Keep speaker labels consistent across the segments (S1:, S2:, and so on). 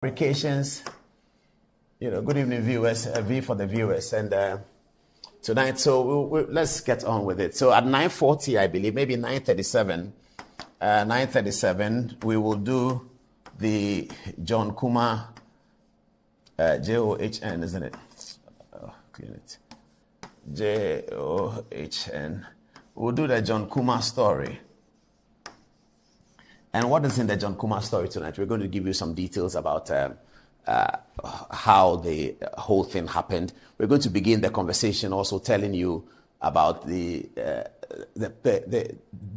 S1: Fabrications, good evening, viewers. V for the viewers, and tonight, so let's get on with it. So at 9:40, I believe, maybe 9:37, we will do the John Kumah, John, isn't it? Clean it. John. We'll do the John Kumah story. And what is in the John Kumah story tonight? We're going to give you some details about how the whole thing happened. We're going to begin the conversation also telling you about the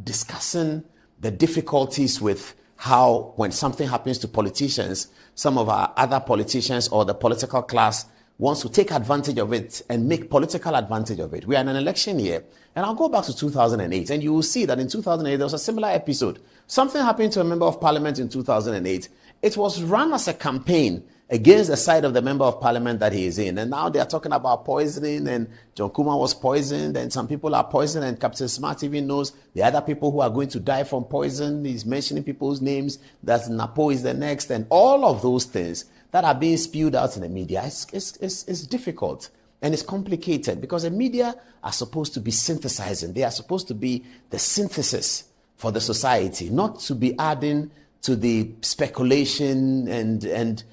S1: discussing the difficulties with how, when something happens to politicians, some of our other politicians or the political class wants to take advantage of it and make political advantage of it. We are in an election year, and I'll go back to 2008, and you will see that in 2008 there was a similar episode. Something happened to a member of parliament in 2008. It was run as a campaign against the side of the member of parliament that he is in, and now they are talking about poisoning, and John Kumah was poisoned, and some people are poisoned, and Captain Smart even knows the other people who are going to die from poison. He's mentioning people's names, that Napo is the next, and all of those things that are being spewed out in the media is difficult and it's complicated, because the media are supposed to be synthesizing. They are supposed to be the synthesis for the society, not to be adding to the speculation and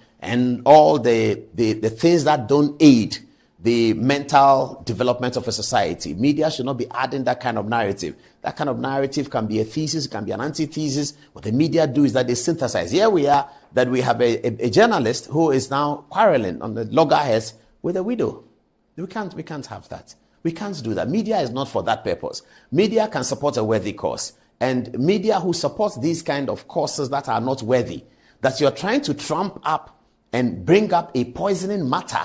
S1: all the things that don't aid the mental development of a society. Media should not be adding that kind of narrative. That kind of narrative can be a thesis, it can be an antithesis. What the media do is that they synthesize. Here we are, that we have a journalist who is now quarreling on the loggerheads with a widow. We can't have that. We can't do that. Media is not for that purpose. Media can support a worthy cause. And media who supports these kind of causes that are not worthy, that you're trying to trump up and bring up a poisoning matter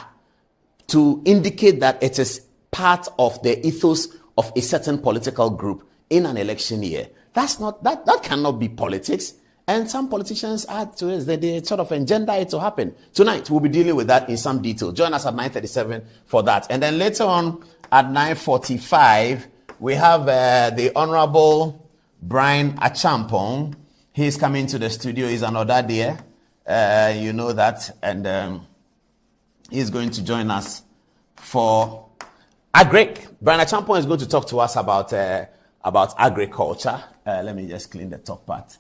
S1: to indicate that it is part of the ethos of a certain political group in an election year. That cannot be politics. And some politicians add to it, they sort of engender it to happen. Tonight, we'll be dealing with that in some detail. Join us at 9:37 for that. And then later on at 9:45, we have the Honorable Brian Acheampong. He's coming to the studio. He's an Odadeɛ. You know that. And he's going to join us for Agric. Brian Acheampong is going to talk to us about agriculture. Let me just clean the top part.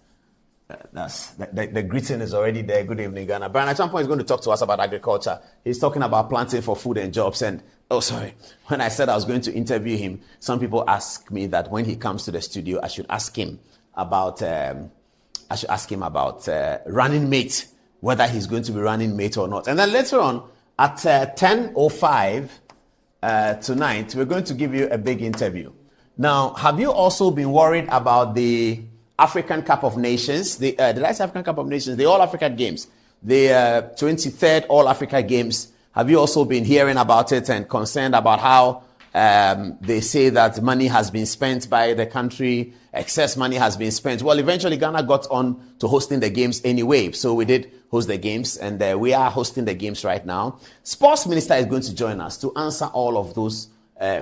S1: The greeting is already there. Good evening, Ghana. Brian Acheampong is going to talk to us about agriculture. He's talking about planting for food and jobs. And when I said I was going to interview him, some people ask me that when he comes to the studio, I should ask him about running mate, whether he's going to be running mate or not. And then later on at 10:05 tonight, we're going to give you a big interview. Now, have you also been worried about the African Cup of Nations, the last African Cup of Nations, the All Africa Games, the 23rd All Africa Games? Have you also been hearing about it and concerned about how they say that money has been spent by the country, excess money has been spent? Well, eventually Ghana got on to hosting the games anyway. So we did host the games, and we are hosting the games right now. Sports Minister is going to join us to answer all of those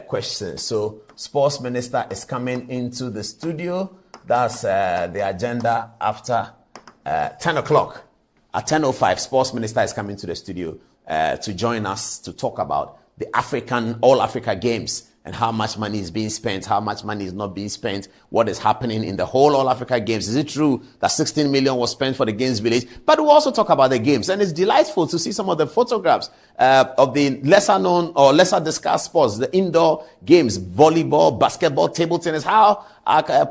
S1: questions. So Sports Minister is coming into the studio. That's the agenda after 10 o'clock. At 10:05, Sports Minister is coming to the studio to join us to talk about the All Africa Games and how much money is being spent, how much money is not being spent, what is happening in the whole All Africa Games. Is it true that 16 million was spent for the Games Village? But we'll also talk about the games. And it's delightful to see some of the photographs of the lesser known or lesser discussed sports, the indoor games, volleyball, basketball, table tennis, how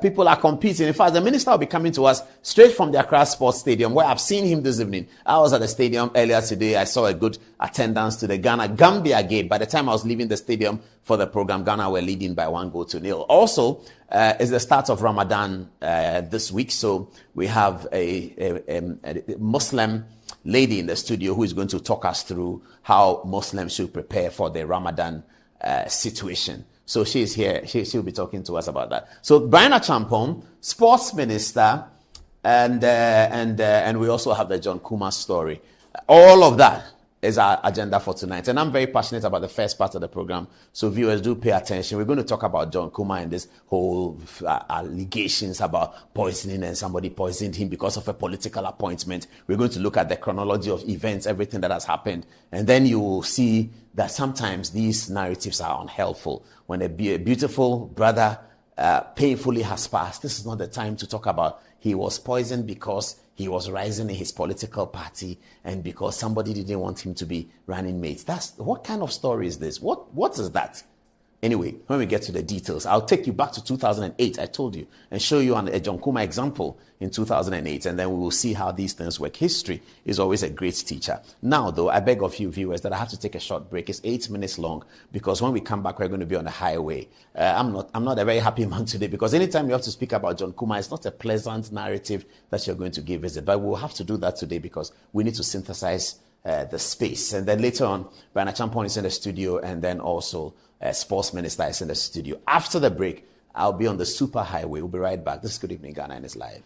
S1: people are competing. In fact, the minister will be coming to us straight from the Accra Sports Stadium, where I've seen him this evening. I was at the stadium earlier today. I saw a good attendance to the Ghana-Gambia game. By the time I was leaving the stadium for the program, Ghana were leading by 1-0. Also, it's the start of Ramadan this week. So we have a Muslim lady in the studio who is going to talk us through how Muslims should prepare for the Ramadan situation. So she's here. She'll be talking to us about that. So Brian Acheampong, Sports Minister, and we also have the John Kumah story. All of that is our agenda for tonight. And I'm very passionate about the first part of the program. So viewers, do pay attention. We're going to talk about John Kumah and this whole allegations about poisoning, and somebody poisoned him because of a political appointment. We're going to look at the chronology of events, everything that has happened. And then you will see that sometimes these narratives are unhelpful. When a beautiful brother painfully has passed, this is not the time to talk about he was poisoned because he was rising in his political party and because somebody didn't want him to be running mate. What kind of story is this? What is that? Anyway, when we get to the details, I'll take you back to 2008, I told you, and show you a John Kumah example in 2008, and then we will see how these things work. History is always a great teacher. Now, though, I beg of you viewers that I have to take a short break. It's 8 minutes long, because when we come back, we're going to be on the highway. I'm not a very happy man today, because anytime you have to speak about John Kumah, it's not a pleasant narrative that you're going to give, is it? But we'll have to do that today, because we need to synthesize the space. And then later on, Brian Achampong is in the studio, and then also Sports Minister is in the studio. After the break, I'll be on the super highway. We'll be right back. This is Good Evening Ghana and it's live.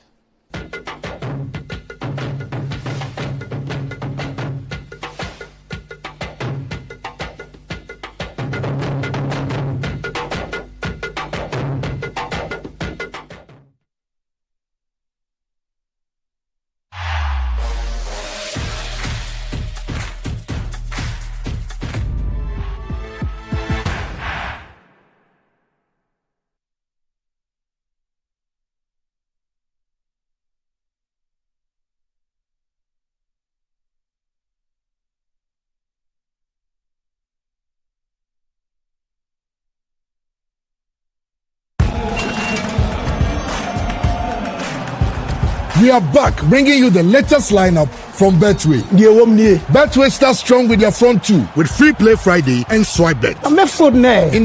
S2: We are back, bringing you the latest lineup from Betway. Betway starts strong with their front two, with Free Play Friday and Swipe Bet. In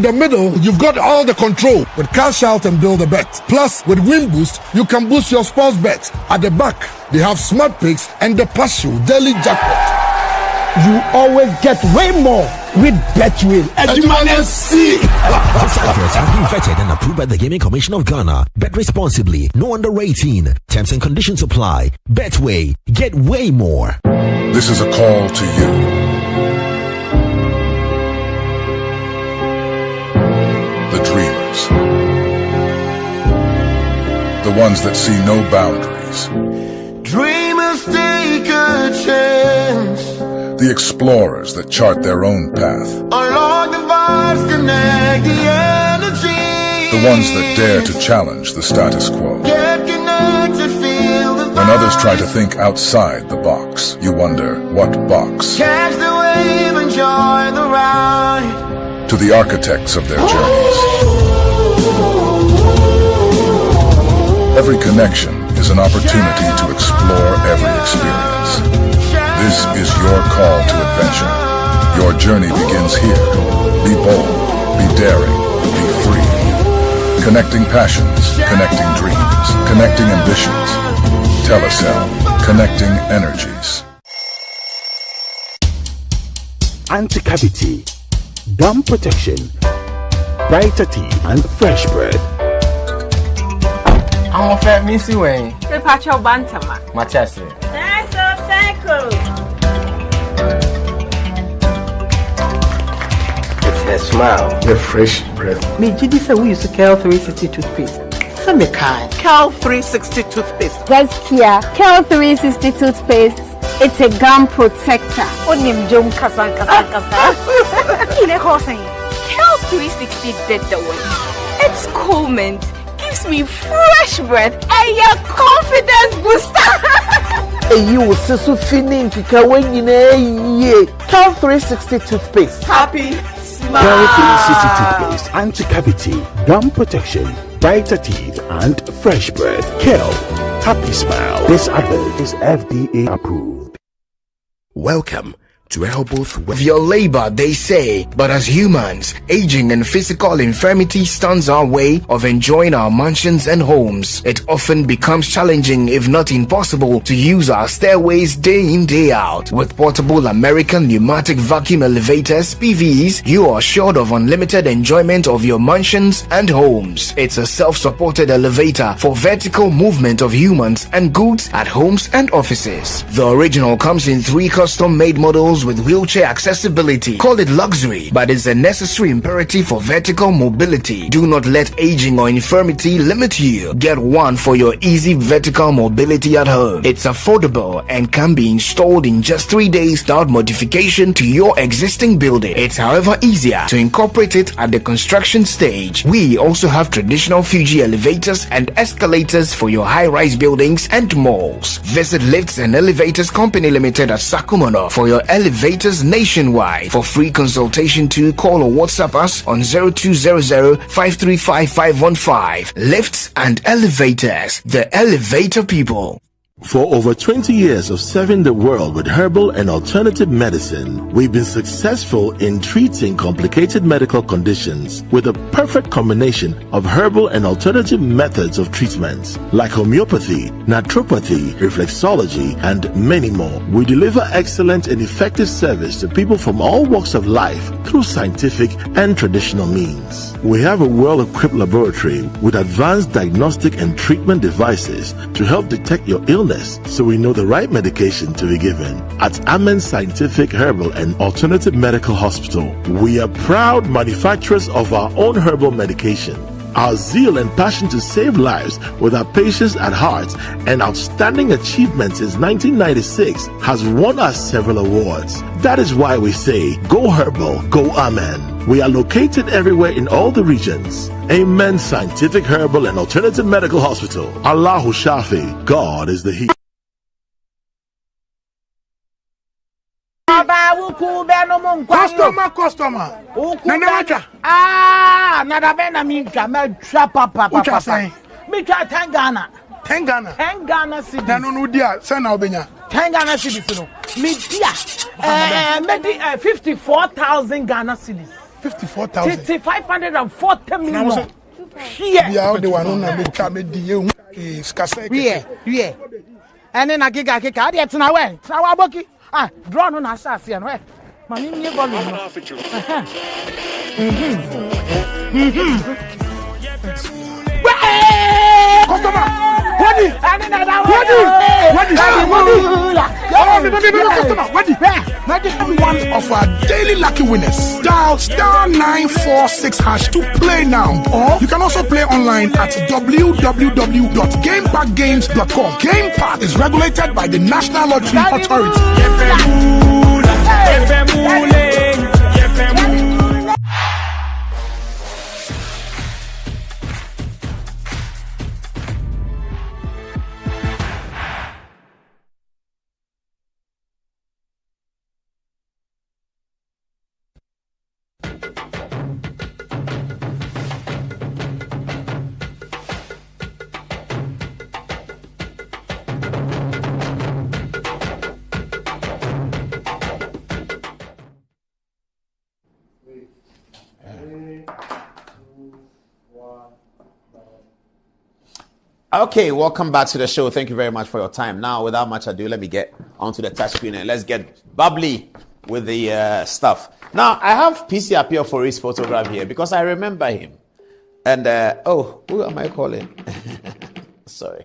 S2: the middle, you've got all the control with Cash Out and Build a Bet. Plus, with Win Boost, you can boost your sports bet. At the back, they have Smart Picks and the partial daily jackpot.
S3: You always get way more with Betway.
S2: This
S4: adverts have been vetted and approved by the Gaming Commission of Ghana. Bet responsibly. No under 18. Terms and conditions apply. Betway. Get way more.
S5: This is a call to you. The dreamers. The ones that see no boundaries.
S6: Dreamers take a chance.
S5: The explorers that chart their own path.
S6: Unlock the vibes, connect the energy.
S5: The ones that dare to challenge the status quo.
S6: Get connected, feel the vibe.
S5: When others try to think outside the box, you wonder, what box?
S6: Catch the wave, enjoy the ride.
S5: To the architects of their journeys. Every connection is an opportunity to explore every experience. This is your call to adventure. Your journey begins here. Be bold, be daring, be free. Connecting passions, connecting dreams, connecting ambitions. Telecel, connecting energies.
S7: Anti-cavity, gum protection, brighter teeth, and fresh breath.
S8: I'm a fat missy way.
S9: The Pacho Bantama.
S8: Machasi.
S9: That's a cycle.
S8: The smile, the fresh breath.
S3: Me, Gidi said we use Cal 360 toothpaste. Some kind.
S9: Cal 360 toothpaste.
S10: That's Kia. Cal 360 toothpaste. It's a gum protector.
S9: Onim Jom Kasan. Cal 360 did the way. It's cool mint. Gives me fresh breath and your confidence booster.
S3: You will see feeling when you Cal 360 toothpaste.
S9: Happy smile.
S7: Cal 360 toothpaste, anti-cavity, gum protection, brighter teeth, and fresh breath. Kel, happy smile. This advert is FDA approved.
S11: Welcome to help both with your labor, they say, but as humans, aging and physical infirmity stands our way of enjoying our mansions and homes. It often becomes challenging, if not impossible, to use our stairways day in, day out. With portable American pneumatic vacuum elevators, PVs, you are assured of unlimited enjoyment of your mansions and homes. It's a self-supported elevator for vertical movement of humans and goods at homes and offices. The original comes in 3 custom-made models those with wheelchair accessibility. Call it luxury, but it's a necessary imperative for vertical mobility. Do not let aging or infirmity limit you. Get one for your easy vertical mobility at home. It's affordable and can be installed in just 3 days without modification to your existing building. It's however easier to incorporate it at the construction stage. We also have traditional Fuji elevators and escalators for your high-rise buildings and malls. Visit Lifts and Elevators Company Limited at Sakumono for your elevators nationwide. For free consultation to call or WhatsApp us on 0200-535-515. Lifts and Elevators, the elevator people.
S7: For over 20 years of serving the world with herbal and alternative medicine, we've been successful in treating complicated medical conditions with a perfect combination of herbal and alternative methods of treatment, like homeopathy, naturopathy, reflexology, and many more. We deliver excellent and effective service to people from all walks of life through scientific and traditional means. We have a well-equipped laboratory with advanced diagnostic and treatment devices to help detect your illness, so we know the right medication to be given. At Amen Scientific Herbal and Alternative Medical Hospital, we are proud manufacturers of our own herbal medication. Our zeal and passion to save lives with our patients at heart and outstanding achievements since 1996 has won us several awards. That is why we say, go herbal, go Amen. We are located everywhere in all the regions. Amen Scientific Herbal and Alternative Medical Hospital. Allahu Shafi, God is the healer.
S2: Customer.
S3: Nadabena minka, me papa. Me try 10 Ghana.
S2: 10 Ghana.
S3: 10 Ghana cedis.
S2: No dia, send now benya.
S3: 10 Ghana cedis no. Me dia. Maybe 54,000 Ghana cedis.
S2: 54,000.
S3: 540 million. Here.
S2: Yeah, the one na me ka me die is kase.
S3: Yeah. And then I kika ade tena we. Tena wa boki. Draw no na asase no. Mami me volume.
S2: Customer. One of our daily lucky winners. Dial *946# to play now. Or you can also play online at www.gamepackgames.com. Game Park is regulated by the National Lottery Authority.
S1: Okay, welcome back to the show. Thank you very much for your time. Now, without much ado, let me get onto the touch screen and let's get bubbly with the stuff. Now, I have PC Appeal for his photograph here because I remember him. And, who am I calling? Sorry.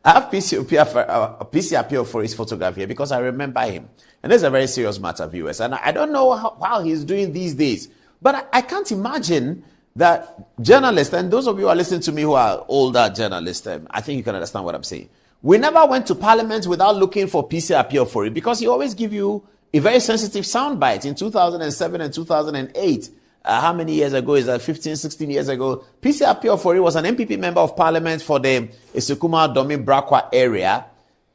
S1: I have PC Appeal for his photograph here because I remember him. And this is a very serious matter, viewers. And I don't know how he's doing these days. But I can't imagine that journalists, and those of you who are listening to me who are older journalists, I think you can understand what I'm saying. We never went to Parliament without looking for PC Appeal for it because he always give you a very sensitive soundbite. In 2007 and 2008, how many years ago is that? 15, 16 years ago. PC Appeal for it was an MPP member of Parliament for the Isukuma Domi Brakwa area,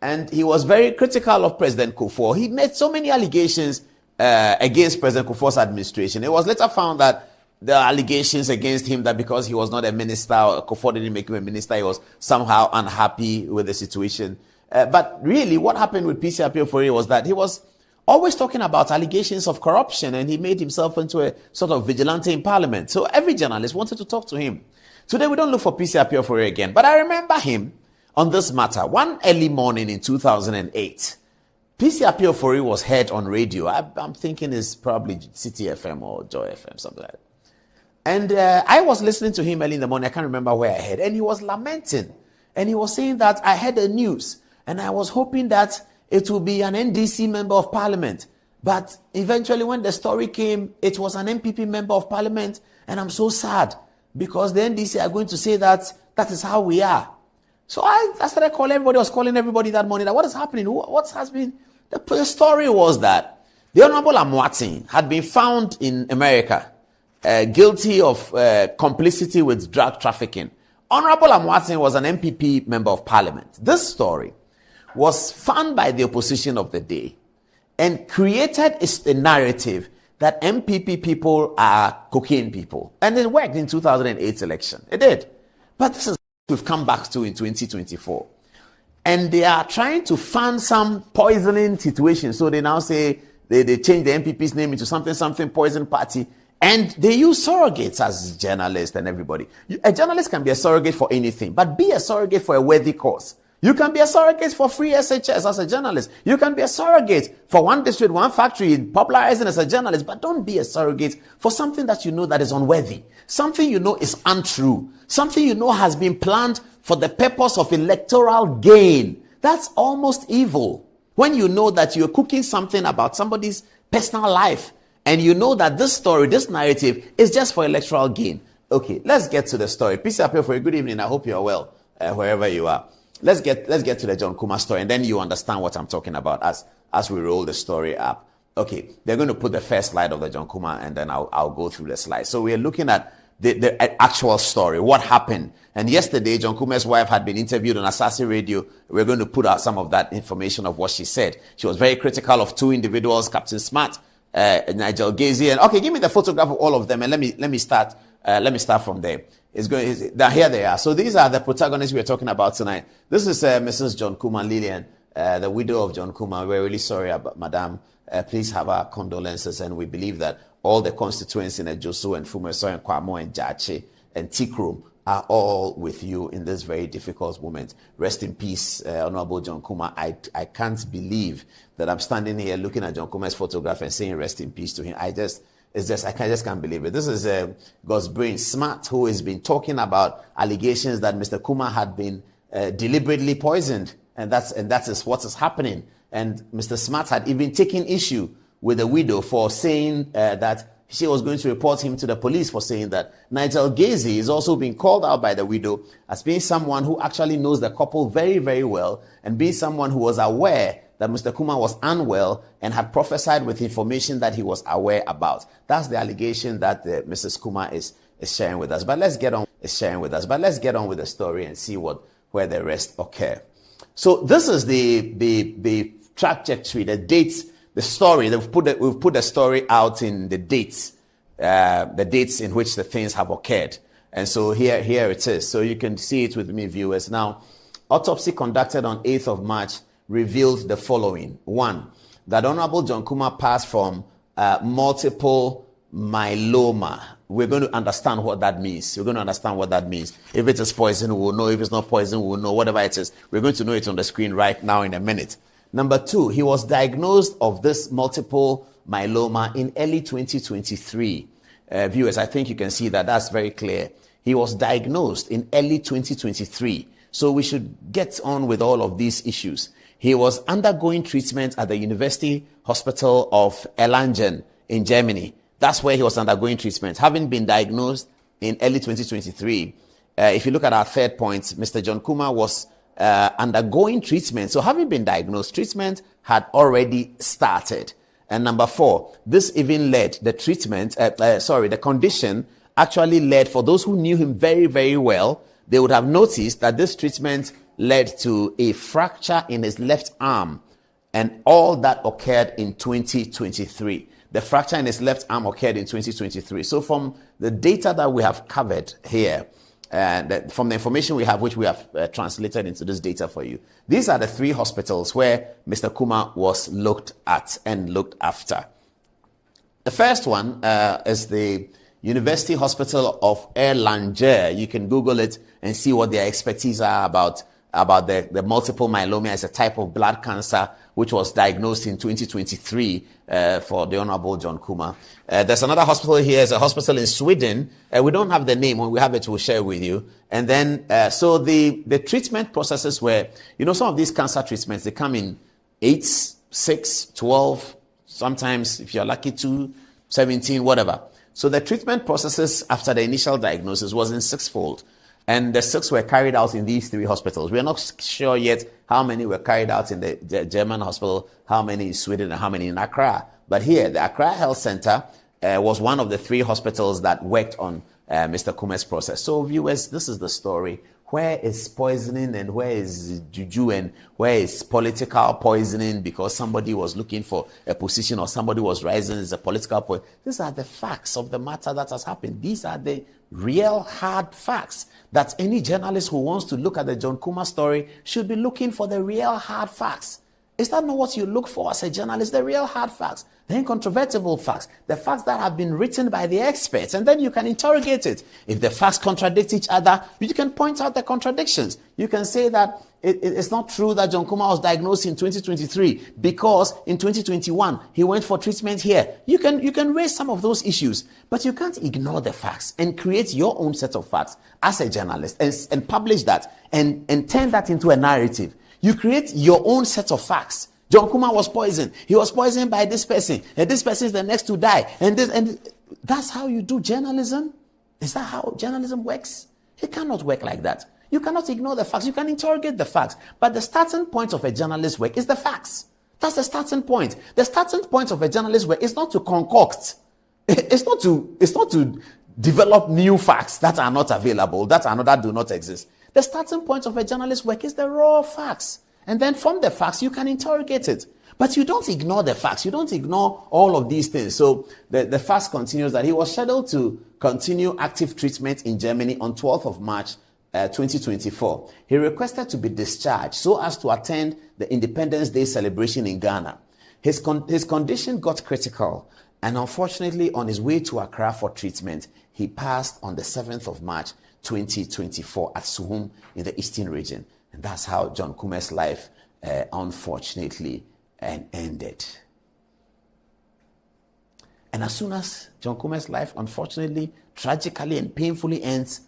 S1: and he was very critical of President Kufuor. He made so many allegations against President Kufuor's administration. It was later found that the allegations against him that because he was not a minister, or Kufuor didn't make him a minister, he was somehow unhappy with the situation. But really, what happened with PC Appeal for it was that he was always talking about allegations of corruption, and he made himself into a sort of vigilante in Parliament. So every journalist wanted to talk to him. Today, we don't look for PC Appeal for it again. But I remember him on this matter. One early morning in 2008, PC Appeal for it was heard on radio. I'm thinking it's probably City FM or Joy FM, something like that. And I was listening to him early in the morning. I can't remember where I heard. And he was lamenting. And he was saying that I heard the news. And I was hoping that it will be an NDC member of Parliament. But eventually when the story came, it was an MPP member of parliament. And I'm so sad because the NDC are going to say that that is how we are. So I started calling everybody. I was calling everybody that morning. That what is happening? What has been? The story was that the Honorable Amoating had been found in America guilty of complicity with drug trafficking. Honorable Amoating was an MPP member of parliament. This story was found by the opposition of the day and created a narrative that MPP people are cocaine people. And it worked in 2008 election. It did. But this is what we've come back to in 2024. And they are trying to fund some poisoning situation. So they now say they change the MPP's name into something poison party. And they use surrogates as journalists and everybody. A journalist can be a surrogate for anything, but be a surrogate for a worthy cause. You can be a surrogate for free SHS as a journalist. You can be a surrogate for one district, one factory, popularizing as a journalist, but don't be a surrogate for something that you know that is unworthy. Something you know is untrue. Something you know has been planned for the purpose of electoral gain. That's almost evil. When you know that you're cooking something about somebody's personal life, and you know that this story, this narrative is just for electoral gain. Okay, let's get to the story. Peace up here for a good evening. I hope you're well, wherever you are. Let's get to the John Kumah story, and then you understand what I'm talking about as we roll the story up. Okay, they're going to put the first slide of the John Kumah, and then I'll go through the slides. So we're looking at the actual story, what happened. And yesterday, John Kumah's wife had been interviewed on Asase Radio. We're going to put out some of that information of what she said. She was very critical of two individuals, Captain Smart, Nigel Gazy, and okay, give me the photograph of all of them, and let me start from there. Here they are. So these are the protagonists we're talking about tonight. This is Mrs. John Kumah Lillian, the widow of John Kumah. We're really sorry about Madam. Please have our condolences, and we believe that all the constituents in Ejoso and Fumeso and Kwamo and Jache and Tikrum are all with you in this very difficult moment. Rest in peace, Honorable John Kumah. I can't believe that I'm standing here looking at John Kumah's photograph and saying rest in peace to him. I just can't believe it. This is God's Brain Smart, who has been talking about allegations that Mr. Kumah had been deliberately poisoned, and that is what is happening. And Mr. Smart had even taken issue with the widow for saying that she was going to report him to the police for saying that. Nigel Gazy is also being called out by the widow as being someone who actually knows the couple very, very well, and being someone who was aware that Mr. Kumah was unwell and had prophesied with information that he was aware about. That's the allegation that Mrs. Kumah is sharing with us. But let's get on with the story and see where the rest occur. So this is the trajectory, the dates, the story. We've put the story out in the dates in which the things have occurred. And so here it is. So you can see it with me, viewers. Now, autopsy conducted on 8th of March revealed the following. 1, that Honorable John Kumah passed from multiple myeloma. We're going to understand what that means. If it is poison, we will know. If it's not poison, we will know. Whatever it is, we're going to know it on the screen right now in a minute. Number 2, he was diagnosed of this multiple myeloma in early 2023. Viewers, I think you can see that. That's very clear. He was diagnosed in early 2023. So we should get on with all of these issues. He was undergoing treatment at the University Hospital of Erlangen in Germany. That's where he was undergoing treatment, having been diagnosed in early 2023. If you look at our third point, Mr. John Kumah was undergoing treatment. So having been diagnosed, treatment had already started. And number 4, this even led the condition actually led, for those who knew him very, very well, they would have noticed that this treatment led to a fracture in his left arm, and all that occurred in 2023. The fracture in his left arm occurred in 2023. So from the data that we have covered here, from the information we have, which we have translated into this data for you, these are the 3 hospitals where Mr. Kumah was looked at and looked after. The first one is the University Hospital of Erlangen. You can Google it and see what their expertise are about the multiple myeloma as a type of blood cancer, which was diagnosed in 2023 for the Honorable John Kumah. There's another hospital here. It's a hospital in Sweden. We don't have the name. When we have it, we'll share with you. And then, so the treatment processes were, some of these cancer treatments, they come in 8, 6, 12, sometimes if you're lucky 2, 17, whatever. So the treatment processes after the initial diagnosis was in 6-fold. And the 6 were carried out in these 3 hospitals. We are not sure yet how many were carried out in the German hospital, how many in Sweden, and how many in Accra. But here, the Accra Health Center was one of the 3 hospitals that worked on Mr. Kume's process. So viewers, this is the story. Where is poisoning and where is juju and where is political poisoning because somebody was looking for a position or somebody was rising as a political point? These are the facts of the matter that has happened. These are the real hard facts that any journalist who wants to look at the John Kuma story should be looking for the real hard facts. Is that not what you look for as a journalist? The real hard facts, the incontrovertible facts, the facts that have been written by the experts, and then you can interrogate it. If the facts contradict each other, you can point out the contradictions. You can say that it's not true that John Kuma was diagnosed in 2023 because in 2021 he went for treatment here. You can raise some of those issues, but you can't ignore the facts and create your own set of facts as a journalist and publish that and turn that into a narrative. You create your own set of facts. John Kuma was poisoned. He was poisoned by this person. And this person is the next to die. And that's how you do journalism? Is that how journalism works? It cannot work like that. You cannot ignore the facts. You can interrogate the facts. But the starting point of a journalist's work is the facts. That's the starting point. The starting point of a journalist's work is not to concoct. It's not to develop new facts that are not available, that do not exist. The starting point of a journalist's work is the raw facts. And then from the facts, you can interrogate it. But you don't ignore the facts. You don't ignore all of these things. So the facts continues that he was scheduled to continue active treatment in Germany on 12th of March 2024. He requested to be discharged so as to attend the Independence Day celebration in Ghana. His condition got critical, and unfortunately, on his way to Accra for treatment, he passed on the 7th of March 2024 at Suhum in the Eastern region. And that's how John Kume's life unfortunately ended. And as soon as John Kume's life unfortunately, tragically and painfully ends,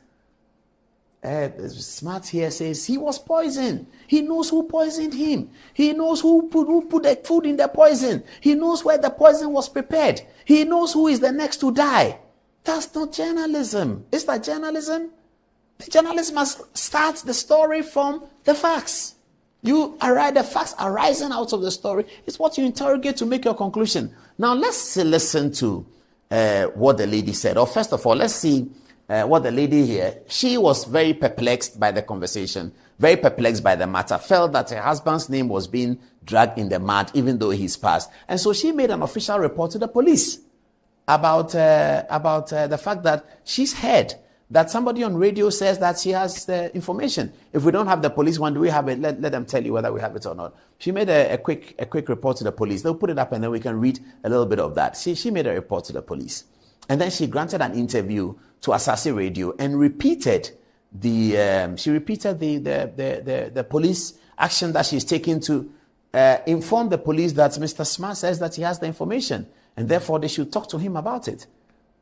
S1: Smart here says he was poisoned. He knows who poisoned him. He knows who put the food in the poison. He knows where the poison was prepared. He knows who is the next to die. That's not journalism. Is that journalism? The journalist must start the story from the facts. The facts arising out of the story is what you interrogate to make your conclusion. Now let's listen to what the lady said. Or first of all, let's see what the lady here, she was very perplexed by the conversation, very perplexed by the matter, felt that her husband's name was being dragged in the mud even though he's passed. And so she made an official report to the police about the fact that she's heard that somebody on radio says that she has the information. If we don't have the police one, do we have it? Let them tell you whether we have it or not. She made a quick report to the police. They'll put it up and then we can read a little bit of that. She made a report to the police. And then she granted an interview to Asase Radio and repeated the police action that she's taking to inform the police that Mr. Smart says that he has the information and therefore they should talk to him about it.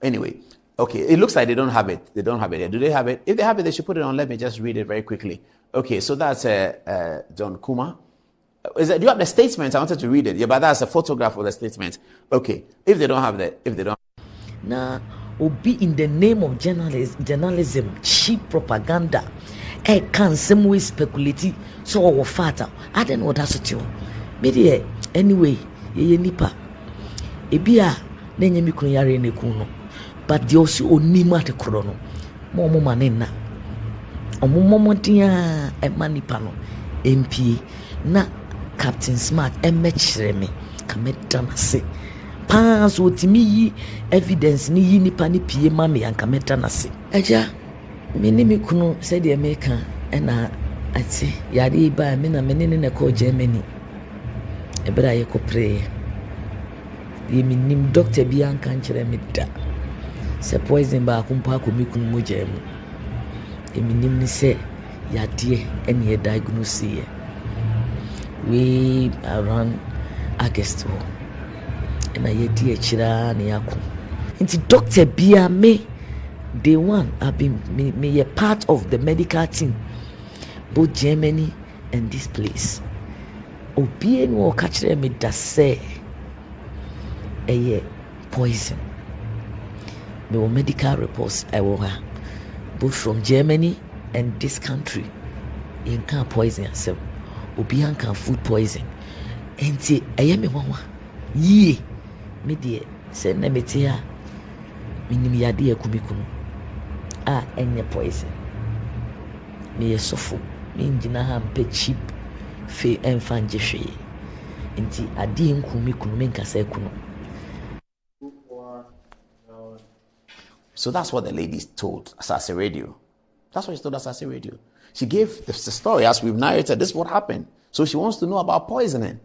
S1: Anyway, okay, it looks like they don't have it. They don't have it. Do they have it? If they have it, they should put it on. Let me just read it very quickly. Okay, so that's John Kuma. Do you have the statement? I wanted to read it. Yeah, but that's a photograph of the statement. Okay, if they don't have that,
S12: Now, be in the name of journalism, cheap propaganda. I can some way speculate. So our father, I don't know that's it. Maybe anyway, nipa. Ebia nenye mikunyare nekuno. But the also onima te krono. Momo manena. Omomo tia e manipano. MP na Captain Smart emechere me. Kameta na se. Pass otimi evidence ni yi nipa ni pie ma me anka meta na se. Eja me ni me kunu said the American na ati yare ba me na me ni na ko Germany. Ebra ye ko pray. Ye me nim doctor bi anka nkyere me da. Se poison ba akumpa ko mi kunu mo jam. Ye me nim ni se yade ene ye diagnose ye. We around August. And I hear chira niyako. Into Dr. Bia me, day one, I've been me a part of the medical team, both Germany and this place. Obie no catch me that say poison. There were medical reports both from Germany and this country. In can poison yourself. Obian can food poison. And say, I am a mama. Ye, me dear, send them it here. Minimia dear kubikunu. Any poison. Me a sofu. Me jina pe cheap. Fe enfan jeshe. Inti adi nkumikunu menka se kuno.
S1: So that's what the lady told Asase Radio. That's what she told Asase Radio. She gave the story as we've narrated. This is what happened. So she wants to know about poisoning.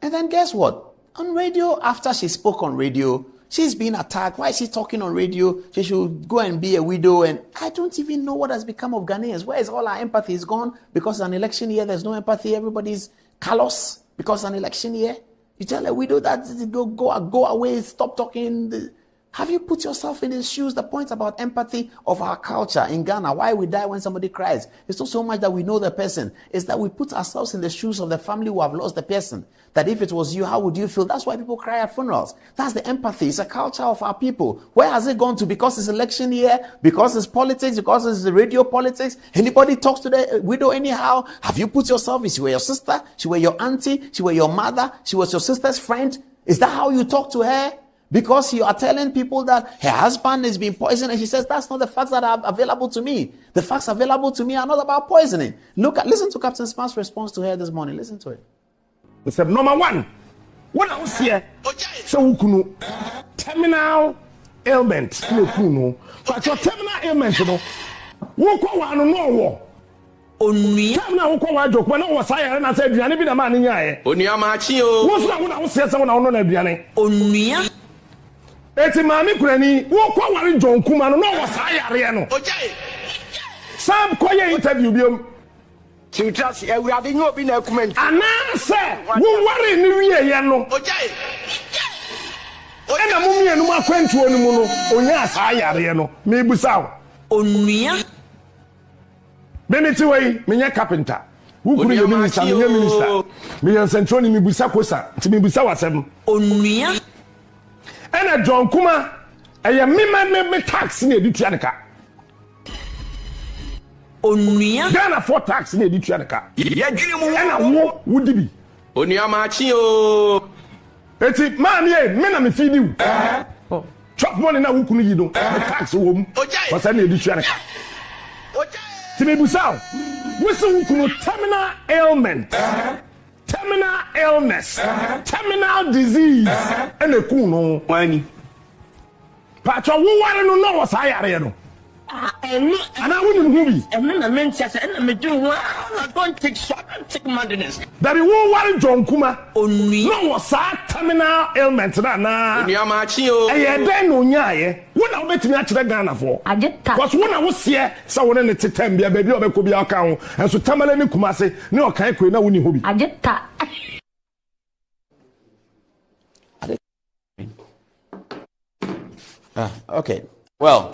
S1: And then guess what? On radio, after she spoke on radio, she's being attacked. Why is she talking on radio? She should go and be a widow. And I don't even know what has become of Ghanaians. Where is all our empathy? Is gone because it's an election year. There's no empathy. Everybody's callous because it's an election year. You tell a widow that go away, stop talking. Have you put yourself in his shoes? The point about empathy of our culture in Ghana, why we die when somebody cries, it's not so much that we know the person, it's that we put ourselves in the shoes of the family who have lost the person. That if it was you, how would you feel? That's why people cry at funerals. That's the empathy. It's a culture of our people. Where has it gone to? Because it's election year, because it's politics, because it's radio politics. Anybody talks to the widow anyhow? Have you put yourself? If she were your sister, she were your auntie, she were your mother, she was your sister's friend. Is that how you talk to her? Because you are telling people that her husband is being poisoned, and she says, that's not the facts that are available to me. The facts available to me are not about poisoning. Listen to Captain Smart's response to her this morning. Listen to it.
S13: We said, number one, what I was here, so terminal ailment, but your terminal ailment, you know, terminal joke when I was here and I said, you be the man in here. What's that when I was here, someone I don't know. Eti mami kurani wo kwa wari John Kuma no was ayare no sam koye interview biom
S8: Tiutas e we ade nyo bi na document
S13: ana se wo wari ni wiye ye no ena mumie no akwantuo no mu no onya asa ayare no me busaw
S12: onua
S13: me ti wei me carpenter wo kunu ye minister me central ni me busa kosa ti me busa wasem
S12: onua
S13: ena John Kuma eye me tax na editua nka
S12: onua
S13: Ghana for tax na editua nka
S8: ye dwene mu
S13: ena wo dibi
S8: onua ma chi o
S13: eti man ye me na me feed you chop money na wo kunu yi no tax wo mu wasa na editua nka ti me busaw wo se wo kunu terminal ailment terminal illness, terminal disease, and a kuno. Wani. Pacho, who want to know what's higher? And I wouldn't movie.
S8: And then I mentioned, and I'm doing well. I don't take shot, take madness.
S13: That you won't want John Kuma. Only no was terminal ailment. Na
S8: Yamachio.
S13: I then no nyaye. When I met me at the Ghana for.
S10: I just
S13: was when I was here, someone in the Titambia, baby, or could be account. And so Tamalani Kumase, no, can't quit now when you hobby.
S10: I just
S1: okay. Well,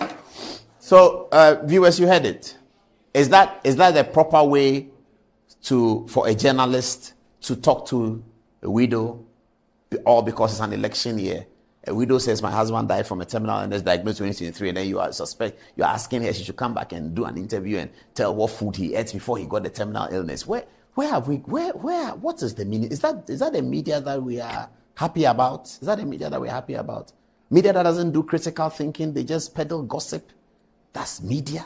S1: so viewers, you heard it. Is that the proper way for a journalist to talk to a widow, or because it's an election year? A widow says, my husband died from a terminal illness diagnosed in 2023, and then you are asking her she should come back and do an interview and tell what food he ate before he got the terminal illness. What is the meaning? Is that the media that we are happy about? Is that the media that we're happy about? Media that doesn't do critical thinking, they just peddle gossip. That's media.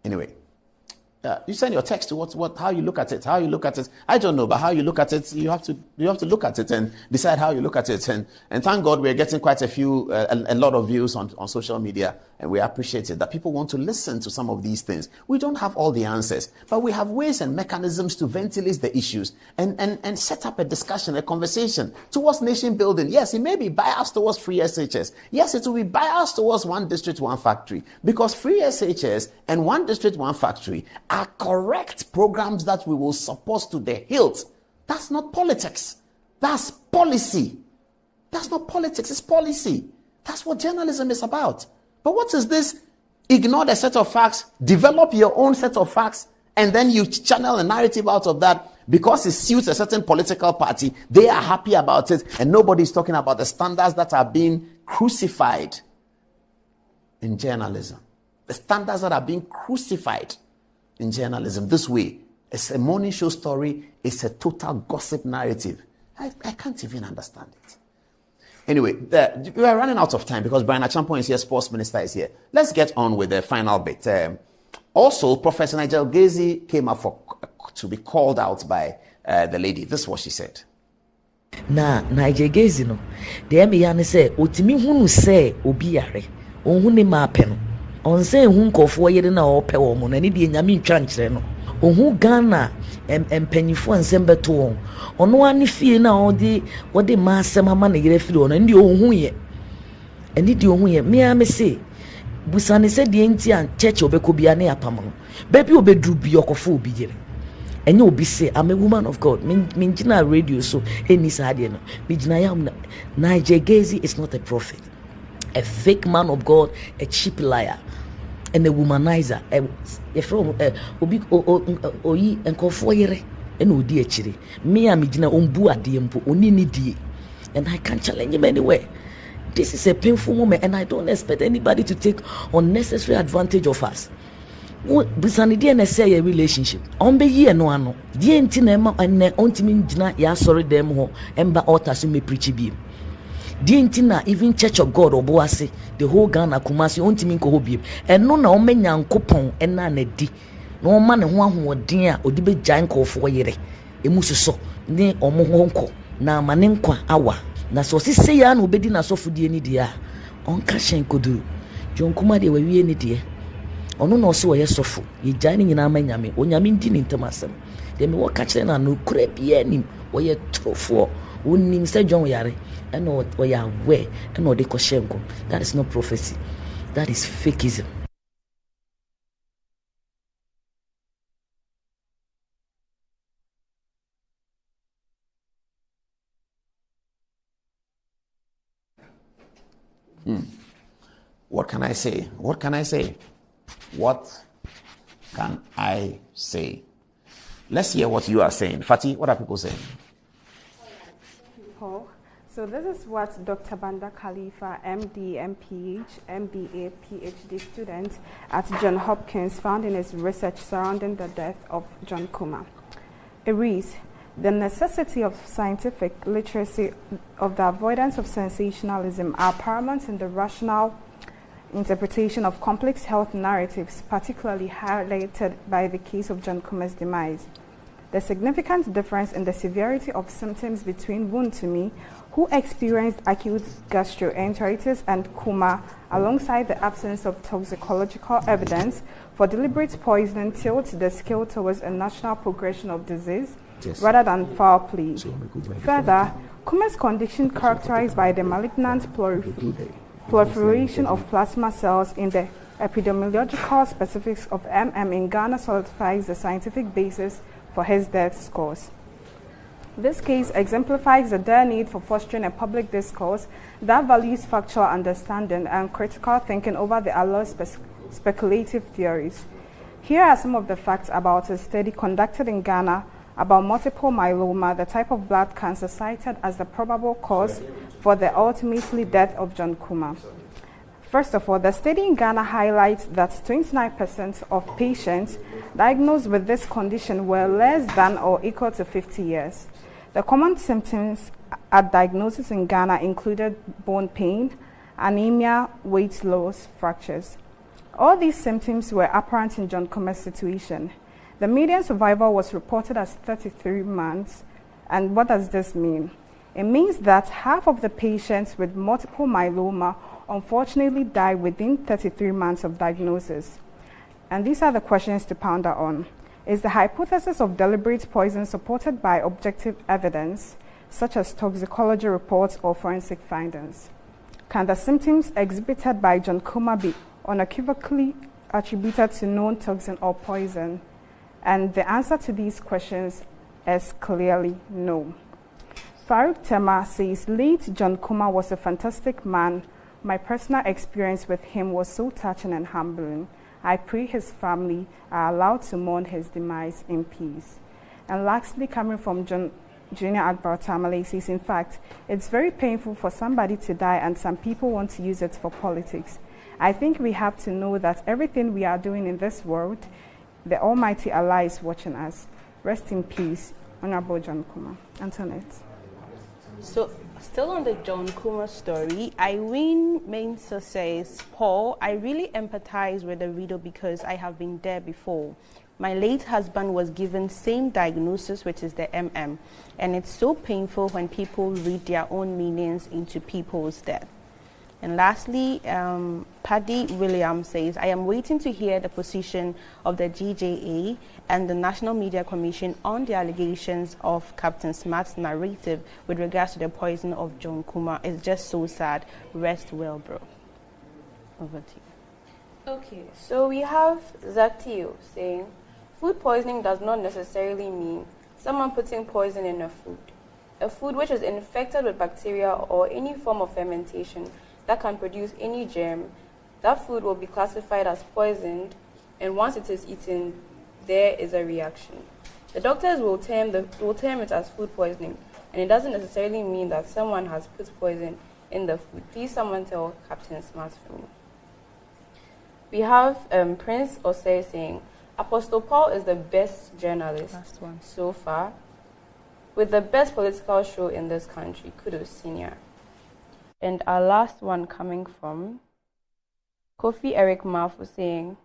S1: Anyway, you send your text to how you look at it. How you look at it, I don't know, but how you look at it, you have to look at it and decide how you look at it. And thank God we're getting quite a lot of views on social media, and we appreciate it that people want to listen to some of these things. We don't have all the answers, but we have ways and mechanisms to ventilate the issues and set up a discussion, a conversation towards nation building. Yes, it may be biased towards free SHS. Yes, it will be biased towards one district, one factory, because free SHS and one district, one factory are correct programs that we will support to the hilt. That's not politics. That's policy. That's not politics, it's policy. That's what journalism is about. But what is this? Ignore the set of facts, develop your own set of facts, and then you channel a narrative out of that because it suits a certain political party, they are happy about it, and nobody's talking about the standards that are being crucified in journalism. The standards that are being crucified in journalism this way. It's a morning show story. It's a total gossip narrative. I can't even understand it. Anyway, we are running out of time because Brian Achampong is here, sports minister is here. Let's get on with the final bit. Also, Professor Nigel Gezi came up to be called out by the lady. This is what she said.
S12: Na Nigel Gezi no, the me say, "Otimi hunu say obi yare, ohun ma pe no. On say hun kofo yere na ope wo mo na ni de nyame ntwa nkyere no. Ohun Ghana empanyifo ansem beto won. Ono ani fie na odi ma asem ama na yere fie ono ndi ohun ye. Eni di ohun ye. Me say busane se de enti an church obeko bia na yapam no. Baby obedru bi okofo obi yere. Enye obi say I'm a woman of God. Min gina radio so eni sa de no. Me gina yam Nigel Gezi is not a prophet. A fake man of God, a cheap liar, and a womanizer. Obi oyi enkofo yere ena odi achire. Me am gina ombu ade mpo oni ni die. And I can't challenge him anywhere. This is a painful moment, and I don't expect anybody to take unnecessary advantage of us. Bisani die na say a relationship. On be ye no ano. Die enti na ema enne ontimi gina ya sorry dem ho emba altar so me preach bi. Die enti na even Church of God oboase the whole Ghana Kumasi ontimi nko ho bi. Eno na o menya nkopon ena na di. Na o ma ne ho ahoden a odi be gyan nkofo yere. Emu soso ne omo ho nko na amane nkwa awa. Na so sise ya na obedi na sofudie ni dia. Onka hyen koduru. John Kuma de wawie ni die. Ono no so ye sofo. Ye gyan ni nyina ma nyame. Onyame ndi ni ntamasem. De me wo ka kire na no kura bia nim. Wo ye trofo. Wonim se John yare. And or you are aware and or they koshenko. That is not prophecy. That is fakeism.
S1: What can I say? What can I say? What can I say? Let's hear what you are saying. Fatih, what are people saying?
S14: So this is what Dr. Banda Khalifa, MD, MPH, MBA, PhD student at Johns Hopkins found in his research surrounding the death of John Kuma. It reads, the necessity of scientific literacy of the avoidance of sensationalism are paramount in the rational interpretation of complex health narratives, particularly highlighted by the case of John Kuma's demise. The significant difference in the severity of symptoms between Wontumi, who experienced acute gastroenteritis, and Kuma, alongside the absence of toxicological evidence for deliberate poisoning, tilts the scale towards a national progression of disease rather than foul play. Further, Kuma's condition, characterized by the malignant proliferation of plasma cells in the epidemiological specifics of MM in Ghana, solidifies the scientific basis for his death scores. This case exemplifies the dire need for fostering a public discourse that values factual understanding and critical thinking over the allure speculative theories. Here are some of the facts about a study conducted in Ghana about multiple myeloma, the type of blood cancer cited as the probable cause for the ultimately death of John Kuma. First of all, the study in Ghana highlights that 29% of patients diagnosed with this condition were less than or equal to 50 years. The common symptoms at diagnosis in Ghana included bone pain, anemia, weight loss, fractures. All these symptoms were apparent in John Kuma's situation. The median survival was reported as 33 months. And what does this mean? It means that half of the patients with multiple myeloma unfortunately die within 33 months of diagnosis. And these are the questions to ponder on. Is the hypothesis of deliberate poison supported by objective evidence, such as toxicology reports or forensic findings? Can the symptoms exhibited by John Kuma be unequivocally attributed to known toxin or poison? And the answer to these questions is clearly no. Farouk Tema says, late John Kuma was a fantastic man. My personal experience with him was so touching and humbling. I pray his family are allowed to mourn his demise in peace. And lastly, coming from John Junior Akbar Tamale says, in fact, it's very painful for somebody to die and some people want to use it for politics. I think we have to know that everything we are doing in this world, the Almighty Allah is watching us. Rest in peace, Honorable John Kumah. Antoinette.
S15: So, still on the John Kumah story, Irene Mensah says, Paul, I really empathize with the widow because I have been there before. My late husband was given same diagnosis, which is the MM, and it's so painful when people read their own meanings into people's death. And lastly, Paddy Williams says, I am waiting to hear the position of the GJA and the National Media Commission on the allegations of Captain Smart's narrative with regards to the poison of John Kumah. It's just so sad. Rest well, bro. Over to you.
S9: Okay, so we have Zatio saying, food poisoning does not necessarily mean someone putting poison in a food. A food which is infected with bacteria or any form of fermentation that can produce any germ, that food will be classified as poisoned, and once it is eaten, there is a reaction. The doctors will term it as food poisoning, and it doesn't necessarily mean that someone has put poison in the food. Please someone tell Captain Smart for me. We have Prince Osei saying, Apostle Paul is the best journalist so far, with the best political show in this country. Kudos, senior. And our last one coming from Kofi Eric Mafu saying,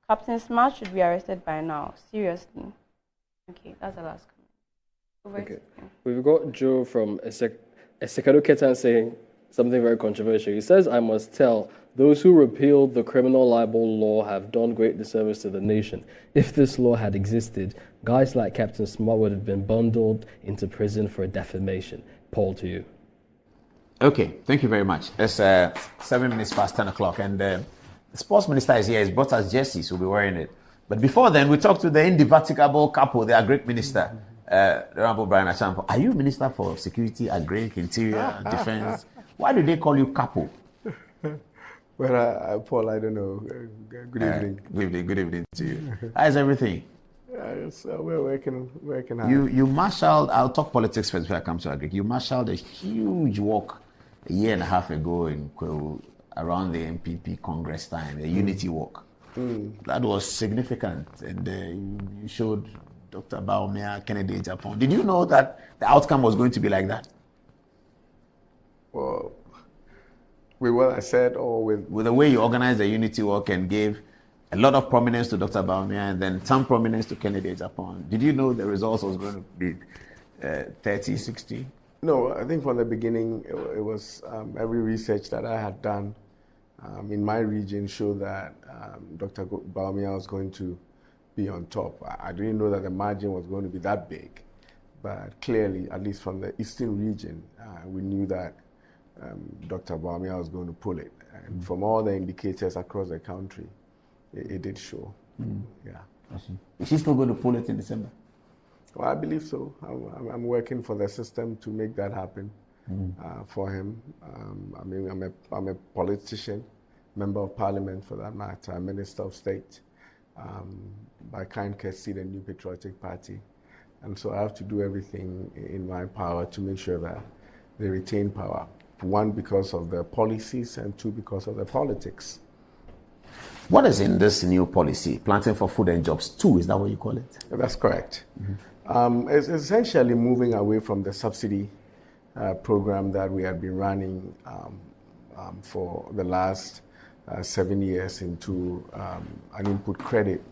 S9: Captain Smart should be arrested by now. Seriously. Okay, that's the last comment.
S16: Okay. We've got Joe from Esekado Ketan saying something very controversial. He says, I must tell, those who repealed the criminal libel law have done great disservice to the nation. If this law had existed, guys like Captain Smart would have been bundled into prison for defamation. Paul, to you.
S1: Okay, thank you very much. It's 7 minutes past 10 o'clock, and the sports minister is here. He's brought us jerseys. We'll be wearing it. But before then, we talked to the indefatigable couple, their great minister, Honorable Brian Achampo. Are you Minister for Security, Agric, Interior, Defense? Why do they call you couple?
S17: Well, Paul, I don't know. Good evening.
S1: Good evening to you. How's everything?
S17: We're working hard.
S1: You marshaled, I'll talk politics first before I come to Agric. You marshaled a huge walk a year and a half ago in Kwewu, around the MPP Congress time, the Unity Walk. That was significant, and you showed Dr. Bawumia, Kennedy Agyapong. Did you know that the outcome was going to be like that?
S17: Well, with what I said, or with
S1: the way you organized the Unity Walk and gave a lot of prominence to Dr. Bawumia and then some prominence to Kennedy Agyapong. Did you know the results was going to be 30, 60?
S17: No, I think from the beginning, it was every research that I had done in my region showed that Dr. Bawumia was going to be on top. I didn't know that the margin was going to be that big, but clearly, at least from the eastern region, we knew that Dr. Bawumia was going to pull it. And from all the indicators across the country, it did show. Yeah.
S1: Is she still going to pull it in December?
S17: Well, I believe so. I'm working for the system to make that happen for him. I mean, I'm a politician, member of parliament for that matter, minister of state, by kind courtesy, the New Patriotic Party. And so I have to do everything in my power to make sure that they retain power. One, because of the policies, and two, because of the politics.
S1: What is in this new policy, Planting for Food and Jobs 2, is that what you call it?
S17: That's correct. It's essentially moving away from the subsidy program that we had been running for the last 7 years into an input credit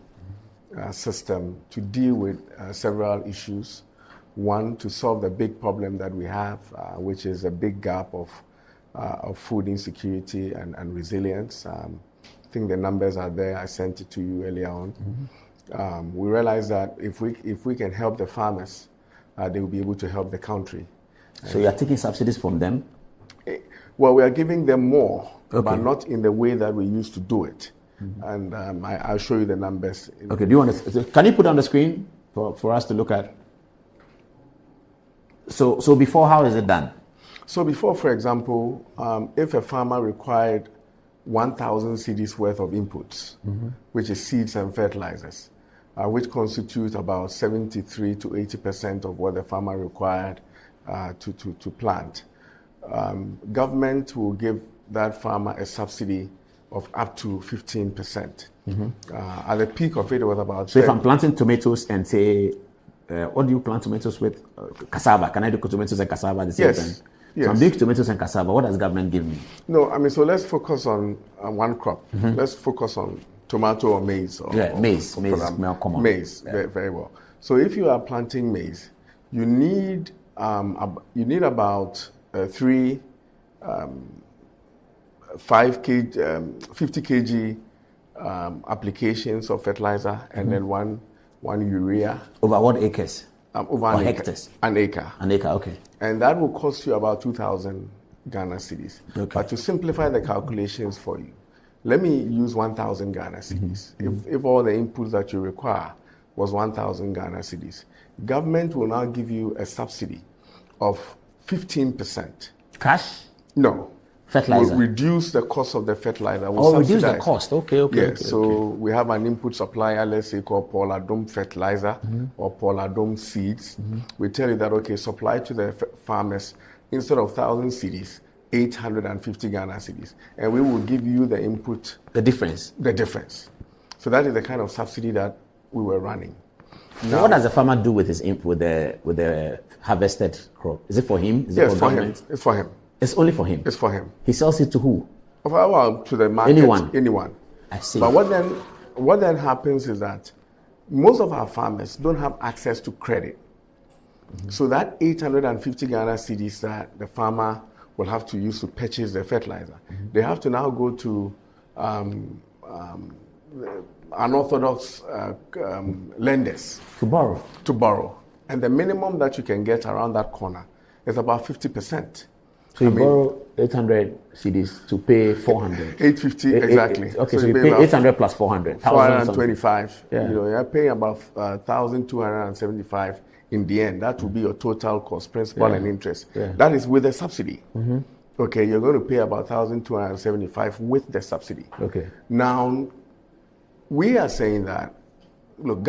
S17: system to deal with several issues. One, to solve the big problem that we have, which is a big gap of food insecurity and resilience. I think the numbers are there. I sent it to you earlier on. We realize that if we can help the farmers, they will be able to help the country.
S1: So you are taking subsidies from them?
S17: Well, we are giving them more, but not in the way that we used to do it. And I'll show you the numbers.
S1: Okay. Do you want to? Can you put on the screen for us to look at? So before, how is it done?
S17: So before, for example, if a farmer required 1,000 cedis worth of inputs, which is seeds and fertilizers, which constitute about 73 to 80% of what the farmer required to plant. Government will give that farmer a subsidy of up to 15%. At the peak of it was about...
S1: So if I'm planting tomatoes and say, what do you plant tomatoes with? Cassava. Can I do tomatoes and cassava at the same time?
S17: Yes.
S1: So I'm doing tomatoes and cassava. What does government give me?
S17: No, I mean, so let's focus on one crop. Let's focus on tomato or maize.
S1: Maize. Maize is more common.
S17: Maize, very well. So if you are planting maize, you need about 50 kg applications of fertilizer and then one urea.
S1: Over what acres?
S17: Over
S1: or hectares?
S17: An acre.
S1: An acre, okay.
S17: And that will cost you about 2,000 Ghana cedis. Okay. But to simplify the calculations for you, let me use 1,000 Ghana cedis. If all the inputs that you require was 1,000 Ghana cedis, government will now give you a subsidy of 15%.
S1: Cash?
S17: No.
S1: Fertilizer?
S17: Will reduce the cost of the fertilizer.
S1: Reduce the cost. Okay.
S17: Yes. So we have an input supplier, let's say called Paula Dome Fertilizer or Paula Dome Seeds. We tell you that, okay, supply to the farmers, instead of 1,000 cedis, 850 Ghana cedis. And we will give you the input.
S1: The difference?
S17: The difference. So that is the kind of subsidy that we were running.
S1: Now, what does the farmer do with his with the harvested crop? Is it for him? Is
S17: it
S1: for
S17: government? It's for him.
S1: It's only for him?
S17: It's for him.
S1: He sells it to who?
S17: Well, to the market. Anyone.
S1: I see.
S17: But what then happens is that most of our farmers don't have access to credit. So that 850 Ghana cedis that the farmer will have to use to purchase the fertilizer, they have to now go to unorthodox lenders
S1: to borrow.
S17: And the minimum that you can get around that corner is about 50%.
S1: So you borrow 800 cedis to pay 400.
S17: 850 exactly.
S1: Okay, so you pay 800 plus 400.
S17: 425. Yeah. You're paying about 1,275 in the end. That will be your total cost, principal and interest. Yeah. That is with the subsidy. Okay, you're going to pay about 1,275 with the subsidy.
S1: Okay.
S17: Now, we are saying that, look,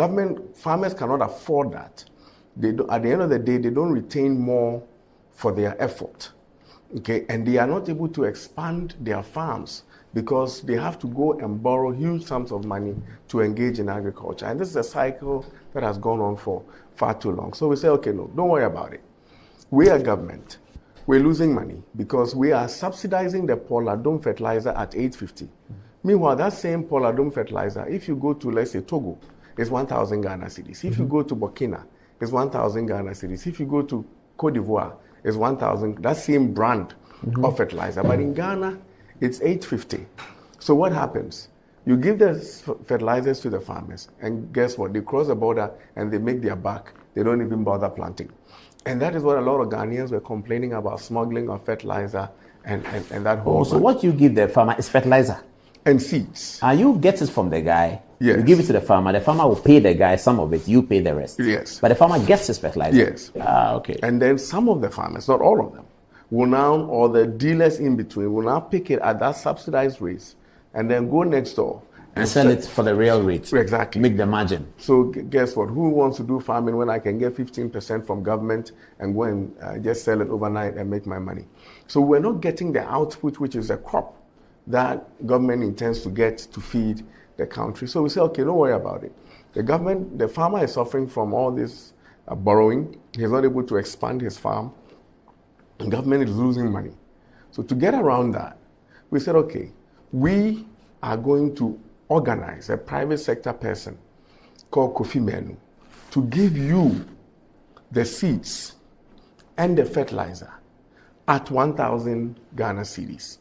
S17: farmers cannot afford that. At the end of the day, they don't retain more for their effort. Okay, and they are not able to expand their farms because they have to go and borrow huge sums of money to engage in agriculture. And this is a cycle that has gone on for far too long. So we say, okay, no, don't worry about it. We are government. We're losing money because we are subsidizing the Paula Dome fertilizer at 850. Meanwhile, that same Paula Dome fertilizer, if you go to, let's say, Togo, it's 1,000 Ghana cedis. If you go to Burkina, it's 1,000 Ghana cedis. If you go to Cote d'Ivoire, it's 1,000, that same brand of fertilizer. But in Ghana, it's 850. So what happens? You give the fertilizers to the farmers, and guess what? They cross the border and they make their buck. They don't even bother planting. And that is what a lot of Ghanaians were complaining about, smuggling of fertilizer and that whole...
S1: So what you give the farmer is fertilizer?
S17: And seeds.
S1: You get it from the guy.
S17: Yes.
S1: You give it to the farmer will pay the guy some of it, you pay the rest.
S17: Yes.
S1: But the farmer gets his fertilizer.
S17: Yes.
S1: Okay.
S17: And then some of the farmers, not all of them, will now, or the dealers in between, will now pick it at that subsidized rate and then go next door.
S1: And sell it for the real rate.
S17: Exactly.
S1: Make the margin.
S17: So guess what? Who wants to do farming when I can get 15% from government and go and just sell it overnight and make my money? So we're not getting the output, which is a crop that government intends to get to feed the country. So we say, okay, don't worry about it. The farmer is suffering from all this borrowing. He's not able to expand his farm. The government is losing money. So to get around that, we said, okay, we are going to organize a private sector person called Kofi Menu to give you the seeds and the fertilizer at 1,000 Ghana cedis.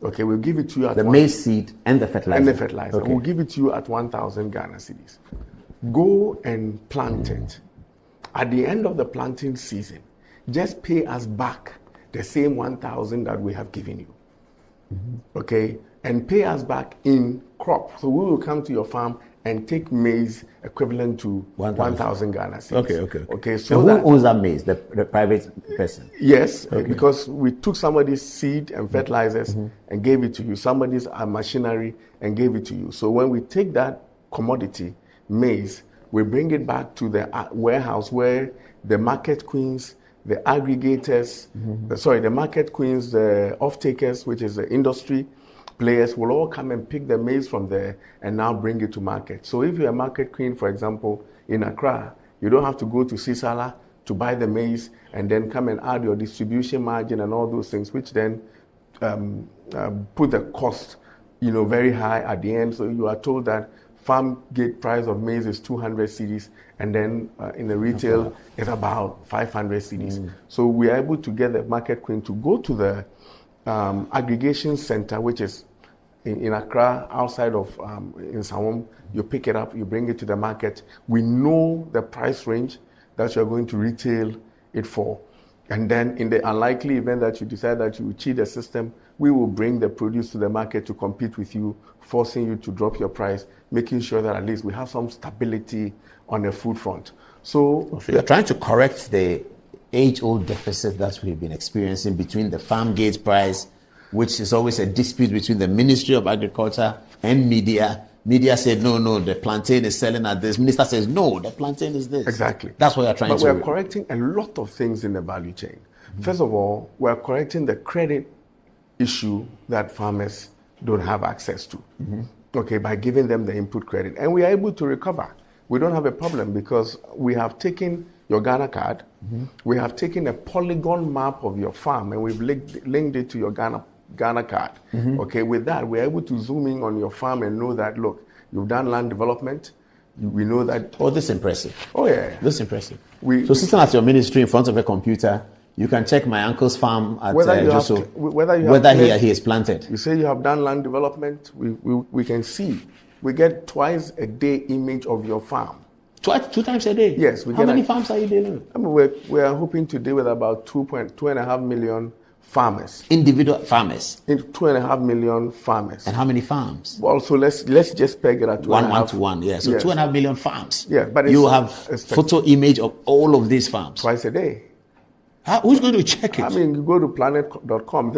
S17: Okay, we'll give it to you at
S1: the maize seed and the fertilizer.
S17: And the fertilizer. Okay. We'll give it to you at 1,000 Ghana cedis. Go and plant it. At the end of the planting season, just pay us back the same 1,000 that we have given you. Okay, and pay us back in crop. So we will come to your farm and take maize equivalent to 1,000 Ghana cedis.
S1: Okay. So who owns that maize? The private person?
S17: Yes, because we took somebody's seed and fertilizers and gave it to you, somebody's machinery and gave it to you. So when we take that commodity, maize, We bring it back to the warehouse where the market queens, the aggregators, the market queens, the off-takers, which is the industry players, will all come and pick the maize from there and now bring it to market. So if you're a market queen, for example, in Accra, you don't have to go to Sisala to buy the maize and then come and add your distribution margin and all those things, which then put the cost, very high at the end. So you are told that farm gate price of maize is 200 cedis, and then in the retail it's about 500 cedis. So we are able to get the market queen to go to the aggregation center, which is in Accra, outside of in Sawam. You pick it up, you bring it to the market. We know the price range that you're going to retail it for. And then in the unlikely event that you decide that you will cheat the system, we will bring the produce to the market to compete with you, forcing you to drop your price, making sure that at least we have some stability on the food front. So
S1: you're trying to correct the age-old deficit that we've been experiencing between the farm gate price, which is always a dispute between the Ministry of Agriculture and media. Media said, no, the plantain is selling at this. Minister says, no, the plantain is this.
S17: Exactly.
S1: That's what you're trying to do.
S17: But we're correcting a lot of things in the value chain. First of all, we're correcting the credit issue that farmers don't have access to, by giving them the input credit. And we are able to recover. We don't have a problem because we have taken your Ghana card, we have taken a polygon map of your farm, and we've linked it to your Ghana card. With that, we're able to zoom in on your farm and know that, look, you've done land development. We know that.
S1: Oh, this is impressive.
S17: Oh, yeah.
S1: This is impressive. So sitting at your ministry in front of a computer, you can check my uncle's farm at Joso, whether he is planted.
S17: You say you have done land development, we can see. We get twice a day image of your farm.
S1: Two times a day?
S17: Yes.
S1: How many farms are you dealing with?
S17: I mean, we are hoping to deal with about 2.5 million farmers.
S1: Individual farmers?
S17: 2.5 million farmers.
S1: And how many farms?
S17: Well, so let's just peg it at 2.5.
S1: 1 to 1, yeah. So yes. 2.5 million farms.
S17: Yeah, but
S1: you have photo image of all of these farms.
S17: Twice a day.
S1: Who's going to check it?
S17: I mean, you go to planet.com.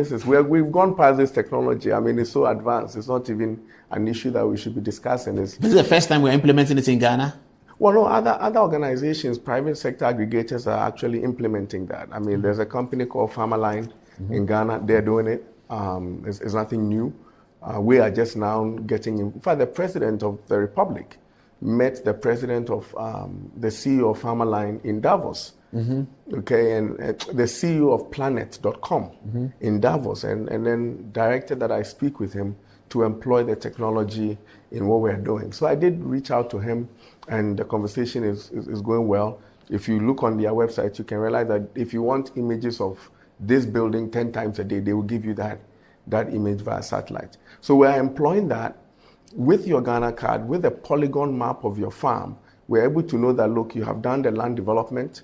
S17: We've gone past this technology. I mean, it's so advanced. It's not even an issue that we should be discussing.
S1: This is the first time we're implementing it in Ghana?
S17: Well, no, other organizations, private sector aggregators are actually implementing that. I mean, there's a company called Farmerline in Ghana. They're doing it. It's nothing new. We are just now getting in fact, the president of the Republic met the president of the CEO of Farmerline in Davos. And the CEO of planet.com in Davos, and then directed that I speak with him to employ the technology in what we're doing. So I did reach out to him, and the conversation is going well. If you look on their website, you can realize that if you want images of this building 10 times a day, they will give you that image via satellite. So we're employing that with your Ghana card, with a polygon map of your farm. We're able to know that, look, you have done the land development.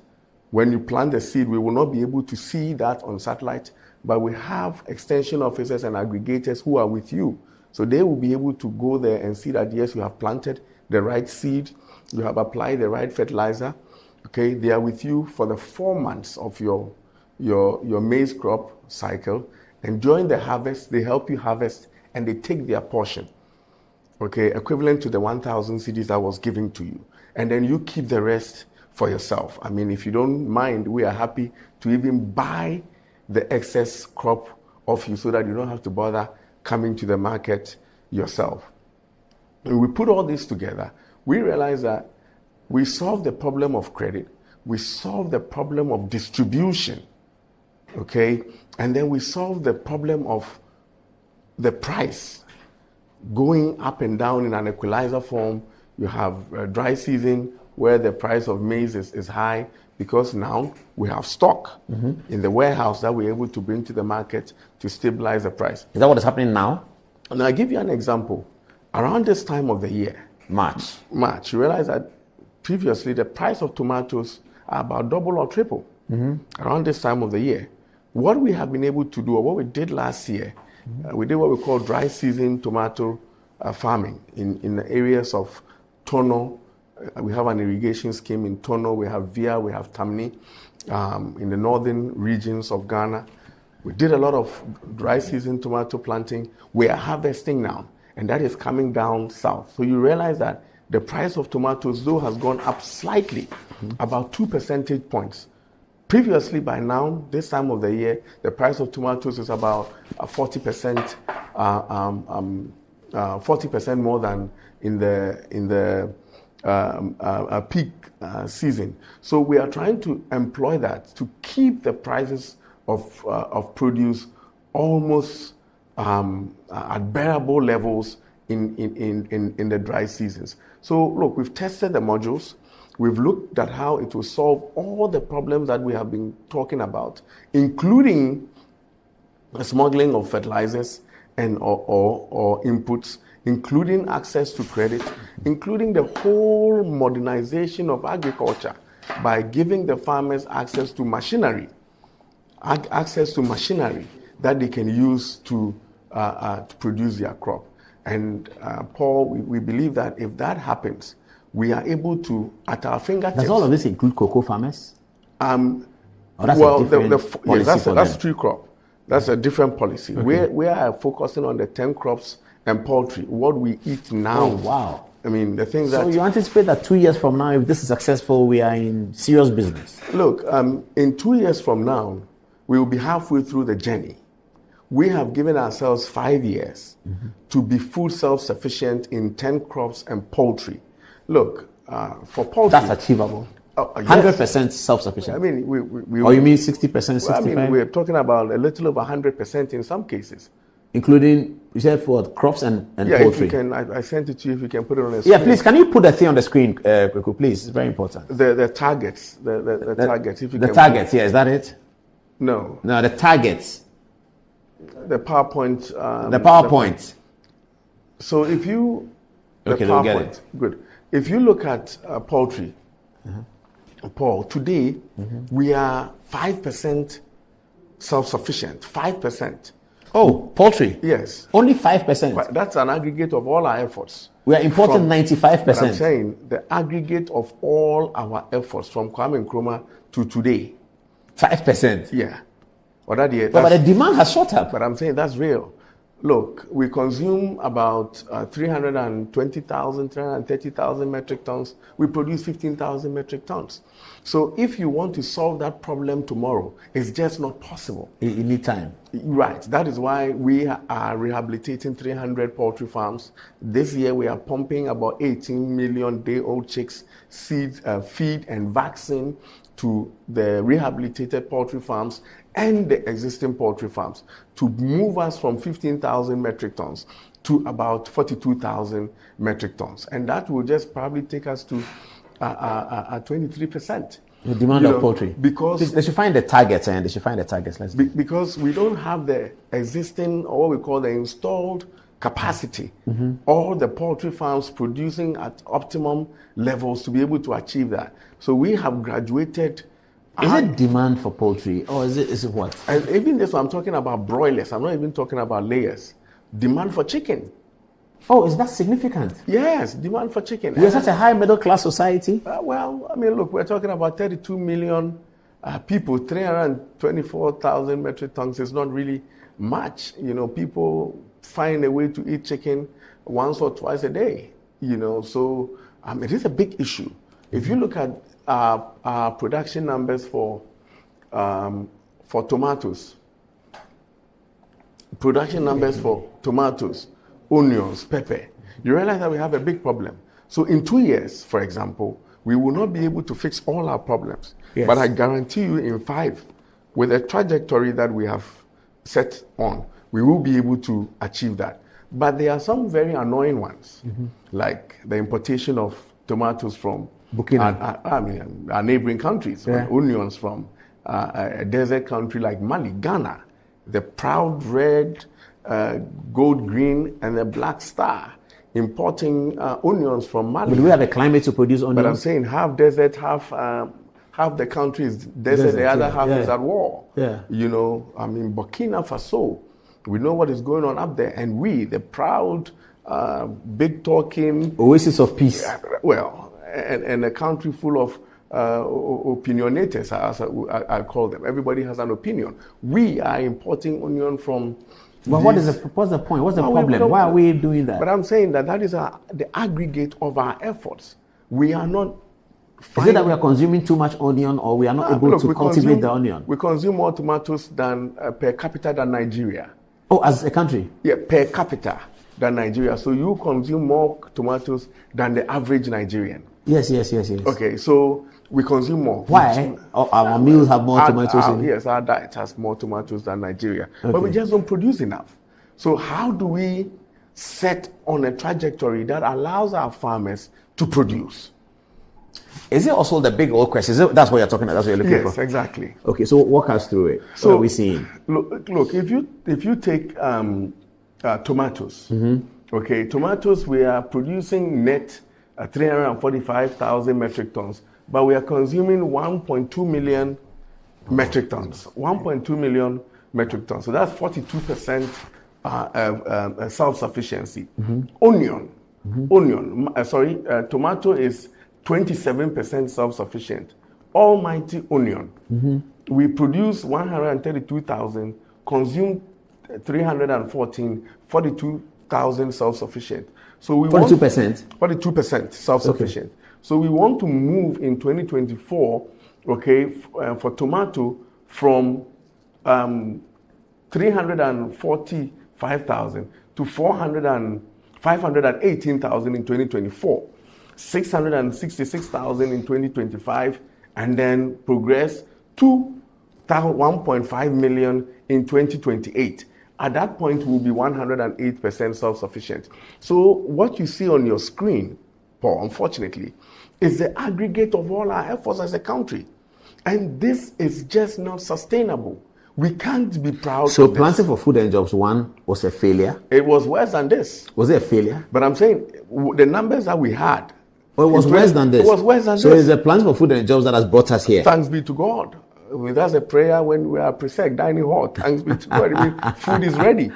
S17: When you plant the seed, we will not be able to see that on satellite, but we have extension officers and aggregators who are with you. So they will be able to go there and see that, yes, you have planted the right seed, you have applied the right fertilizer. They are with you for the 4 months of your maize crop cycle. And during the harvest, they help you harvest and they take their portion, equivalent to the 1,000 cedis that was given to you. And then you keep the rest for yourself. I mean, if you don't mind, we are happy to even buy the excess crop off you so that you don't have to bother coming to the market yourself. When we put all this together, we realize that we solve the problem of credit, we solve the problem of distribution, and then we solve the problem of the price going up and down in an equalizer form. You have a dry season where the price of maize is high because now we have stock in the warehouse that we're able to bring to the market to stabilize the price.
S1: Is that what is happening now?
S17: And I'll give you an example. Around this time of the year, March, you realize that previously the price of tomatoes are about double or triple around this time of the year. What we have been able to do, or what we did last year, we did what we call dry season tomato farming in the areas of Tono. We have an irrigation scheme in Tono, we have Via, we have Tamni, in the northern regions of Ghana. We did a lot of dry season tomato planting. We are harvesting now, and that is coming down south. So you realize that The price of tomatoes, though, has gone up slightly, about 2 percentage points. Previously, by now, this time of the year, the price of tomatoes is about 40%, 40% more than in the peak season. So we are trying to employ that to keep the prices of produce almost at bearable levels in the dry seasons. So look, we've tested the modules. We've looked at how it will solve all the problems that we have been talking about, including the smuggling of fertilizers and or inputs, including access to credit, including the whole modernization of agriculture by giving the farmers access to machinery that they can use to produce their crop. And Paul, we believe that if that happens, we are able to, at our fingertips.
S1: Does all of this include cocoa farmers?
S17: That's tree crop. That's a different policy. Okay. We are focusing on the 10 crops and poultry, what we eat now.
S1: Oh, wow.
S17: I mean, the things that...
S1: So you anticipate that 2 years from now, if this is successful, we are in serious business?
S17: Look, in 2 years from now, we will be halfway through the journey. We have given ourselves 5 years to be food self-sufficient in 10 crops and poultry. Look, for poultry...
S1: That's achievable. 100% self-sufficient.
S17: I mean,
S1: or you mean 60%, 65%?
S17: I mean, we're talking about a little over 100% in some cases.
S1: Including, you said for crops and
S17: poultry.
S1: If
S17: you can, I sent it to you. If you can put it on the screen.
S1: Yeah, please. Can you put the thing on the screen, Kweku, please? It's very important.
S17: The targets. The targets. If you
S1: the
S17: can
S1: targets. Yeah, is that it?
S17: No.
S1: No, the targets.
S17: The PowerPoint.
S1: The PowerPoint.
S17: So if you.
S1: Okay, they'll get it.
S17: Good. If you look at poultry, Paul, today we are 5% self-sufficient. 5%.
S1: Oh, poultry?
S17: Yes.
S1: Only 5%?
S17: But that's an aggregate of all our efforts.
S1: We are importing 95%.
S17: But I'm saying the aggregate of all our efforts from Kwame Nkrumah to today.
S1: 5%?
S17: Yeah. Or that year,
S1: but the demand has shot up.
S17: But I'm saying that's real. Look, we consume about 320,000, 330,000 metric tons. We produce 15,000 metric tons. So if you want to solve that problem tomorrow, it's just not possible.
S1: You need time.
S17: Right. That is why we are rehabilitating 300 poultry farms. This year we are pumping about 18 million day-old chicks, seed, feed and vaccine to the rehabilitated poultry farms and the existing poultry farms to move us from 15,000 metric tons to about 42,000 metric tons. And that will just probably take us to 23%.
S1: The demand of poultry.
S17: Because
S1: they should find the targets, and they should find the targets.
S17: Because we don't have the existing, or what we call the installed capacity, all the poultry farms producing at optimum levels to be able to achieve that. So we have graduated.
S1: Is it demand for poultry, or is it what?
S17: And even this, I'm talking about broilers. I'm not even talking about layers. Demand for chicken.
S1: Oh, is that significant?
S17: Yes, demand for chicken.
S1: We are such a high middle class society.
S17: Well, I mean, look, we're talking about 32 million people. 324,000 metric tons is not really much. You know, people find a way to eat chicken once or twice a day. You know, so it is a big issue. If you look at our production numbers for tomatoes, onions, pepper, you realize that we have a big problem. So in 2 years, for example, we will not be able to fix all our problems. Yes. But I guarantee you in 5, with the trajectory that we have set on, we will be able to achieve that. But there are some very annoying ones, like the importation of tomatoes from our neighboring countries, onions from a desert country like Mali, Ghana, the proud red, gold green, and the black star, importing onions from Mali.
S1: But do we have a climate to produce onions?
S17: But I'm saying half desert, half the country is desert, the other half is at war.
S1: Yeah.
S17: You know, I mean, Burkina Faso, we know what is going on up there, and we, the proud, big talking
S1: oasis of peace.
S17: Well, and a country full of opinionators, as I call them. Everybody has an opinion. We are importing onion from
S1: Well, what's the point? What's the problem? Why are we doing that?
S17: But I'm saying that is the aggregate of our efforts. We are not.
S1: Is it that we are consuming too much onion, or we are not able to cultivate the onion?
S17: We consume more tomatoes than per capita than Nigeria.
S1: Oh, as a country?
S17: Yeah, per capita than Nigeria. So you consume more tomatoes than the average Nigerian.
S1: Yes.
S17: Okay, so we consume more.
S1: Why? Our meals have more tomatoes in it?
S17: Yes, our diet has more tomatoes than Nigeria. Okay. But we just don't produce enough. So how do we set on a trajectory that allows our farmers to produce?
S1: Is it also the big old question? That's what you're talking about? That's what you're looking for?
S17: Yes, exactly.
S1: Okay, so walk us through it. So what are we seeing?
S17: Look, if you take tomatoes, okay, tomatoes, we are producing net 345,000 metric tons, but we are consuming 1.2 million metric tons. 1.2 million metric tons. So that's 42% self-sufficiency. Tomato is 27% self-sufficient. Almighty onion. We produce 132,000, consume 314, 42,000 self-sufficient. So we
S1: 42%?
S17: 42% self-sufficient. Okay. So we want to move in 2024, okay, for tomato from 345,000 to 518,000 in 2024, 666,000 in 2025, and then progress to 1.5 million in 2028. At that point, we'll be 108% self-sufficient. So what you see on your screen, Paul, unfortunately, is the aggregate of all our efforts as a country. And this is just not sustainable. We can't be proud of this.
S1: So Planting for Food and Jobs 1 was a failure?
S17: It was worse than this.
S1: Was it a failure?
S17: But I'm saying the numbers that we had.
S1: Well, it was worse than this.
S17: It was worse than this.
S1: So it's the Planting for Food and Jobs that has brought us here.
S17: Thanks be to God. That's a prayer when we are presec dining hall. Thanks be to God. I mean, food is ready.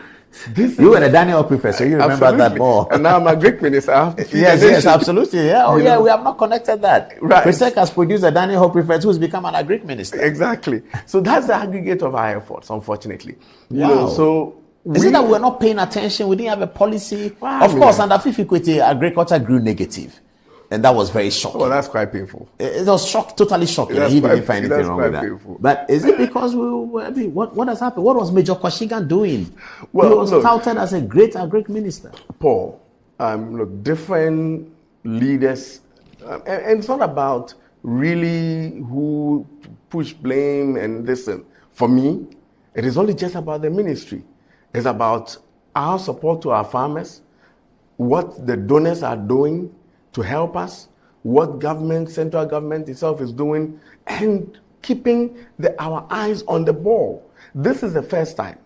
S1: You were the dining hall prefect, so you remember that more.
S17: And now I'm a Greek minister.
S1: Yes, absolutely. Yeah. Oh, yeah, we have not connected that.
S17: Right.
S1: Presec has produced a dining hall prefect who's become an Greek minister.
S17: Exactly. So that's the aggregate of our efforts, unfortunately.
S1: Wow.
S17: So
S1: is it that we're not paying attention? We didn't have a policy? Of course, under Fifi Kwete, agriculture grew negative. And that was very shocking.
S17: Oh, that's quite painful.
S1: It was totally shocking. He didn't find anything wrong with that. Painful. But is it because what has happened? What was Major Kwashiorkor doing? Well, he was touted as a great minister.
S17: Paul, look, different leaders, and it's not about really who push blame and this. For me, it is only just about the ministry. It's about our support to our farmers, what the donors are doing to help us, what central government itself is doing, and keeping our eyes on the ball. This is the first time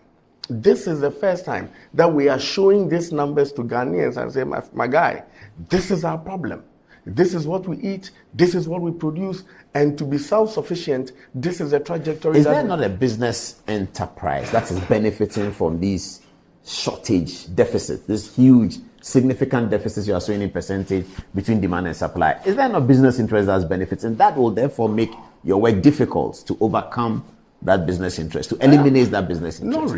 S17: that we are showing these numbers to Ghanaians and say, my guy, this is our problem. This is what we eat. This is what we produce. And to be self-sufficient, this is a trajectory.
S1: Is there not a business enterprise that is benefiting from these shortage deficits, this huge significant deficits you are showing in percentage between demand and supply? Is there no business interest that's benefiting? That will therefore make your work difficult to overcome that business interest, to eliminate that business interest.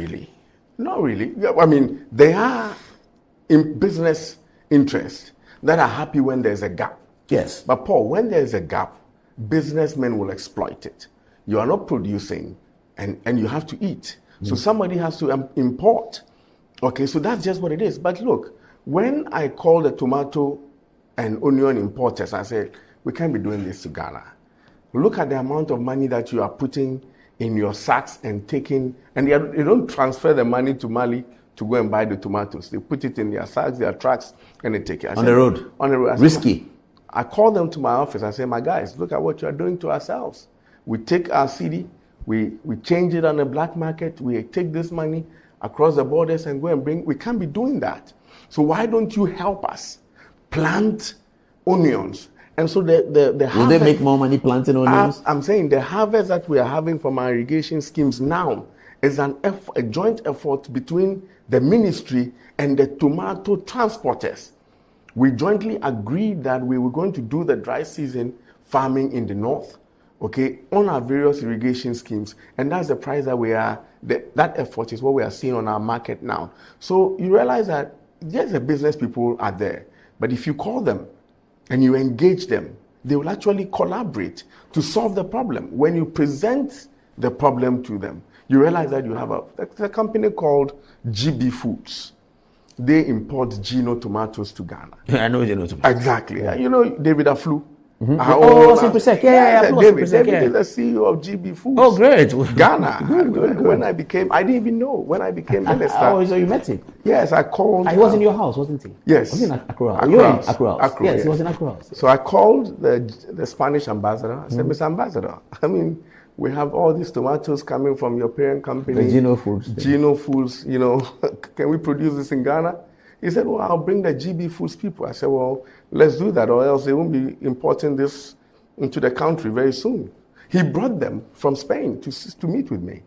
S17: Not really. I mean, there are in business interests that are happy when there's a gap.
S1: Yes.
S17: But Paul, when there's a gap, businessmen will exploit it. You are not producing and you have to eat. So somebody has to import. Okay, so that's just what it is. But look, when I call the tomato and onion importers, I say, we can't be doing this to Ghana. Look at the amount of money that you are putting in your sacks and taking, and they don't transfer the money to Mali to go and buy the tomatoes. They put it in their sacks, their trucks, and they take it.
S1: On the road. Risky.
S17: I call them to my office. I say, my guys, look at what you are doing to ourselves. We take our cedi, we change it on the black market, we take this money across the borders and go and bring. We can't be doing that. So why don't you help us plant onions? And so the harvest,
S1: will they make more money planting onions?
S17: I'm saying the harvest that we are having from our irrigation schemes now is a joint effort between the ministry and the tomato transporters. We jointly agreed that we were going to do the dry season farming in the north, okay, on our various irrigation schemes. And that's the price that we are that effort is what we are seeing on our market now. So you realize that yes, the business people are there, but if you call them and you engage them, they will actually collaborate to solve the problem. When you present the problem to them, you realize that you have a company called GB Foods. They import Gino tomatoes to Ghana.
S1: I know Gino tomatoes.
S17: Exactly. Yeah. You know David Aflu?
S1: Simple Sec. Yeah.
S17: David is the CEO of GB Foods.
S1: Oh, great.
S17: Ghana.
S1: Good.
S17: When I didn't even know when I became minister.
S1: Oh, so you met him?
S17: Yes, I called.
S1: He was in your house, wasn't he?
S17: Yes.
S1: Was he in Accra? You were in Accra. Yes,
S17: he
S1: was in Accra.
S17: So I called the Spanish ambassador. I said, Mr. Ambassador, I mean, we have all these tomatoes coming from your parent company.
S1: Gino Foods.
S17: Gino Foods, you know, can we produce this in Ghana? He said, well, I'll bring the GB Foods people. I said, well, let's do that, or else they won't be importing this into the country very soon. He brought them from Spain to meet with me.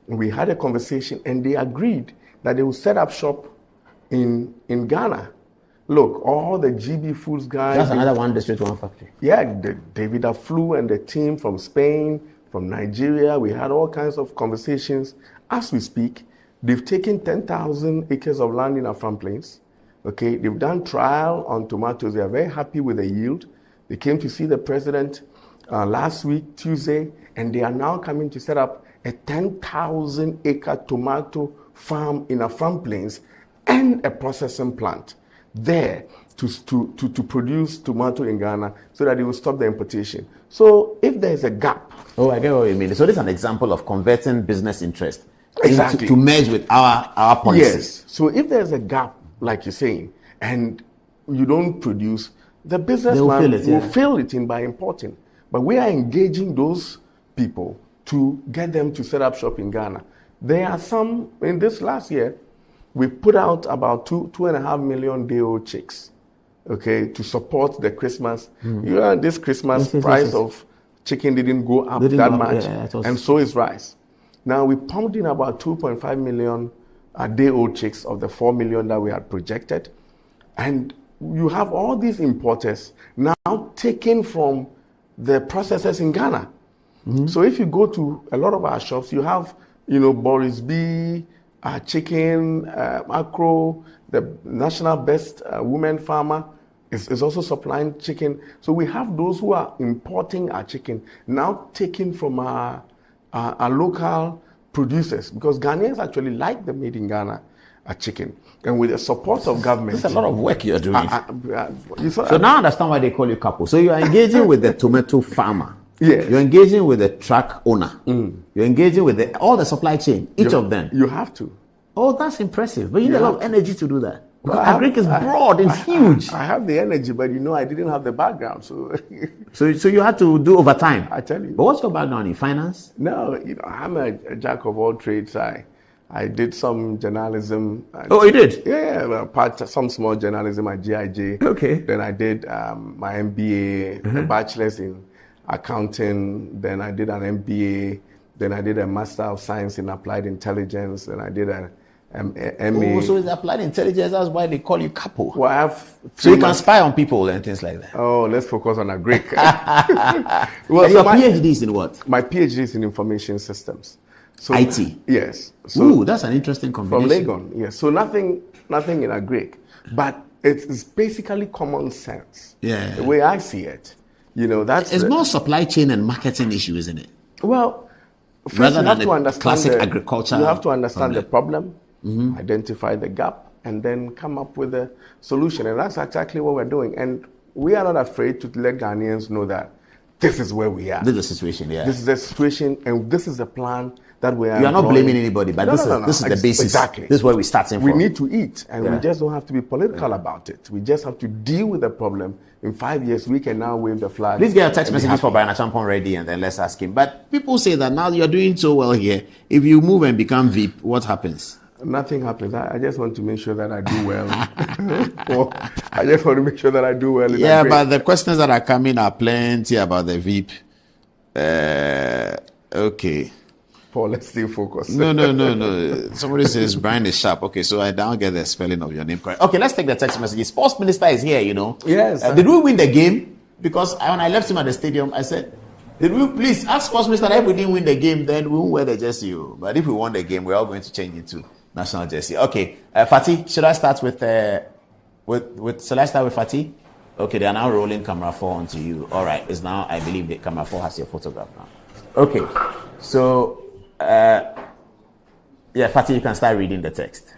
S17: We had a conversation, and they agreed that they would set up shop in Ghana. Look, all the GB Foods guys.
S1: That's another one district, one factory.
S17: Yeah, David Aflu and the team from Spain, from Nigeria. We had all kinds of conversations. As we speak, they've taken 10,000 acres of land in Afram Plains. Okay, they've done trial on tomatoes. They are very happy with the yield. They came to see the president last week, Tuesday, and they are now coming to set up a 10,000 acre tomato farm in Afram Plains and a processing plant there to produce tomato in Ghana so that it will stop the importation. So if there is a gap.
S1: Oh, I get what you mean. So this is an example of converting business interest
S17: exactly
S1: to merge with our policies.
S17: Yes. So if there's a gap, like you're saying, and you don't produce, the businessman will fill it in by importing. But we are engaging those people to get them to set up shop in Ghana. There are some, in this last year, we put out about 2.5 million day-old chicks, okay, to support the Christmas. You know, this Christmas price of chicken didn't go up that much, and so is rice. Now, we pumped in about 2.5 million day-old chicks of the 4 million that we had projected. And you have all these importers now taken from the processors in Ghana. So if you go to a lot of our shops, you have, you know, Boris B, chicken, Macro, the national best women farmer is also supplying chicken. So we have those who are importing our chicken, now taken from our local producers, because Ghanaians actually like the made in Ghana chicken. And with the support of government.
S1: There's a lot of work you're doing. So now I understand why they call you couple. So you are engaging with the tomato farmer.
S17: Yes.
S1: You're engaging with the truck owner. You're engaging with all the supply chain, each of them.
S17: You have to.
S1: Oh, that's impressive. But you need a lot of energy to do that. Agric is broad, it's huge.
S17: I have the energy, but you know, I didn't have the background.
S1: So you had to do overtime.
S17: I tell you.
S1: But what's your background in finance?
S17: No, you know, I'm a jack of all trades. I did some journalism.
S1: Oh, you did?
S17: Yeah, some small journalism at GIJ.
S1: Okay.
S17: Then I did my MBA, a bachelor's in accounting. Then I did an MBA. Then I did a Master of Science in Applied Intelligence. Then I did an MA.
S1: Oh, so it's applied intelligence. That's why they call you capo.
S17: Well, I have.
S1: So you can spy on people and things like that.
S17: Oh, let's focus on agric.
S1: Well, your PhD is in what?
S17: My PhD is in information systems. So,
S1: IT.
S17: Yes.
S1: So that's an interesting combination.
S17: From Legon, yes. So nothing in agric, but it's basically common sense.
S1: Yeah.
S17: The way I see it, you know,
S1: it's more supply chain and marketing issue, isn't it?
S17: Well,
S1: rather than the classic agriculture.
S17: You have to understand the problem, identify the gap, and then come up with a solution. And that's exactly what we're doing. And we are not afraid to let Ghanaians know that this is where we are.
S1: This is the situation, yeah.
S17: This is the situation, and this is the plan that we are.
S1: You are not blaming anybody, but this is the basis.
S17: Exactly.
S1: This is where we're starting from.
S17: We need to eat, and we just don't have to be political about it. We just have to deal with the problem. In 5 years, we can now wave the flag.
S1: Please get a text message for Brian Achampong ready, and then let's ask him. But people say that now you're doing so well here. If you move and become VIP, what happens?
S17: Nothing happens. I just want to make sure that I do well. I just want to make sure that I do well.
S1: Yeah, but the questions that are coming are plenty about the VIP. Okay.
S17: Paul, let's stay focused.
S1: No. Somebody says Brian is sharp. Okay, so I don't get the spelling of your name correct. Okay, let's take the text message. Sports Minister is here, you know.
S17: Yes.
S1: Did we win the game? Because when I left him at the stadium, I said, Did we please ask Sports Minister that if we didn't win the game, then we won't wear the jersey. But if we won the game, we're all going to change it to national jersey. Okay, Fatih, should I start with shall I start with Fatih? Okay, they are now rolling camera 4 onto you. All right, it's now, I believe the camera 4 has your photograph now. Okay, so, Fatih, you can start reading the text.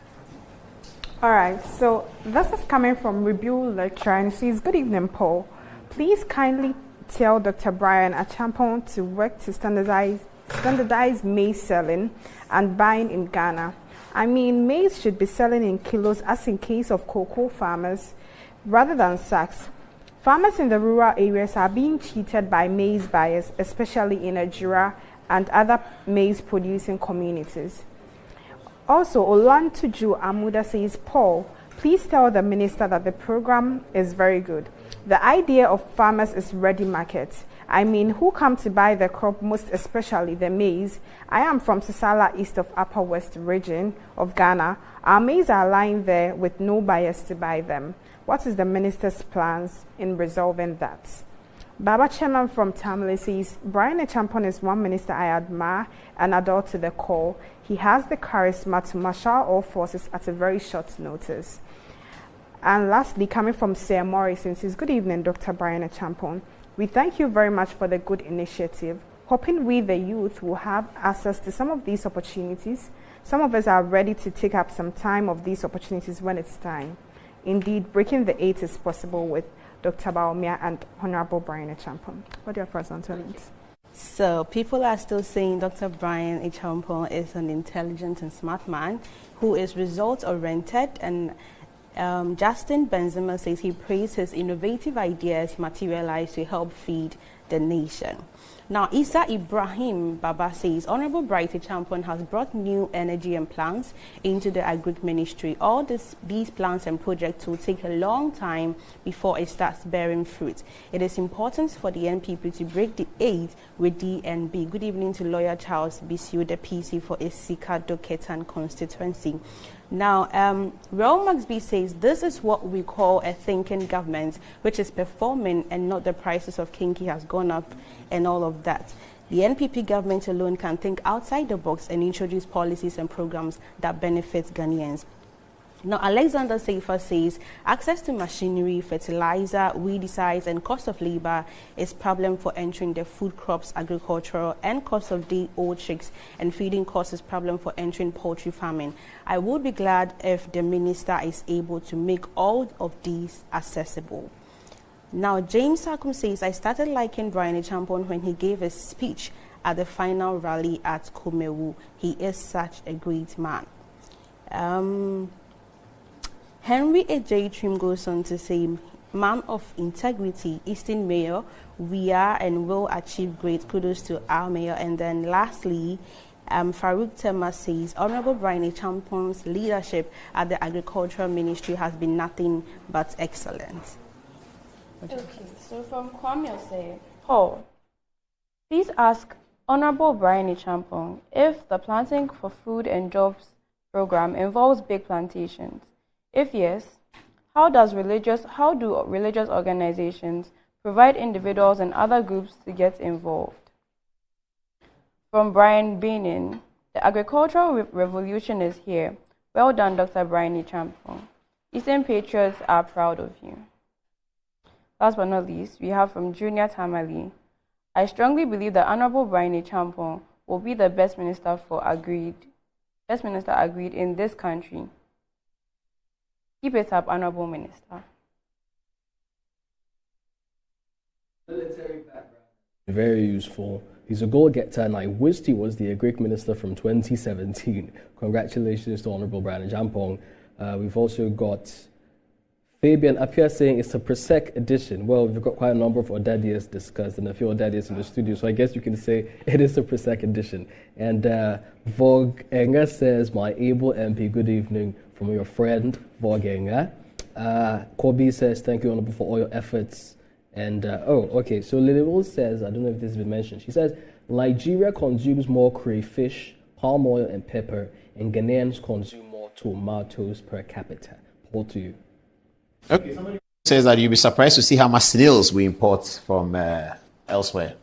S14: All right, so this is coming from Rebu Lecture, and it says, "Good evening, Paul. Please kindly tell Dr. Brian Acheampong to work to standardize maize selling and buying in Ghana. I mean, maize should be selling in kilos as in case of cocoa farmers rather than sacks. Farmers in the rural areas are being cheated by maize buyers, especially in Ajura and other maize-producing communities." Also, Olantuju Amuda says, "Paul, please tell the minister that the program is very good. The idea of farmers is ready market. I mean, who come to buy the crop, most especially the maize? I am from Sisala, east of Upper West region of Ghana. Our maize are lying there with no buyers to buy them. What is the minister's plans in resolving that?" Baba Chairman from Tamale says, "Brian Acheampong is one minister I admire and adore to the core. He has the charisma to marshal all forces at a very short notice." And lastly, coming from Sir Morrison, says, "Good evening, Dr. Brian Acheampong. We thank you very much for the good initiative. Hoping we, the youth, will have access to some of these opportunities. Some of us are ready to take up some time of these opportunities when it's time. Indeed, breaking the 8 is possible with Dr. Baumia and Honorable Brian Acheampong." What are your first answers?
S15: So people are still saying Dr. Brian Acheampong is an intelligent and smart man who is results-oriented, and Justin Benzema says he prays his innovative ideas materialize to help feed the nation. Now, Isa Ibrahim Baba says, "Honorable Brian Acheampong has brought new energy and plans into the Agric Ministry. All these plans and projects will take a long time before it starts bearing fruit. It is important for the NPP to break the 8 with DNB. Good evening to Lawyer Charles Bisiu, the PC for Isika Doketan constituency." Now, Real Max B says, "This is what we call a thinking government, which is performing, and not the prices of kinky has gone up and all of that. The NPP government alone can think outside the box and introduce policies and programs that benefit Ghanaians." Now, Alexander Safer says, "Access to machinery, fertilizer, weedicides, and cost of labor is problem for entering the food crops, agricultural, and cost of day-old chicks, and feeding costs is problem for entering poultry farming. I would be glad if the minister is able to make all of these accessible." Now, James Sakum says, "I started liking Brian Acheampong when he gave a speech at the final rally at Kumewu. He is such a great man." Henry A.J. Trim goes on to say, "Man of integrity, Eastern Mayor, we are and will achieve great. Kudos to our mayor." And then lastly, Farouk Tema says, "Honorable Brian Acheampong's leadership at the Agricultural Ministry has been nothing but excellent."
S9: Okay, so from Kwame say, "Paul, please ask Honorable Brian Acheampong if the Planting for Food and Jobs program involves big plantations. If yes, how do religious organizations provide individuals and other groups to get involved?" From Brian Benin, "The agricultural revolution is here. Well done, Dr. Brian Acheampong. Eastern Patriots are proud of you." Last but not least, we have from Junior Tamale, "I strongly believe that Honorable Brian Acheampong will be the best minister agreed in this country. Keep it up, Honorable Minister."
S16: Military background. Very useful. He's a goal-getter, and I wished he was the Agric Minister from 2017. Congratulations to Honorable Brian Acheampong. We've also got Fabian Apia saying it's a Presec edition. Well, we've got quite a number of Odadias discussed and a few Odadias in the studio, so I guess you can say it is a Presec edition. And Vogue Enger says, "My able MP, good evening from your friend Vogue Enger." Kobe says, "Thank you, Honorable, for all your efforts." And, so Lily Will says, I don't know if this has been mentioned, she says, "Nigeria consumes more crayfish, palm oil, and pepper, and Ghanaians consume more tomatoes per capita." Paul, to you.
S1: Okay. Somebody says that you'll be surprised to see how much snails we import from elsewhere.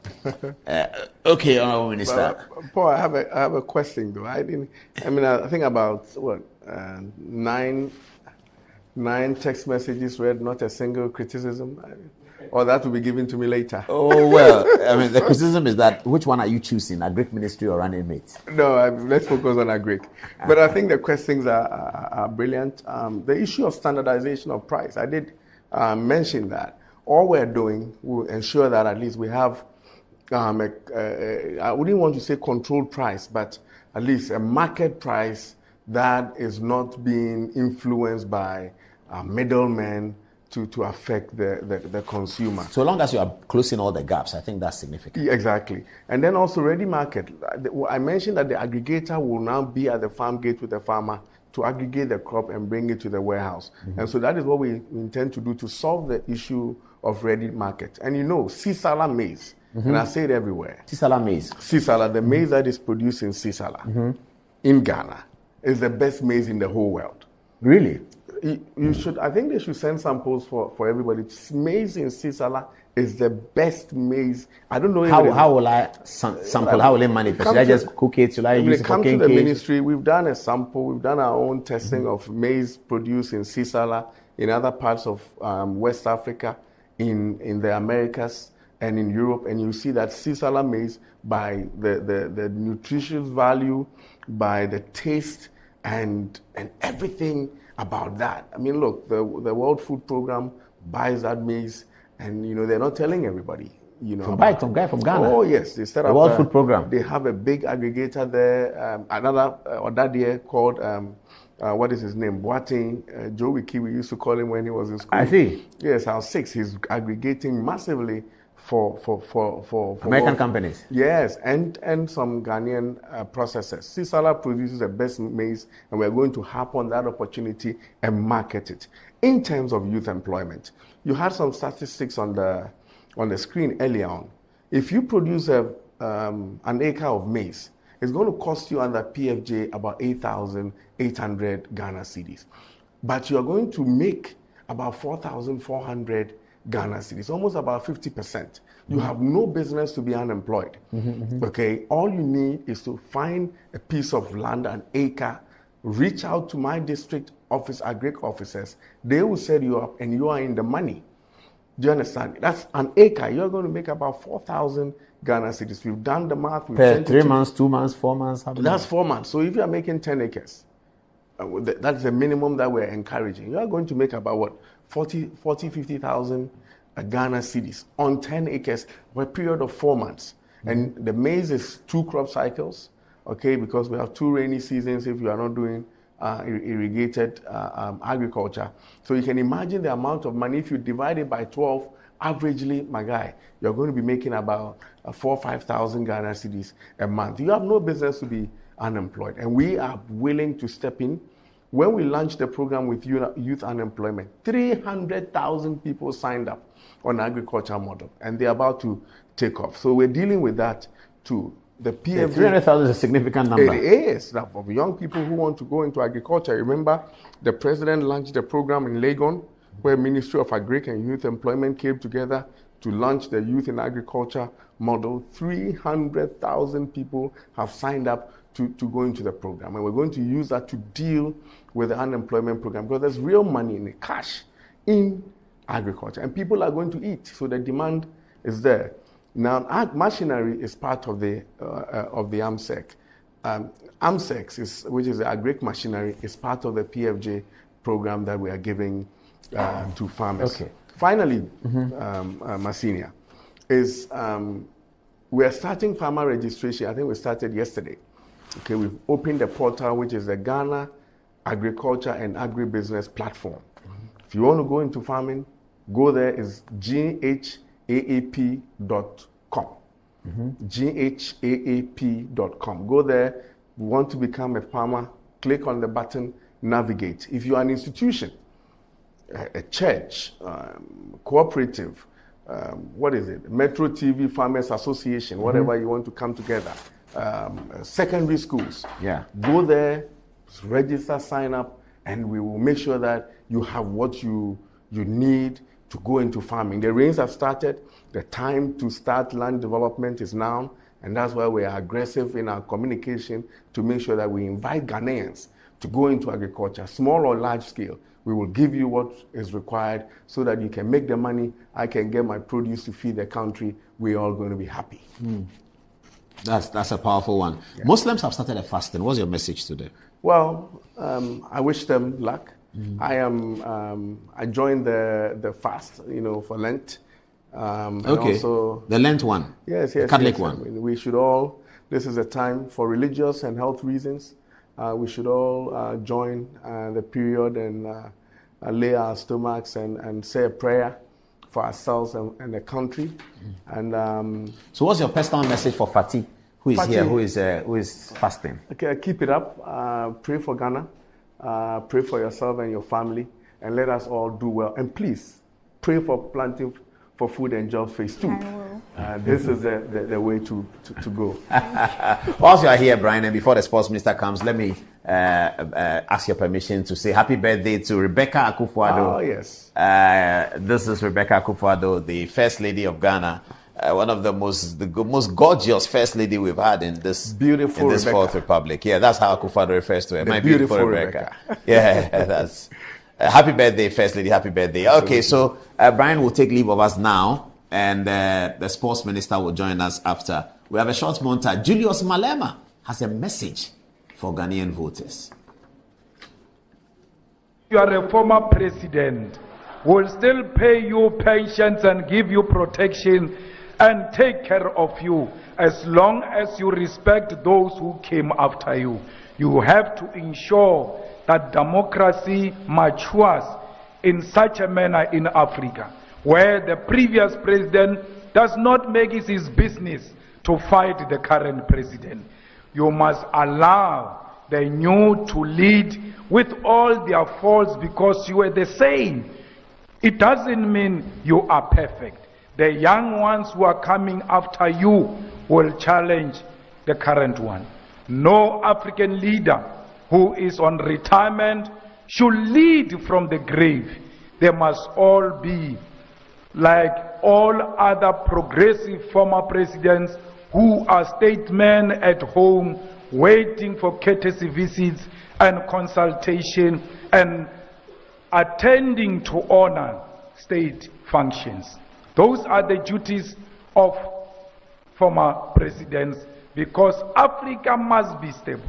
S1: Okay, Honourable Minister.
S17: Paul, I have a question though. I think about nine text messages read, not a single criticism. Or that will be given to me later.
S1: Oh, well, the criticism is that which one are you choosing, Agric Ministry or running mate?
S17: No, let's focus on Agric. But I think the questions are brilliant. The issue of standardization of price, I did mention that. All we're doing will ensure that at least we have, I wouldn't want to say controlled price, but at least a market price that is not being influenced by middlemen to affect the consumer.
S1: So long as you are closing all the gaps, I think that's significant.
S17: Yeah, exactly. And then also ready market. I mentioned that the aggregator will now be at the farm gate with the farmer to aggregate the crop and bring it to the warehouse. Mm-hmm. And so that is what we intend to do to solve the issue of ready market. And Sisala maize, and I say it everywhere.
S1: Sisala maize.
S17: Sisala, the maize that is produced in Sisala, in Ghana, is the best maize in the whole world.
S1: Really?
S17: You should. I think they should send samples for everybody. Maize in Sisala is the best maize. I don't know.
S1: How will I sample? How will it manifest? Should I just cook it? Should I use it for
S17: come to the ministry? We've done a sample. We've done our own testing of maize produced in Sisala, in other parts of West Africa, in the Americas, and in Europe. And you see that Sisala maize, by the nutritious value, by the taste, and everything about that. I mean, look, the World Food Program buys that maize, and they're not telling everybody.
S1: Some guy from Ghana.
S17: Oh yes, they set up
S1: the World Food Program.
S17: They have a big aggregator there. That year called what is his name? Boateng, Joe Wiki. We used to call him when he was in school.
S1: I see.
S17: Yes, House 6. He's aggregating massively for
S1: American companies.
S17: Yes, and some Ghanaian processors. Sisala produces the best maize, and we're going to harp on that opportunity and market it. In terms of youth employment, you had some statistics on the screen earlier on. If you produce an acre of maize, it's going to cost you under PFJ about 8,800 Ghana cedis. But you're going to make about 4,400 Ghana cedis, almost about 50%. You have no business to be unemployed. Okay, all you need is to find a piece of land, an acre, reach out to my district office, agric officers. They will set you up, and you are in the money. Do you understand? That's an acre. You're going to make about 4,000 Ghana cedis. We've done the math.
S1: Per 3 months, 2 months, 4 months?
S17: That's 4 months. So if you are making 10 acres, that's the minimum that we're encouraging. You are going to make about 50,000 Ghana cedis on 10 acres for a period of 4 months. And the maize is 2 crop cycles, okay, because we have 2 rainy seasons if you are not doing irrigated agriculture. So you can imagine the amount of money. If you divide it by 12, averagely, my guy, you're going to be making about 4,000 or 5,000 Ghana cedis a month. You have no business to be unemployed. And we are willing to step in. When we launched the program with youth unemployment, 300,000 people signed up on agriculture model, and they're about to take off. So we're dealing with that too. The PFJ,
S1: 300,000 is a significant number.
S17: It is. Of young people who want to go into agriculture. Remember, the president launched the program in Legon, where Ministry of Agric and Youth Employment came together to launch the Youth in Agriculture model. 300,000 people have signed up to go into the program. And we're going to use that to deal with the unemployment program, because there's real money in the cash in agriculture. And people are going to eat, so the demand is there. Now, machinery is part of the AMSEC. AMSEC, which is the agric machinery, is part of the PFJ program that we are giving to farmers.
S1: Okay.
S17: Finally, Masinia, is we are starting farmer registration. I think we started yesterday. Okay, we've opened the portal, which is the Ghana Agriculture and Agribusiness Platform. If you want to go into farming, go there. It's ghaap.com. ghaap.com. Go there. You want to become a farmer, click on the button, navigate. If you are an institution, a church, cooperative, Metro TV Farmers Association, whatever you want to come together, secondary schools, go there, register, sign up, and we will make sure that you have what you need to go into farming. The rains have started. The time to start land development is now. And that's why we are aggressive in our communication to make sure that we invite Ghanaians to go into agriculture, small or large scale. We will give you what is required so that you can make the money. I can get my produce to feed the country. We're all going to be happy.
S1: That's a powerful one. Yeah. Muslims have started a fasting. What's your message to them?
S17: Well, I wish them luck. I joined the fast, for Lent.
S1: Okay. Also, the Lent one.
S17: Yes.
S1: Catholic one.
S17: I mean, we should all. This is a time for religious and health reasons. We should all join the period and lay our stomachs and say a prayer for ourselves and the country. And
S1: so, what's your personal message for Fatih, who is here, who is fasting?
S17: Okay, keep it up. Pray for Ghana. Pray for yourself and your family, and let us all do well. And please pray for planting for food and jobs phase 2. This is the way to go.
S1: Whilst you are here, Brian, and before the sports minister comes, let me ask your permission to say happy birthday to Rebecca Akufo-Addo.
S17: Oh, yes.
S1: This is Rebecca Akufo-Addo, the First Lady of Ghana. One of the most gorgeous First Lady we've had in this Fourth Republic. Yeah, that's how Akufo-Addo refers to her. My beautiful Rebecca. Yeah, that's... happy birthday, First Lady. Happy birthday. Okay, so Brian will take leave of us now, and the sports minister will join us after. We have a short montage. Julius Malema has a message for Ghanaian voters.
S18: You are a former president. Will still pay you pensions and give you protection and take care of you as long as you respect those who came after you. You have to ensure that democracy matures in such a manner in Africa, where the previous president does not make it his business to fight the current president. You must allow the new to lead with all their faults because you are the same. It doesn't mean you are perfect. The young ones who are coming after you will challenge the current one. No African leader who is on retirement should lead from the grave. They must all be like all other progressive former presidents who are statesmen at home waiting for courtesy visits and consultation and attending to honor state functions. Those are the duties of former presidents, because Africa must be stable.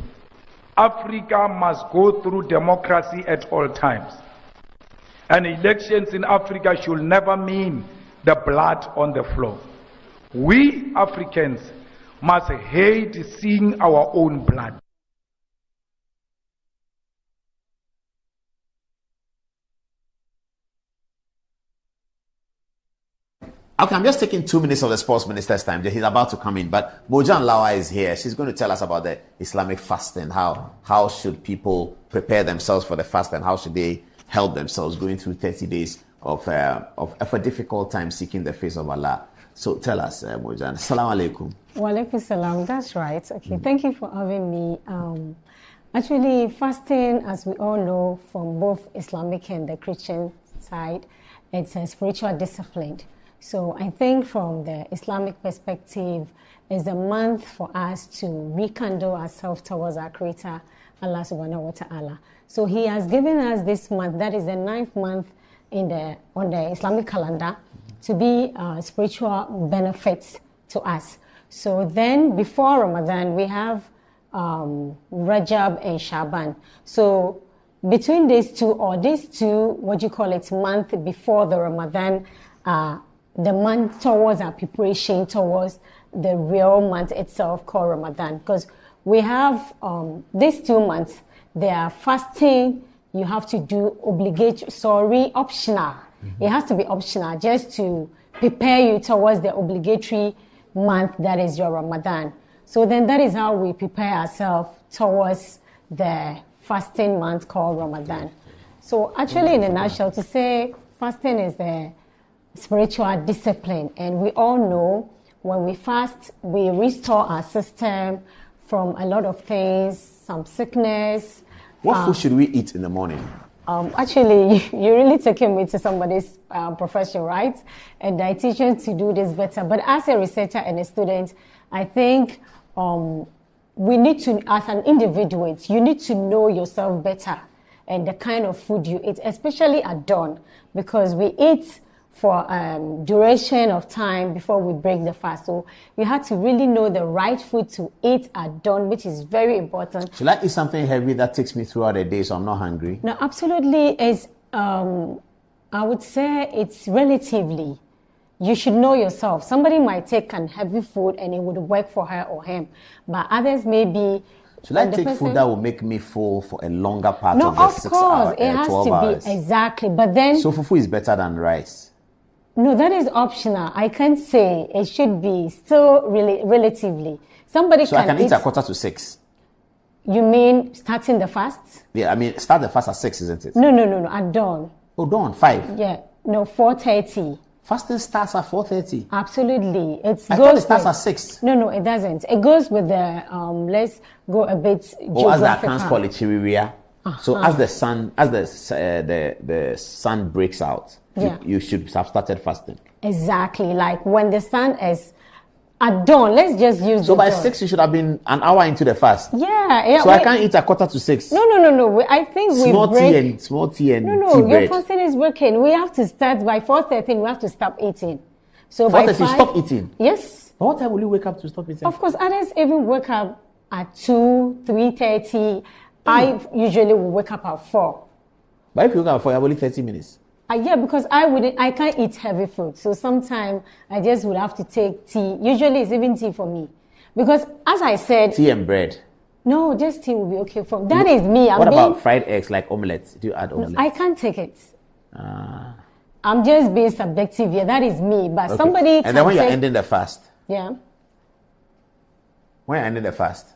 S18: Africa must go through democracy at all times. And elections in Africa should never mean the blood on the floor. We Africans must hate seeing our own blood.
S1: Okay, I'm just taking 2 minutes of the sports minister's time. He's about to come in, but Mojan Lawa is here. She's going to tell us about the Islamic fasting. How should people prepare themselves for the fast, and how should they help themselves going through 30 days of a difficult time seeking the face of Allah. So tell us, Mojan. Assalamu alaikum.
S19: Wa alaikum salam. That's right. Okay, thank you for having me. Actually, fasting, as we all know, from both Islamic and the Christian side, it's a spiritual discipline. So I think from the Islamic perspective, it's a month for us to rekindle ourselves towards our Creator, Allah subhanahu wa ta'ala. So He has given us this month, that is the 9th month on the Islamic calendar, to be spiritual benefits to us. So then before Ramadan, we have Rajab and Shaban. So between these two, month before the Ramadan, the month towards our preparation towards the real month itself called Ramadan. Because we have these 2 months, they are fasting, you have to do optional. It has to be optional just to prepare you towards the obligatory month that is your Ramadan. So then that is how we prepare ourselves towards the fasting month called Ramadan. So actually in a nutshell, to say fasting is the spiritual discipline, and we all know when we fast, we restore our system from a lot of things, some sickness.
S1: What food should we eat in the morning?
S19: Actually, you're really taking me to somebody's profession, right? And dietitians to do this better. But as a researcher and a student, I think we need to, as an individual, you need to know yourself better and the kind of food you eat, especially at dawn, because we eat for duration of time before we break the fast. So you have to really know the right food to eat at dawn, which is very important.
S1: Should I eat something heavy that takes me throughout the day so I'm not hungry?
S19: No, absolutely. It's, I would say it's relatively. You should know yourself. Somebody might take an heavy food and it would work for her or him, but others may be.
S1: Should I take food that will make me full for a longer part of the 6 hours?
S19: It has
S1: 12
S19: to
S1: hours?
S19: be exactly. But then.
S1: So fufu is better than rice.
S19: No, that is optional. I can't say it should be still really relatively. Somebody
S1: so
S19: can
S1: I can eat at 5:45.
S19: You mean starting the fast?
S1: Yeah, I mean start the fast at 6, isn't it?
S19: No. At dawn.
S1: Oh, dawn 5.
S19: Yeah, no 4:30.
S1: Fasting starts at 4:30.
S19: Absolutely,
S1: I thought it starts at 6.
S19: No, it doesn't. It goes with the let's go a bit geographical.
S1: Or as the accounts call it, chiriria. So as the sun breaks out, you should have started fasting.
S19: Exactly, like when the sun is at dawn. Let's just use.
S1: So by 6, you should have been an hour into the fast.
S19: Yeah.
S1: So I can't eat at 5:45.
S19: No. I think we break.
S1: Small tea and
S19: No.
S1: tea bread.
S19: Your fasting is working. We have to start by 4:13. We have to stop eating. So by
S1: 4:30, stop eating.
S19: Yes.
S1: But what time will you wake up to stop eating?
S19: Of course, others even wake up at 2, 3:30. I usually will wake up at 4.
S1: But if you wake up at 4, you have only 30 minutes.
S19: Yeah, because I can't eat heavy food. So sometimes I just would have to take tea. Usually it's even tea for me. Because as I said...
S1: Tea and bread.
S19: No, just tea will be okay for me. That is me.
S1: What about fried eggs like omelette? Do you add omelette?
S19: No, I can't take it. I'm just being subjective here. That is me. But somebody
S1: And then when you're ending the fast?
S19: Yeah.
S1: When you're ending the fast?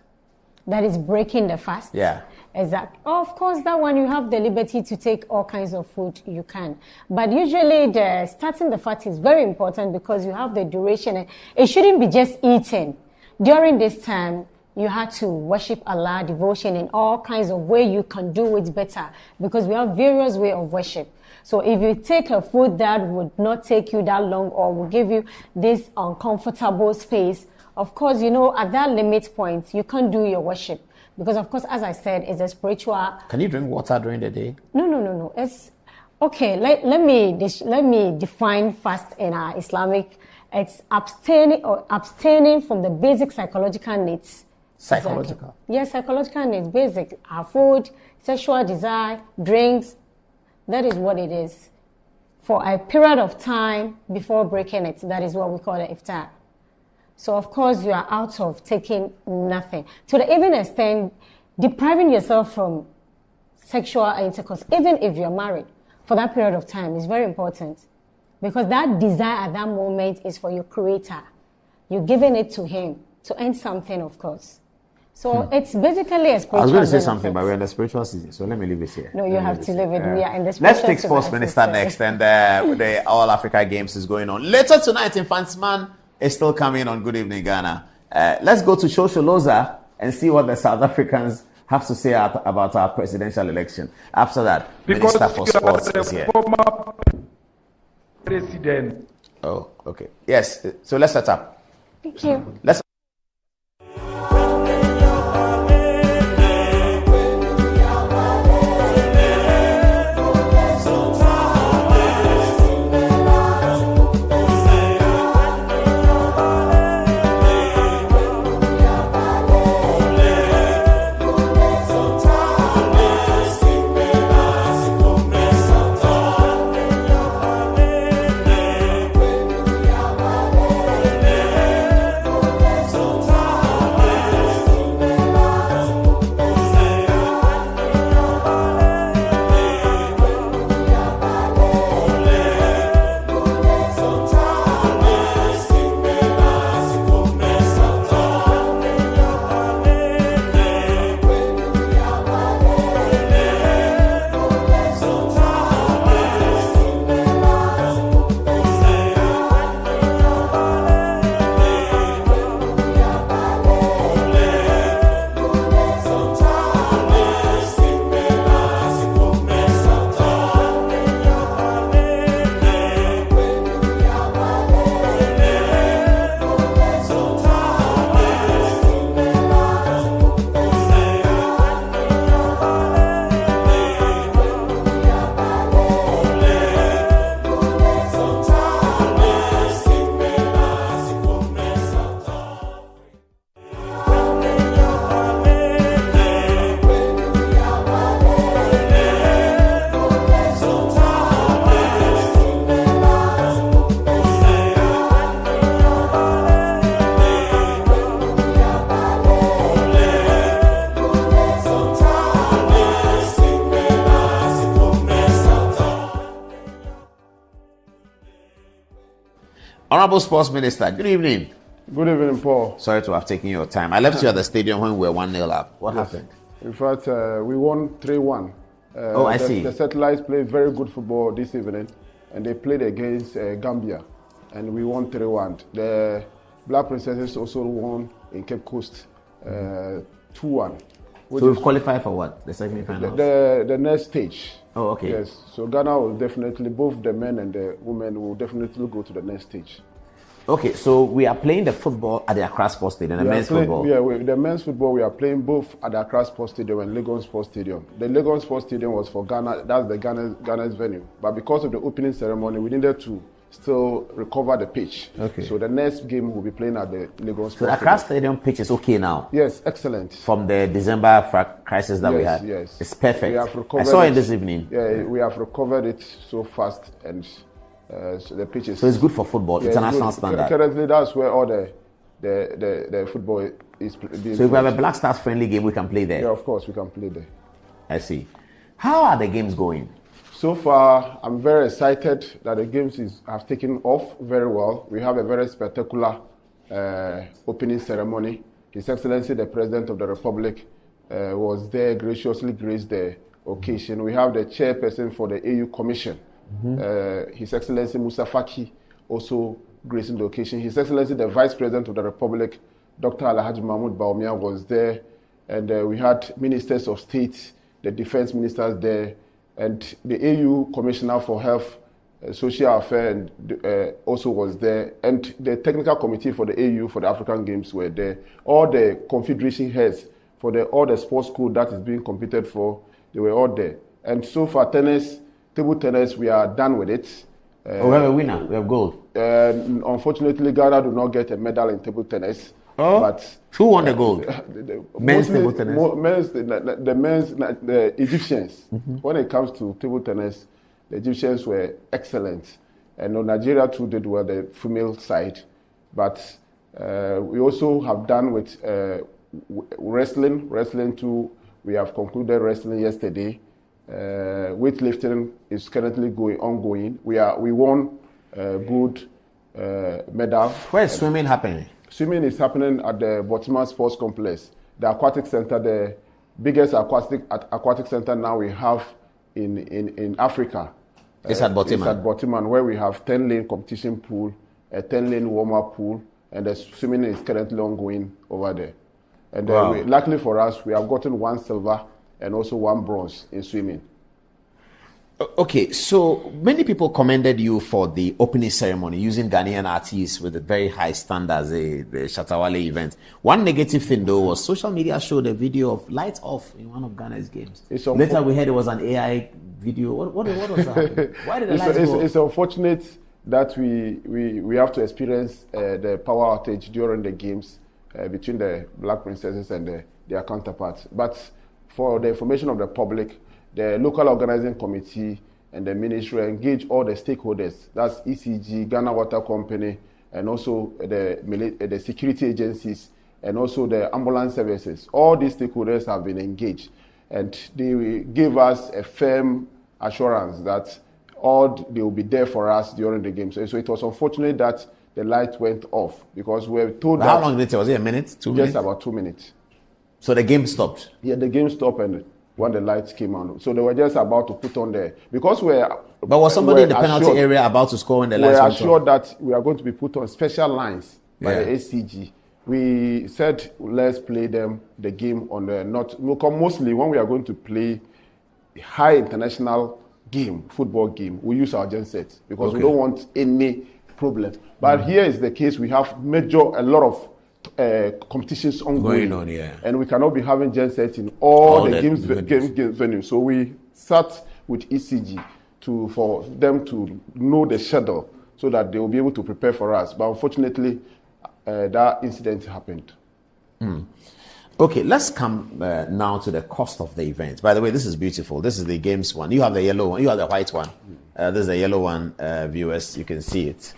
S19: That is breaking the fast?
S1: Yeah.
S19: Exactly. Of course, that one you have the liberty to take all kinds of food you can. But usually starting the fast is very important because you have the duration. It shouldn't be just eating. During this time, you have to worship Allah, devotion in all kinds of ways you can do it better because we have various ways of worship. So if you take a food that would not take you that long or will give you this uncomfortable space, of course, at that limit point, you can't do your worship. Because, of course, as I said, it's a spiritual...
S1: Can you drink water during the day?
S19: No. It's... Okay, let me define fast in our Islamic... It's abstaining from the basic psychological needs.
S1: Psychological?
S19: Exactly. Yes, psychological needs, basic. Our food, sexual desire, drinks. That is what it is. For a period of time before breaking it, that is what we call the iftar. So, of course, you are out of taking nothing. To the even extent, depriving yourself from sexual intercourse, even if you're married, for that period of time is very important. Because that desire at that moment is for your creator. You're giving it to him to earn something, of course. So it's basically a spiritual
S1: I was going to say
S19: benefit.
S1: something, but we're in the spiritual season, so let me leave it here.
S19: No, you have to leave it. We are in the spiritual
S1: Let's take Sports Minister next, and the All Africa Games is going on. Later tonight, Infantsman is still coming on Good Evening Ghana. Let's go to Shosholoza and see what the South Africans have to say about our presidential election. After that,
S18: because
S1: Minister for Sports is here.
S18: Former president.
S1: Oh, okay. Yes, so let's set up.
S19: Thank you.
S1: Let's Honorable Sports Minister, good evening.
S20: Good evening, Paul.
S1: Sorry to have taken your time. I left you at the stadium when we were 1-0 up. What happened?
S20: In fact, we won 3-1.
S1: I see.
S20: The Satellites played very good football this evening, and they played against Gambia, and we won 3-1. The Black Princesses also won in Cape Coast 2-1.
S1: So we've qualified for what? The semi-finals?
S20: The next stage.
S1: Oh, okay.
S20: Yes. So Ghana will definitely, both the men and the women will definitely go to the next stage.
S1: Okay, so we are playing the football at the Accra Sports Stadium, the men's football.
S20: Yeah, the men's football, we are playing both at the Accra Sports Stadium and Legon Sports Stadium. The Legon Sports Stadium was for Ghana, that's the Ghana's venue. But because of the opening ceremony, we needed to still recover the pitch.
S1: Okay.
S20: So the next game will be playing at the Legon Sports
S1: So the Accra Stadium pitch is okay now?
S20: Yes, excellent.
S1: From the December crisis that we had?
S20: Yes.
S1: It's perfect.
S20: We have recovered
S1: I saw it this evening.
S20: Yeah, we have recovered it so fast, and so the pitch is...
S1: So it's good for football, international standard.
S20: Currently, that's where all the football is being
S1: So if we have a Black Stars friendly game, we can play there?
S20: Yeah, of course, we can play there.
S1: I see. How are the games going?
S20: So far, I'm very excited that the games have taken off very well. We have a very spectacular opening ceremony. His Excellency, the President of the Republic, was there, graciously graced the occasion. We have the chairperson for the AU Commission, His Excellency Musa Faki, also gracing the occasion. His Excellency, the Vice President of the Republic, Dr. Alhaji Mahmoud Baumia, was there. And we had ministers of state, the defense ministers there, and the AU Commissioner for Health, Social Affairs also was there, and the technical committee for the AU for the African Games were there. All the confederation heads for all the sports school that is being competed for, they were all there. And so far, table tennis, we are done with it.
S1: We have a winner. We have gold.
S20: Unfortunately, Ghana do not get a medal in table tennis.
S1: Oh,
S20: but
S1: who won the gold? Men's table tennis.
S20: The Egyptians. When it comes to table tennis, the Egyptians were excellent, and Nigeria too did well, the female side. But we also have done with wrestling. Wrestling too. We have concluded wrestling yesterday. Weightlifting is currently ongoing. We won good medal.
S1: Where is swimming happening?
S20: Swimming is happening at the Botima Sports Complex, the aquatic center, the biggest aquatic center now we have in Africa.
S1: It's at Botima.
S20: It's at Botima, where we have 10-lane competition pool, a 10-lane warm-up pool, and the swimming is currently ongoing over there. And luckily for us, we have gotten 1 silver and also 1 bronze in swimming.
S1: Okay, so many people commended you for the opening ceremony using Ghanaian artists with a very high standards, the Shatawale event. One negative thing though was social media showed a video of lights off in one of Ghana's games. Later we heard it was an AI video. What was that? Why did the lights go off?
S20: It's unfortunate that we have to experience the power outage during the games between the Black Princesses and their counterparts. But for the information of the public, the local organizing committee and the ministry engage all the stakeholders. That's ECG, Ghana Water Company, and also the security agencies, and also the ambulance services. All these stakeholders have been engaged, and they gave us a firm assurance that they will be there for us during the game. So it was unfortunate that the light went off, because we were told
S1: How long did it take? Was it a minute? 2 minutes?
S20: Just about 2 minutes.
S1: So the game stopped?
S20: Yeah, the game stopped, and when the lights came on. So they were just about to put on there. Because
S1: But was somebody in the penalty area about to score when the lights went on?
S20: We are assured that we are going to be put on special lines by the ACG. We said, let's play the game on the mostly when we are going to play high international football game, we use our gensets because we don't want any problem. But here is the case, we have a lot of competitions ongoing, and we cannot be having gensets in all the games venues. So we sat with ECG for them to know the schedule so that they will be able to prepare for us. But unfortunately, that incident happened.
S1: Okay, let's come now to the cost of the event. By the way, this is beautiful. This is the games one. You have the yellow one. You have the white one. This is the yellow one, viewers. You can see it.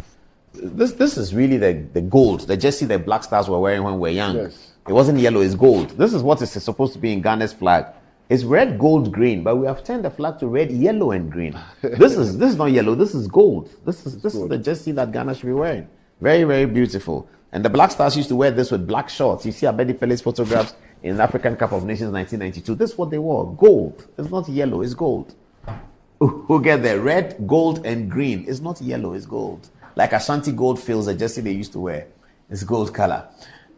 S1: This is really the gold, the jersey the Black Stars were wearing when we were young.
S20: Yes.
S1: It wasn't yellow, it's gold. This is what is supposed to be in Ghana's flag. It's red, gold, green, but we have turned the flag to red, yellow, and green. This is not yellow, this is gold. This is the jersey that Ghana should be wearing. Very, very beautiful. And the Black Stars used to wear this with black shorts. You see Abedi Pele's photographs in the African Cup of Nations 1992. This is what they wore. Gold. It's not yellow, it's gold. Who get there? Red, gold, and green. It's not yellow, it's gold. Like Ashanti Gold Fields, the jersey they used to wear. It's gold color.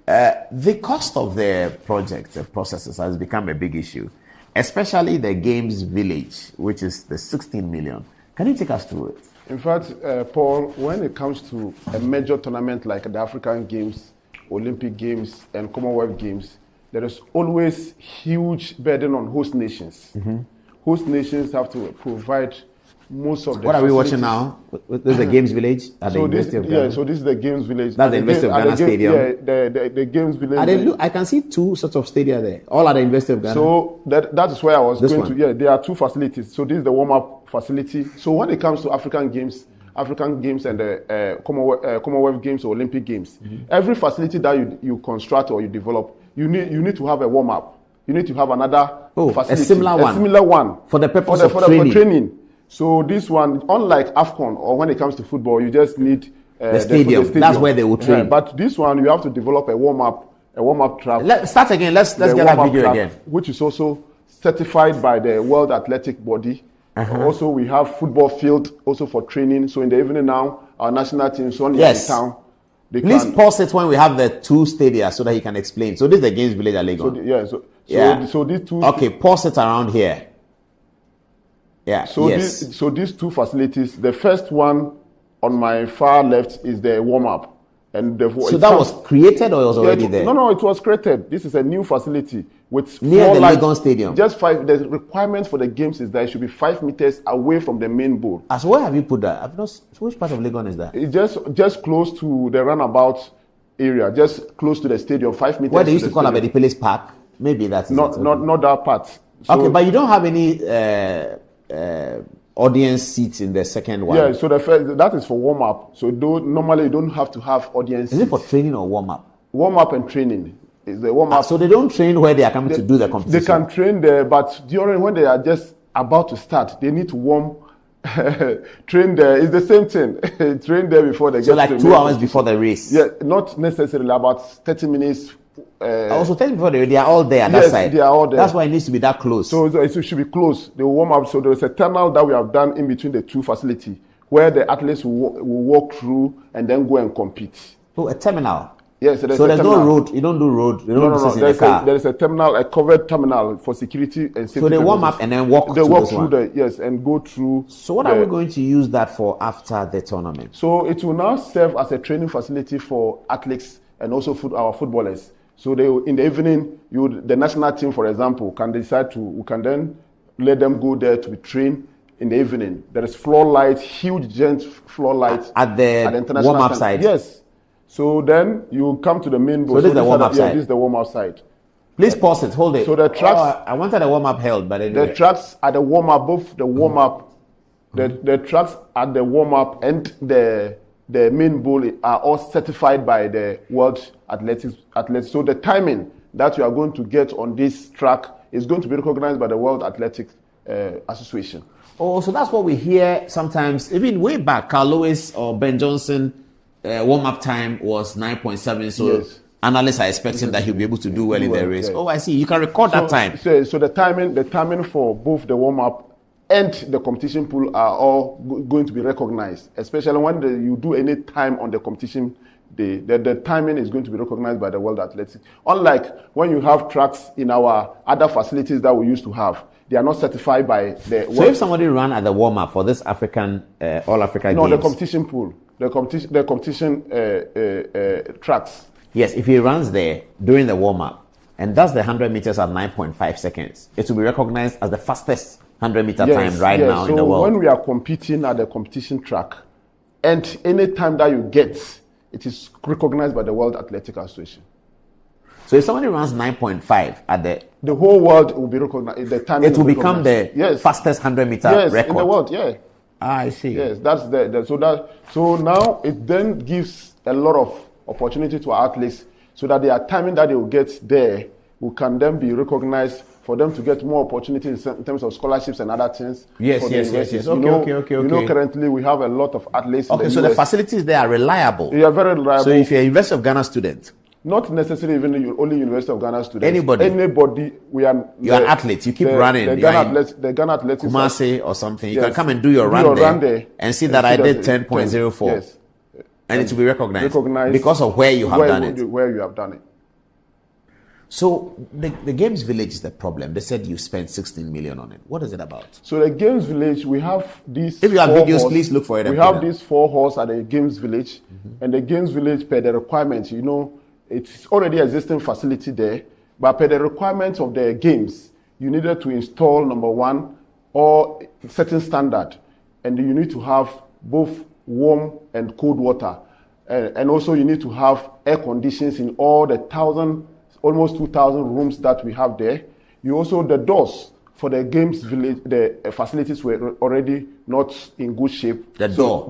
S1: The cost of the project, the processes, has become a big issue, especially the Games Village, which is the 16 million. Can you take us through it?
S20: In fact, Paul, when it comes to a major tournament like the African Games, Olympic Games, and Commonwealth Games, there is always huge burden on host nations. Mm-hmm. Host nations have to provide most of the
S1: What are we watching now? This is the Games Village at the University of Ghana.
S20: Yeah, so this is the Games Village.
S1: That's the University of Ghana Stadium.
S20: Yeah, the Games Village.
S1: I can see two sorts of stadia there, all at the University of Ghana.
S20: So that is where I was going to. Yeah, there are two facilities. So this is the warm-up facility. So when it comes to African Games and the Commonwealth Games or Olympic Games, every facility that you construct or you develop, you need to have a warm-up. You need to have another facility.
S1: A similar one. For the purpose of training.
S20: So this one, unlike AFCON or when it comes to football, you just need
S1: the stadium. That's where they will train.
S20: Yeah, but this one, you have to develop a warm-up track.
S1: Let's start again. Let's get that video track, again.
S20: Which is also certified by the World Athletic Body. Also, we have football field also for training. So in the evening now, our national team is only in town.
S1: Please pause it when we have the two stadia so that he can explain. So this is the Games Village at Lagos.
S20: So these two.
S1: Okay, pause it around here. Yeah.
S20: So these two facilities, the first one on my far left is the warm-up. And that
S1: was created or it was already there?
S20: No, it was created. This is a new facility with
S1: near the Lagos Stadium.
S20: Just 5. The requirement for the games is that it should be 5 meters away from the main bowl.
S1: So where have you put that? Which part of Lagos is that?
S20: It's just close to the runabout area, just close to the stadium, 5 meters.
S1: What they used to call Abedi Pele's Park? Maybe that's
S20: not that part.
S1: So, okay, but you don't have any audience seats in the second one.
S20: Yeah, so the first, that is for warm up. So normally you don't have to have audience.
S1: Is it for training or warm up?
S20: Warm up and training. Is the warm up.
S1: So they don't train where they are coming to do the competition.
S20: They can train there, but during when they are just about to start, they need to train there. It's the same thing. Train there before they get.
S1: So like 2 hours before the race.
S20: Yeah, not necessarily, about 30 minutes.
S1: Also, 30 before they are all there at that side.
S20: They are all there.
S1: That's why it needs to be that close.
S20: So it should be close. They will warm up. So there is a tunnel that we have done in between the two facilities where the athletes will walk through and then go and compete.
S1: Oh, a terminal.
S20: Yes.
S1: So there's no road. You don't do road. You don't do
S20: in a car. There is a terminal, a covered terminal for security and safety.
S1: So they warm up and then walk.
S20: They walk through and go through.
S1: So what are we going to use that for after the tournament?
S20: So it will now serve as a training facility for athletes and also our footballers. So in the evening, the national team, for example, can decide we can then let them go there to be trained in the evening. There is floor lights, huge giant floor lights
S1: at the international warm-up side.
S20: Yes. So then you come to the main bowl.
S1: So this is the warm-up side.
S20: Yeah, this is the warm-up side.
S1: Please pause it. Hold it.
S20: So the tracks.
S1: I wanted the warm-up held, but anyway.
S20: The tracks at the warm-up, both the warm-up, the tracks at the warm-up and the main bowl are all certified by the World Athletics. So the timing that you are going to get on this track is going to be recognized by the World Athletics Association.
S1: Oh, so that's what we hear sometimes. Even way back, Carl Lewis or Ben Johnson warm-up time was 9.7. So analysts are expecting that he'll be able to do well in the race. Oh, I see. You can record that time.
S20: So the timing for both the warm-up and the competition pool are all going to be recognized, especially when you do any time on the competition day. The timing is going to be recognized by the World Athletics. Unlike when you have tracks in our other facilities that we used to have, they are not certified by the World.
S1: So if somebody ran at the warm-up for this African All-Africa Games?
S20: No, the competition pool, the competition tracks.
S1: Yes, if he runs there during the warm-up and does the 100 meters at 9.5 seconds, it will be recognized as the fastest 100-meter time now in the world.
S20: So when we are competing at the competition track, and any time that you get, it is recognized by the World Athletic Association.
S1: So if somebody runs 9.5 at
S20: the whole world will be recognized. The time
S1: it will become the fastest 100-meter record
S20: in the world. Yeah.
S1: I see.
S20: Yes, that's so now it then gives a lot of opportunity to our athletes so that their timing that they will get there can then be recognized for them to get more opportunities in terms of scholarships and other things.
S1: Yes.
S20: Okay. Currently we have a lot of athletes.
S1: Okay, so the facilities there are reliable.
S20: They are very reliable.
S1: So if you're a University of Ghana student,
S20: not necessarily even only University of Ghana students.
S1: Anybody. You're an athlete. You keep running.
S20: The Ghana Athletics.
S1: Kumasi or something. You can come and do your run there and see that I did 10.04.
S20: Yes.
S1: And it will be recognized because of where you have done it.
S20: Where you have done it.
S1: So the Games Village is the problem. They said you spent 16 million on it. What is it about?
S20: So the Games Village, we have these.
S1: If you have videos, please look for it.
S20: We have these 4 halls at the Games Village, and the Games Village, per the requirements, it's already existing facility there, but per the requirements of the games, you needed to install, number one, or certain standard, and you need to have both warm and cold water, and also you need to have air conditions in all the almost 2,000 rooms that we have there. The doors for the Games Village, the facilities were already not in good shape.
S1: The doors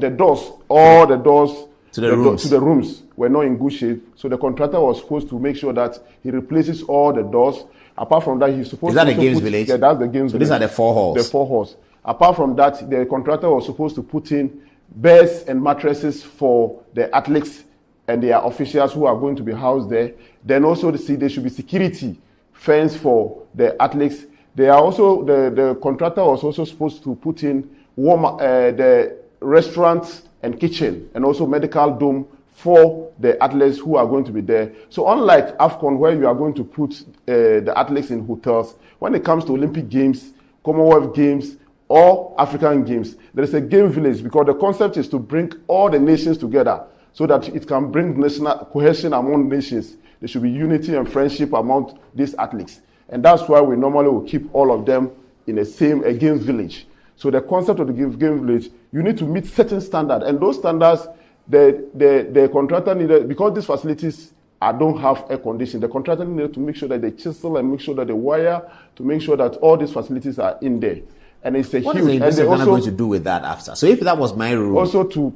S20: to the rooms were not in good shape. So the contractor was supposed to make sure that he replaces all the doors. Apart from that, he's supposed to...
S1: Is that the Games Village?
S20: Yeah, that's the Games Village.
S1: These are the 4 halls?
S20: The 4 halls. Apart from that, the contractor was supposed to put in beds and mattresses for the athletes and their officials who are going to be housed there. Then also there should be security fence for the athletes. The contractor was also supposed to put in the restaurants and kitchen and also medical dome for the athletes who are going to be there. So unlike AFCON, where you are going to put the athletes in hotels, when it comes to Olympic Games, Commonwealth Games, or African Games, there is a game village, because the concept is to bring all the nations together so that it can bring national cohesion among nations. There should be unity and friendship among these athletes. And that's why we normally will keep all of them in the same games village. So the concept of the game village, you need to meet certain standards. And those standards, the contractor needed, because these facilities don't have air conditioning, the contractor needed to make sure that they chisel and make sure that they wire, to make sure that all these facilities are in there. And it's a
S1: what
S20: huge...
S1: What is the Ghana going to do with that after? So if that was my rule...
S20: Also to,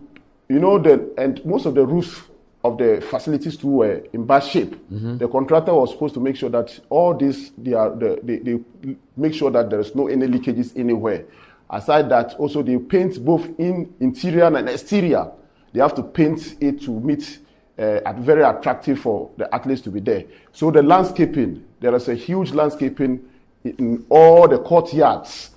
S20: and most of the roofs of the facilities too were in bad shape. Mm-hmm. The contractor was supposed to make sure that all this, they make sure that there is no any leakages anywhere. Aside that, also they paint both in interior and exterior. They have to paint it to meet very attractive for the athletes to be there. So the landscaping, there is a huge landscaping in all the courtyards,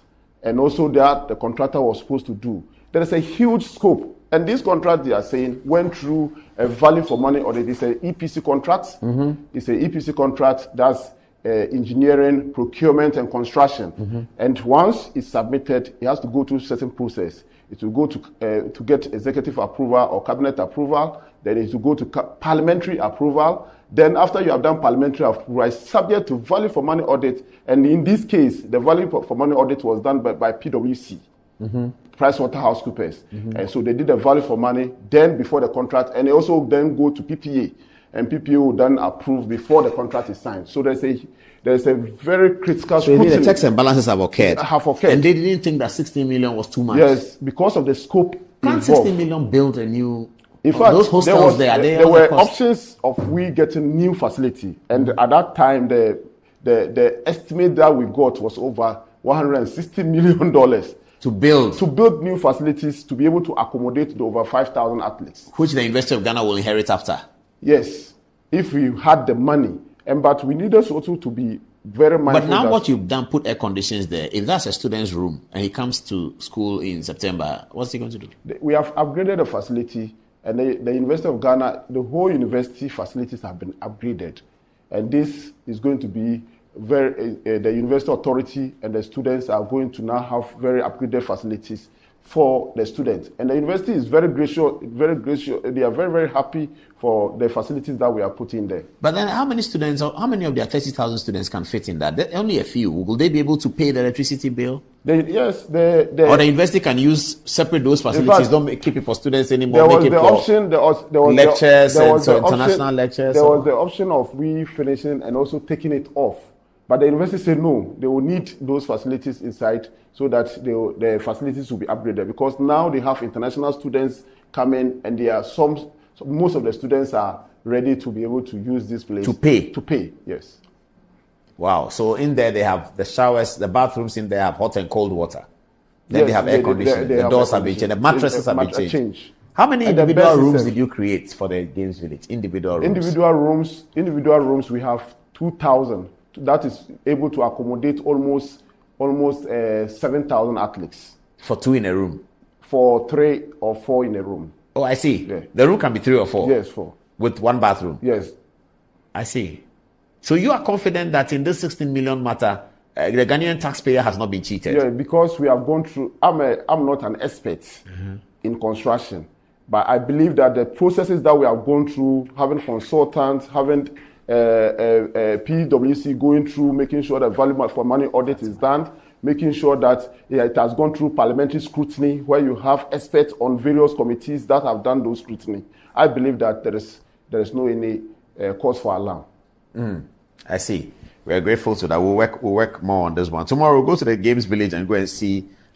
S20: and also that the contractor was supposed to do. There is a huge scope. And this contract, they are saying, went through a value for money audit. It's an EPC contract. Mm-hmm. It's an EPC contract that's engineering, procurement, and construction. Mm-hmm. And once it's submitted, it has to go through a certain process. It will go to get executive approval or cabinet approval. Then it will go to parliamentary approval. Then after you have done parliamentary approval, it's subject to value for money audit. And in this case, the value for money audit was done by PwC. Mm-hmm. PricewaterhouseCoopers. Mm-hmm. And so they did the value for money then before the contract, and they also then go to PPA, and PPA will then approve before the contract is signed. So there's a very critical.
S1: So the checks and balances have occurred.
S20: And
S1: they didn't think that 16 million was too much.
S20: Yes, because of the scope.
S1: Can't 16 million build a new?
S20: In fact,
S1: those hostels
S20: there were options of we getting new facility, and at that time the estimate that we got was over $160 million.
S1: To build
S20: new facilities to be able to accommodate the over 5,000 athletes.
S1: Which the University of Ghana will inherit after.
S20: Yes, if we had the money. But we need us also to be very mindful.
S1: But now what you've done, put air conditions there. If that's a student's room and he comes to school in September, what's he going to do?
S20: We have upgraded the facility, and the University of Ghana, the whole university facilities have been upgraded. And this is going to be the university authority and the students are going to now have very upgraded facilities for the students. And the university is very gracious. They are very, very happy for the facilities that we are putting there.
S1: But then how many of their 30,000 students can fit in that? Only a few. Will they be able to pay the electricity bill?
S20: Yes.
S1: Or the university can separate those facilities, don't keep it for students anymore.
S20: There was the option, there was
S1: lectures and international lectures.
S20: There was the option of we finishing and also taking it off. But the university said no, they will need those facilities inside so that the facilities will be upgraded, because now they have international students coming, and most of the students are ready to be able to use this place.
S1: To pay?
S20: To pay, yes.
S1: Wow. So in there they have the showers, the bathrooms in there have hot and cold water. Then
S20: Yes,
S1: they have air conditioning. The doors have been changed. The mattresses have been changed. How many individual rooms did you create for the Games Village? Individual rooms.
S20: Individual rooms. We have 2,000. That is able to accommodate almost 7,000 athletes.
S1: For 2 in a room.
S20: For 3 or 4 in a room.
S1: Oh, I see. Yeah. The room can be 3 or 4.
S20: Yes, 4.
S1: With 1 bathroom.
S20: Yes.
S1: I see. So you are confident that in this 16 million matter, the Ghanaian taxpayer has not been cheated?
S20: Yeah, because we have gone through. I'm not an expert in construction, but I believe that the processes that we have gone through, having consultants, having PwC going through, making sure that value for money audit is done, making sure that it has gone through parliamentary scrutiny, where you have experts on various committees that have done those scrutiny. I believe that there is no any cause for alarm.
S1: I see. We are grateful to that. We'll work more on this one. Tomorrow we'll go to the Games Village and go and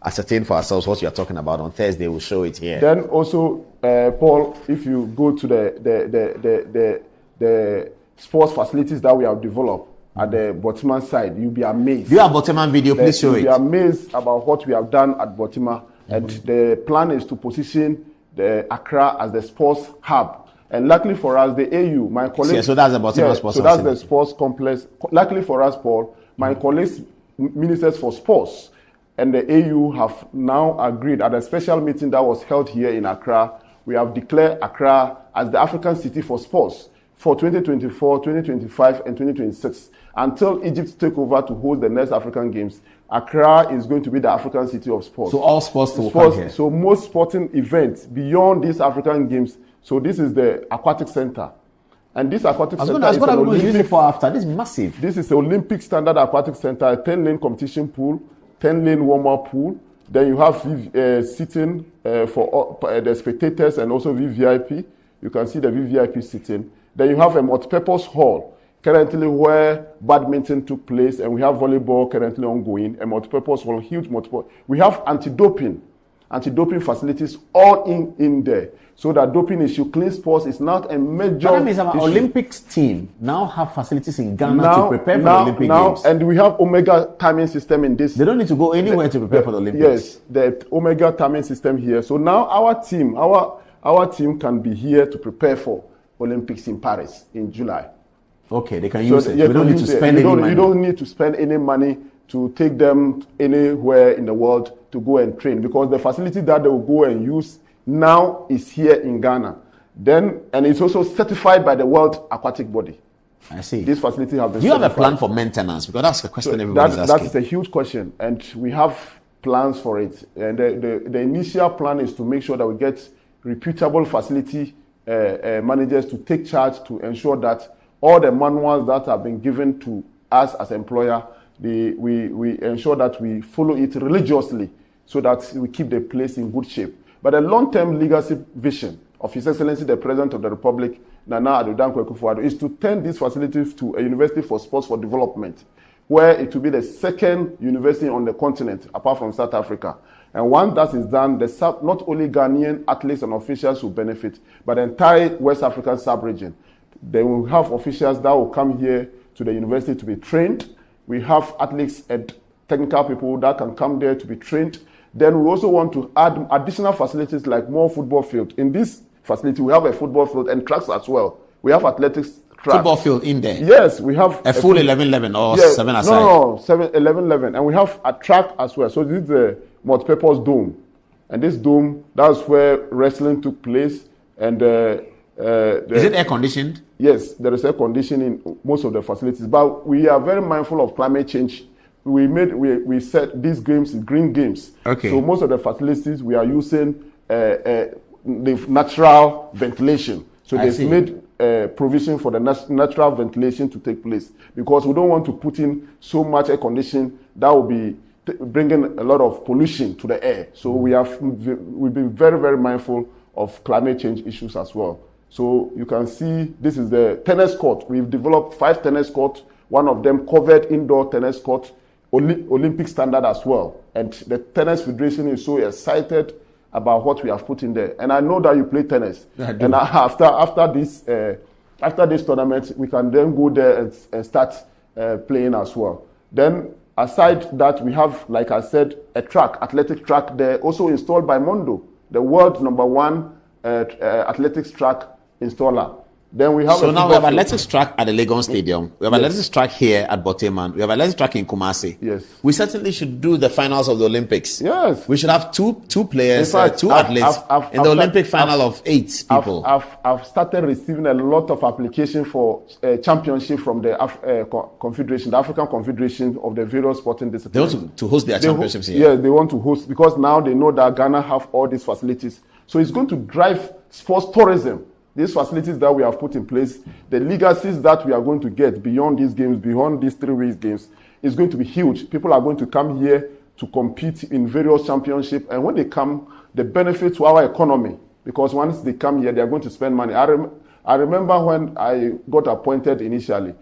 S1: ascertain for ourselves what you are talking about. On Thursday we'll show it here.
S20: Then also, Paul, if you go to the sports facilities that we have developed at the Botima side, you'll be amazed.
S1: You have Botima video, please show it.
S20: You'll be amazed about what we have done at Botima. And the plan is to position the Accra as the sports hub. And luckily for us, the AU, my colleagues...
S1: Yeah, so that's the Botima sports
S20: So that's the sports complex. Luckily for us, Paul, my colleagues, ministers for sports, and the AU have now agreed at a special meeting that was held here in Accra. We have declared Accra as the African city for sports for 2024, 2025, and 2026. Until Egypt take over to host the next African Games, Accra is going to be the African city of sports.
S1: So all sports will come here.
S20: So most sporting events beyond these African Games. So this is the aquatic center. And this aquatic center is an Olympic,
S1: use it for after. This is massive.
S20: This is the Olympic standard aquatic center, a 10-lane competition pool, 10-lane warm-up pool. Then you have seating for the spectators and also VVIP. You can see the VVIP sitting. Then you have a multi-purpose hall, currently where badminton took place, and we have volleyball currently ongoing, a multi-purpose hall, huge multi-purpose. We have anti-doping facilities all in there. So that doping issue, clean sports is not a major
S1: That means our
S20: issue.
S1: Olympics team now have facilities in Ghana to prepare for the Olympic Games.
S20: And we have Omega timing system in this.
S1: They don't need to go anywhere to prepare for the Olympics.
S20: Yes, the Omega timing system here. So now our team can be here to prepare for Olympics in Paris in July.
S1: Okay, they can use it. We don't need to spend any money.
S20: You don't need to spend any money to take them anywhere in the world to go and train, because the facility that they will go and use now is here in Ghana. And it's also certified by the World Aquatic Body.
S1: I see.
S20: This facility has been
S1: Do you have a
S20: certified.
S1: plan for maintenance? Because that's the question everybody's asking.
S20: That is a huge question, and we have plans for it. And the initial plan is to make sure that we get reputable facility managers to take charge to ensure that all the manuals that have been given to us as employer, we ensure that we follow it religiously so that we keep the place in good shape. But the long-term legacy vision of His Excellency the President of the Republic, Nana Addo Dankwa Akufo-Addo, is to turn these facilities to a university for sports for development, where it will be the second university on the continent, apart from South Africa. And once that is done, not only Ghanaian athletes and officials will benefit, but the entire West African sub-region. They will have officials that will come here to the university to be trained. We have athletes and technical people that can come there to be trained. Then we also want to add additional facilities like more football field. In this facility, we have a football field and tracks as well. We have athletics track.
S1: Football field in there?
S20: Yes, we have
S1: a full 11-11 or 7 aside?
S20: No, 11-11. And we have a track as well. So this is the multi-purpose dome. And this dome, that's where wrestling took place. And
S1: is it air conditioned?
S20: Yes, there is air conditioning in most of the facilities. But we are very mindful of climate change. We set these games green games.
S1: Okay.
S20: So most of the facilities we are using the natural ventilation. So they've made provision for the natural ventilation to take place, because we don't want to put in so much air conditioning that will be bringing a lot of pollution to the air. So we've been very, very mindful of climate change issues as well. So you can see this is the tennis court. We've developed 5 tennis courts, one of them covered indoor tennis court, Olympic standard as well. And the Tennis Federation is so excited about what we have put in there. And I know that you play tennis. And after this tournament, we can then go there and start playing as well. Then aside that, we have, like I said, a track, athletic track there, also installed by Mondo, the world #1 athletics track installer. Then we have
S1: so now we have athletics track at the Legon Stadium. We have athletics track here at Boteman. We have athletics track in Kumasi.
S20: Yes.
S1: We certainly should do the finals of the Olympics.
S20: Yes.
S1: We should have two players,
S20: fact,
S1: two athletes in the Olympic final of 8 people.
S20: I've started receiving a lot of applications for championship from the Confederation, the African Confederation of the various sporting disciplines.
S1: They want to host their championships here.
S20: Yeah, they want to host because now they know that Ghana have all these facilities. So it's going to drive sports tourism. These facilities that we have put in place, the legacies that we are going to get beyond these games, beyond these 3-week games, is going to be huge. People are going to come here to compete in various championships, and when they come, the benefit to our economy, because once they come here, they are going to spend money. I remember when I got appointed initially,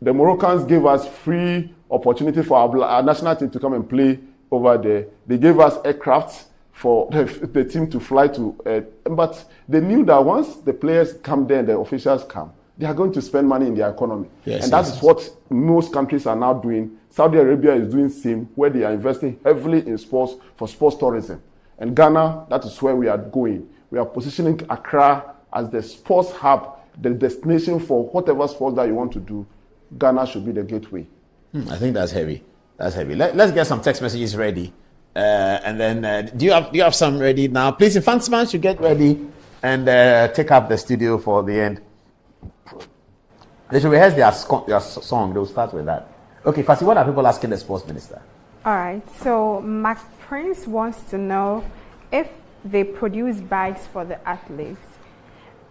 S20: the Moroccans gave us free opportunity for our national team to come and play over there. They gave us aircrafts for the team to fly to, but they knew that once the players come there and the officials come, they are going to spend money in their economy.
S1: Yes,
S20: and that's what most countries are now doing. Saudi Arabia is doing the same, where they are investing heavily in sports for sports tourism. And Ghana, that is where we are going. We are positioning Accra as the sports hub, the destination for whatever sports that you want to do. Ghana should be the gateway.
S1: I think that's heavy. That's heavy. Let's get some text messages ready. And then, do you have some ready now? Please, Infantsman should get ready and take up the studio for the end. They should rehearse their song. They'll start with that. Okay, Fasi, what are people asking the sports minister?
S14: All right, so Mark Prince wants to know if they produce bags for the athletes.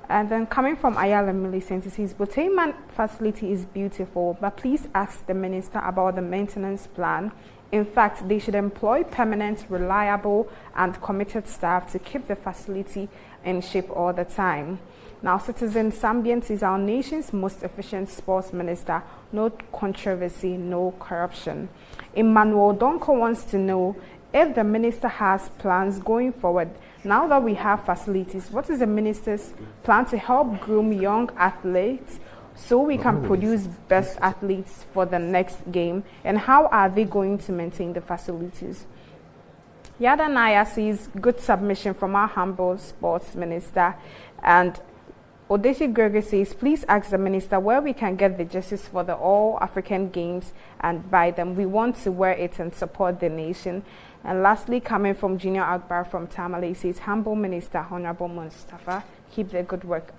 S14: And then coming from Ayala Millicent, he says, Boteman facility is beautiful, but please ask the minister about the maintenance plan. In fact, they should employ permanent, reliable, and committed staff to keep the facility in shape all the time. Now, Citizen Sambians is our nation's most efficient sports minister. No controversy, no corruption. Emmanuel Donko wants to know if the minister has plans going forward. Now that we have facilities, what is the minister's plan to help groom young athletes so we can produce best athletes for the next game? And how are they going to maintain the facilities? Yada Naya sees good submission from our humble sports minister. And Odeshi Gregory says, please ask the minister where we can get the jerseys for the All-African Games and buy them. We want to wear it and support the nation. And lastly, coming from Junior Akbar from Tamale, says, humble minister, Honorable Mustafa, keep the good work.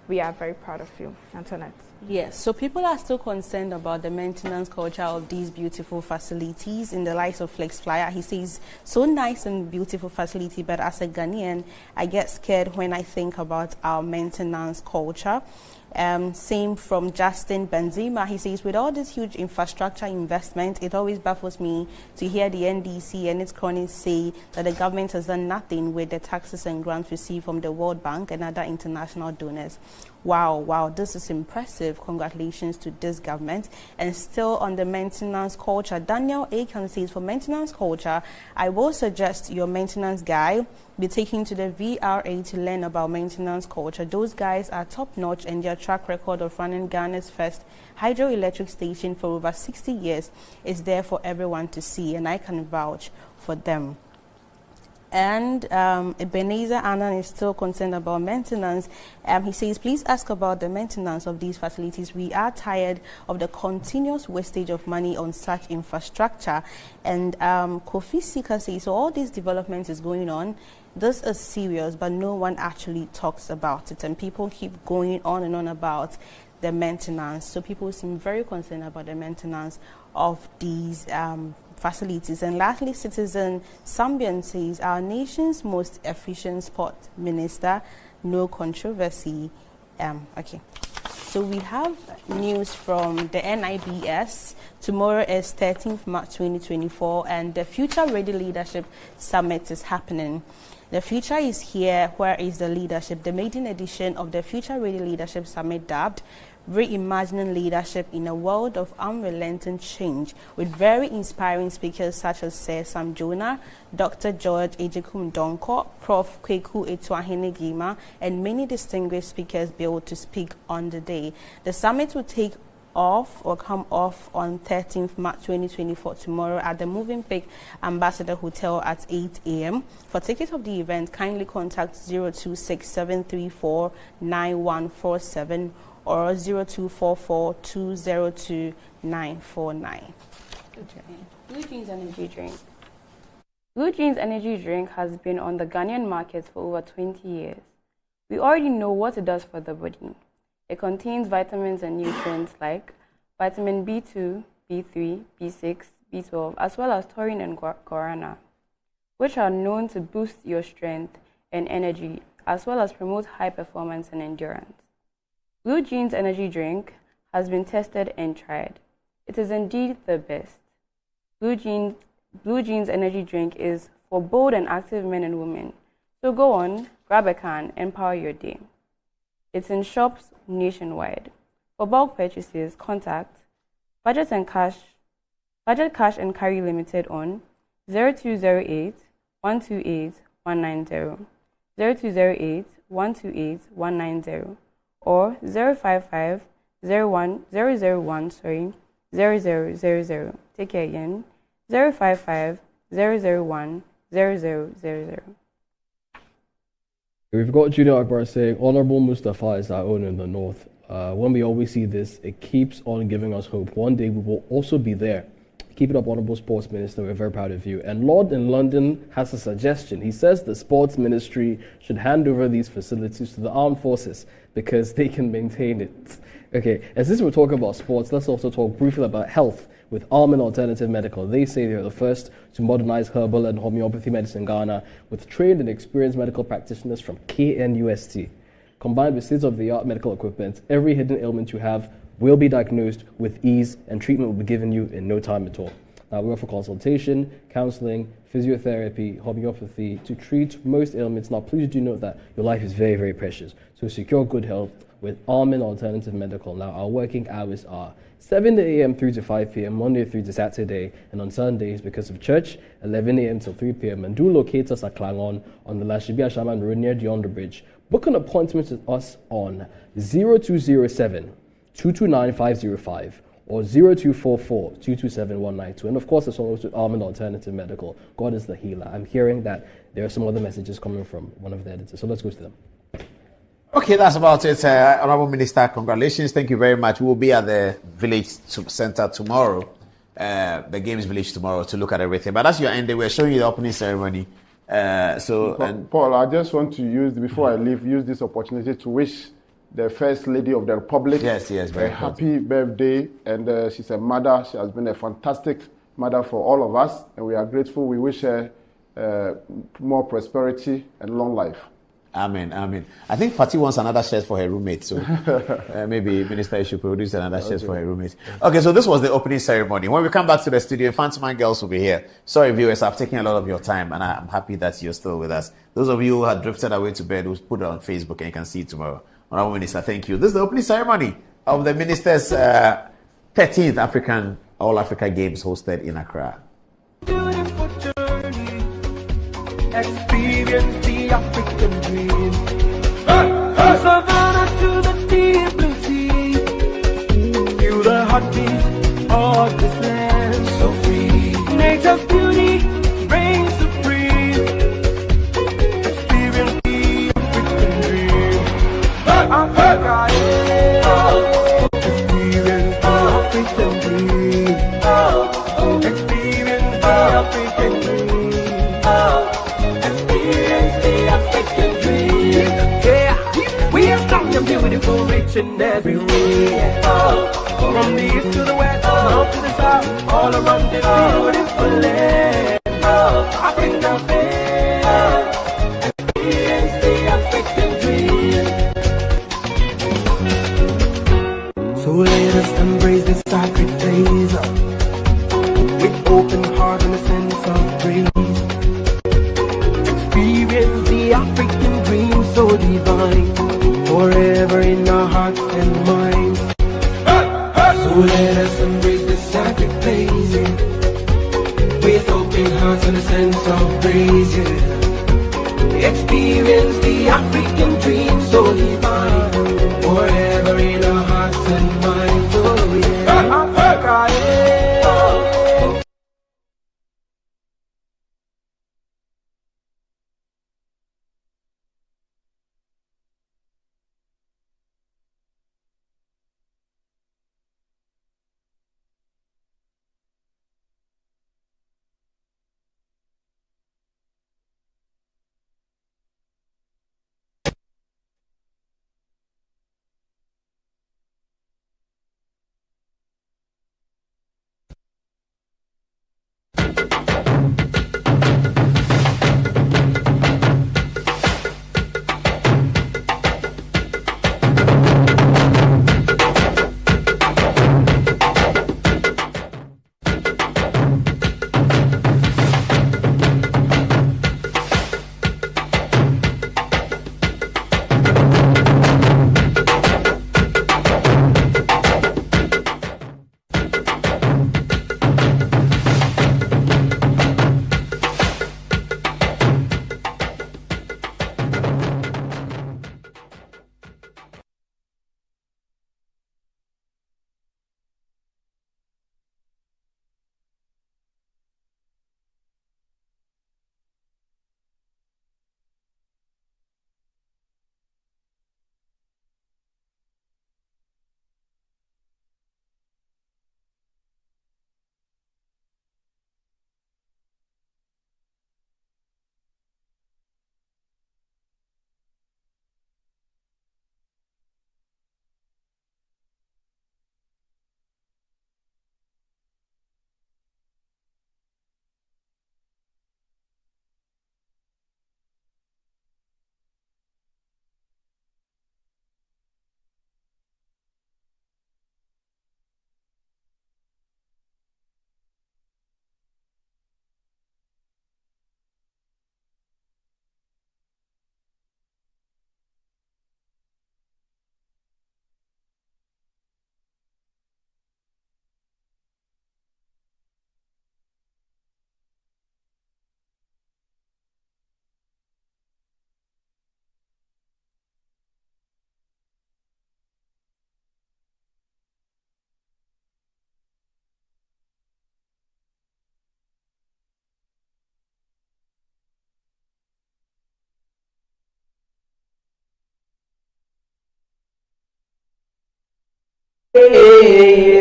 S14: We are very proud of you. Antoinette.
S15: Yes, so people are still concerned about the maintenance culture of these beautiful facilities in the likes of Flex Flyer. He says, so nice and beautiful facility, but as a Ghanaian, I get scared when I think about our maintenance culture. Same from Justin Benzema. He says, with all this huge infrastructure investment, it always baffles me to hear the NDC and its cronies say that the government has done nothing with the taxes and grants received from the World Bank and other international donors. Wow, this is impressive. Congratulations to this government. And still on the maintenance culture, Daniel Aiken says, for maintenance culture, I will suggest your maintenance guy be taken to the VRA to learn about maintenance culture. Those guys are top-notch, and their track record of running Ghana's first hydroelectric station for over 60 years is there for everyone to see, and I can vouch for them. And Ebenezer Annan is still concerned about maintenance. He says, please ask about the maintenance of these facilities. We are tired of the continuous wastage of money on such infrastructure. And Kofi Sika says, so all this development is going on. This is serious, but no one actually talks about it. And people keep going on and on about the maintenance. So people seem very concerned about the maintenance of these facilities. And lastly, Citizen Sambian says, our nation's most efficient sport minister, no controversy. Okay. So we have news from the NIBS. Tomorrow is 13th March 2024, and the Future Ready Leadership Summit is happening. The future is here. Where is the leadership? The maiden edition of the Future Ready Leadership Summit, dubbed Reimagining Leadership in a World of Unrelenting Change, with very inspiring speakers such as Sir Sam Jonah, Dr. George Ejekum Donko, Prof. Kweku Etuahene Gima, and many distinguished speakers billed to speak on the day. The summit will take off on 13th March 2024 tomorrow at the Moving Pick Ambassador Hotel at 8 a.m. For tickets of the event, kindly contact 026-734-9147 or 0244-202-949.
S9: Blue Jeans Energy Drink. Blue Jeans Energy Drink has been on the Ghanaian market for over 20 years. We already know what it does for the body. It contains vitamins and nutrients like vitamin B2, B3, B6, B12, as well as taurine and guarana, which are known to boost your strength and energy, as well as promote high performance and endurance. Blue Jeans Energy Drink has been tested and tried. It is indeed the best. Blue Jeans Energy Drink is for bold and active men and women. So go on, grab a can, and power your day. It's in shops nationwide. For bulk purchases, contact Budget Cash and Carry Limited on 0208 128 190, 0208 128 190, or 055 001 0000. Take care again. 055 001 0000.
S16: We've got Junior Akbar saying, Honorable Mustafa is our own in the north. When we always see this, it keeps on giving us hope. One day we will also be there. Keep it up, Honorable Sports Minister. We're very proud of you. And Lord in London has a suggestion. He says the Sports Ministry should hand over these facilities to the armed forces because they can maintain it. Okay, as since we're talking about sports, let's also talk briefly about health with Almond Alternative Medical. They say they're the first to modernize herbal and homeopathy medicine in Ghana with trained and experienced medical practitioners from KNUST. Combined with state-of-the-art medical equipment, every hidden ailment you have will be diagnosed with ease and treatment will be given you in no time at all. Now, we offer consultation, counseling, physiotherapy, homeopathy to treat most ailments. Now, please do note that your life is very, very precious. So secure good health with Almond Alternative Medical. Now, our working hours are 7 a.m. through to 5 p.m., Monday through to Saturday, and on Sundays, because of church, 11 a.m. till 3 p.m. And do locate us at Klangon on the Lashibia Shaman Road near the Underbridge. Book an appointment with us on 0207 229 505 or 0244 227 192. And of course, it's always with Almond Alternative Medical. God is the healer. I'm hearing that there are some other messages coming from one of the editors. So let's go to them.
S1: Okay, that's about it. Honorable Minister, congratulations. Thank you very much. We'll be at the village center tomorrow, the Games Village tomorrow, to look at everything. But as you're ending, we're showing you the opening ceremony.
S20: Paul, I just want to before I leave, use this opportunity to wish the First Lady of the Republic a happy birthday. And she's a mother. She has been a fantastic mother for all of us. And we are grateful. We wish her more prosperity and long life.
S1: Amen, amen. I think Fati wants another shirt for her roommate, so maybe Minister should produce another shirt for her roommate. Okay, so this was the opening ceremony. When we come back to the studio, Fantoman Girls will be here. Sorry, viewers, I've taken a lot of your time, and I'm happy that you're still with us. Those of you who had drifted away to bed, we'll put it on Facebook, and you can see it tomorrow. Honorable Minister, thank you. This is the opening ceremony of the Minister's 13th All-Africa Games hosted in Accra.
S6: Experience the African dream. From Savannah to the deep blue sea. Feel the heartbeat of this land so free. Nature's beauty reigns supreme. Experience the African dream. Africa, experience the African dream. Experience the African dream. Beautiful, rich in every way. From the east to the west, north to the south, all around this beautiful land. Africa, experience the African dream. So let us embrace this sacred days with open heart and a sense of praise. Experience the African dream so divine, forever in our hearts and minds. So let us embrace this sacred place, with open hearts and a sense of praise. Experience the African dream so divine, forever in our hearts and minds. Oh yeah.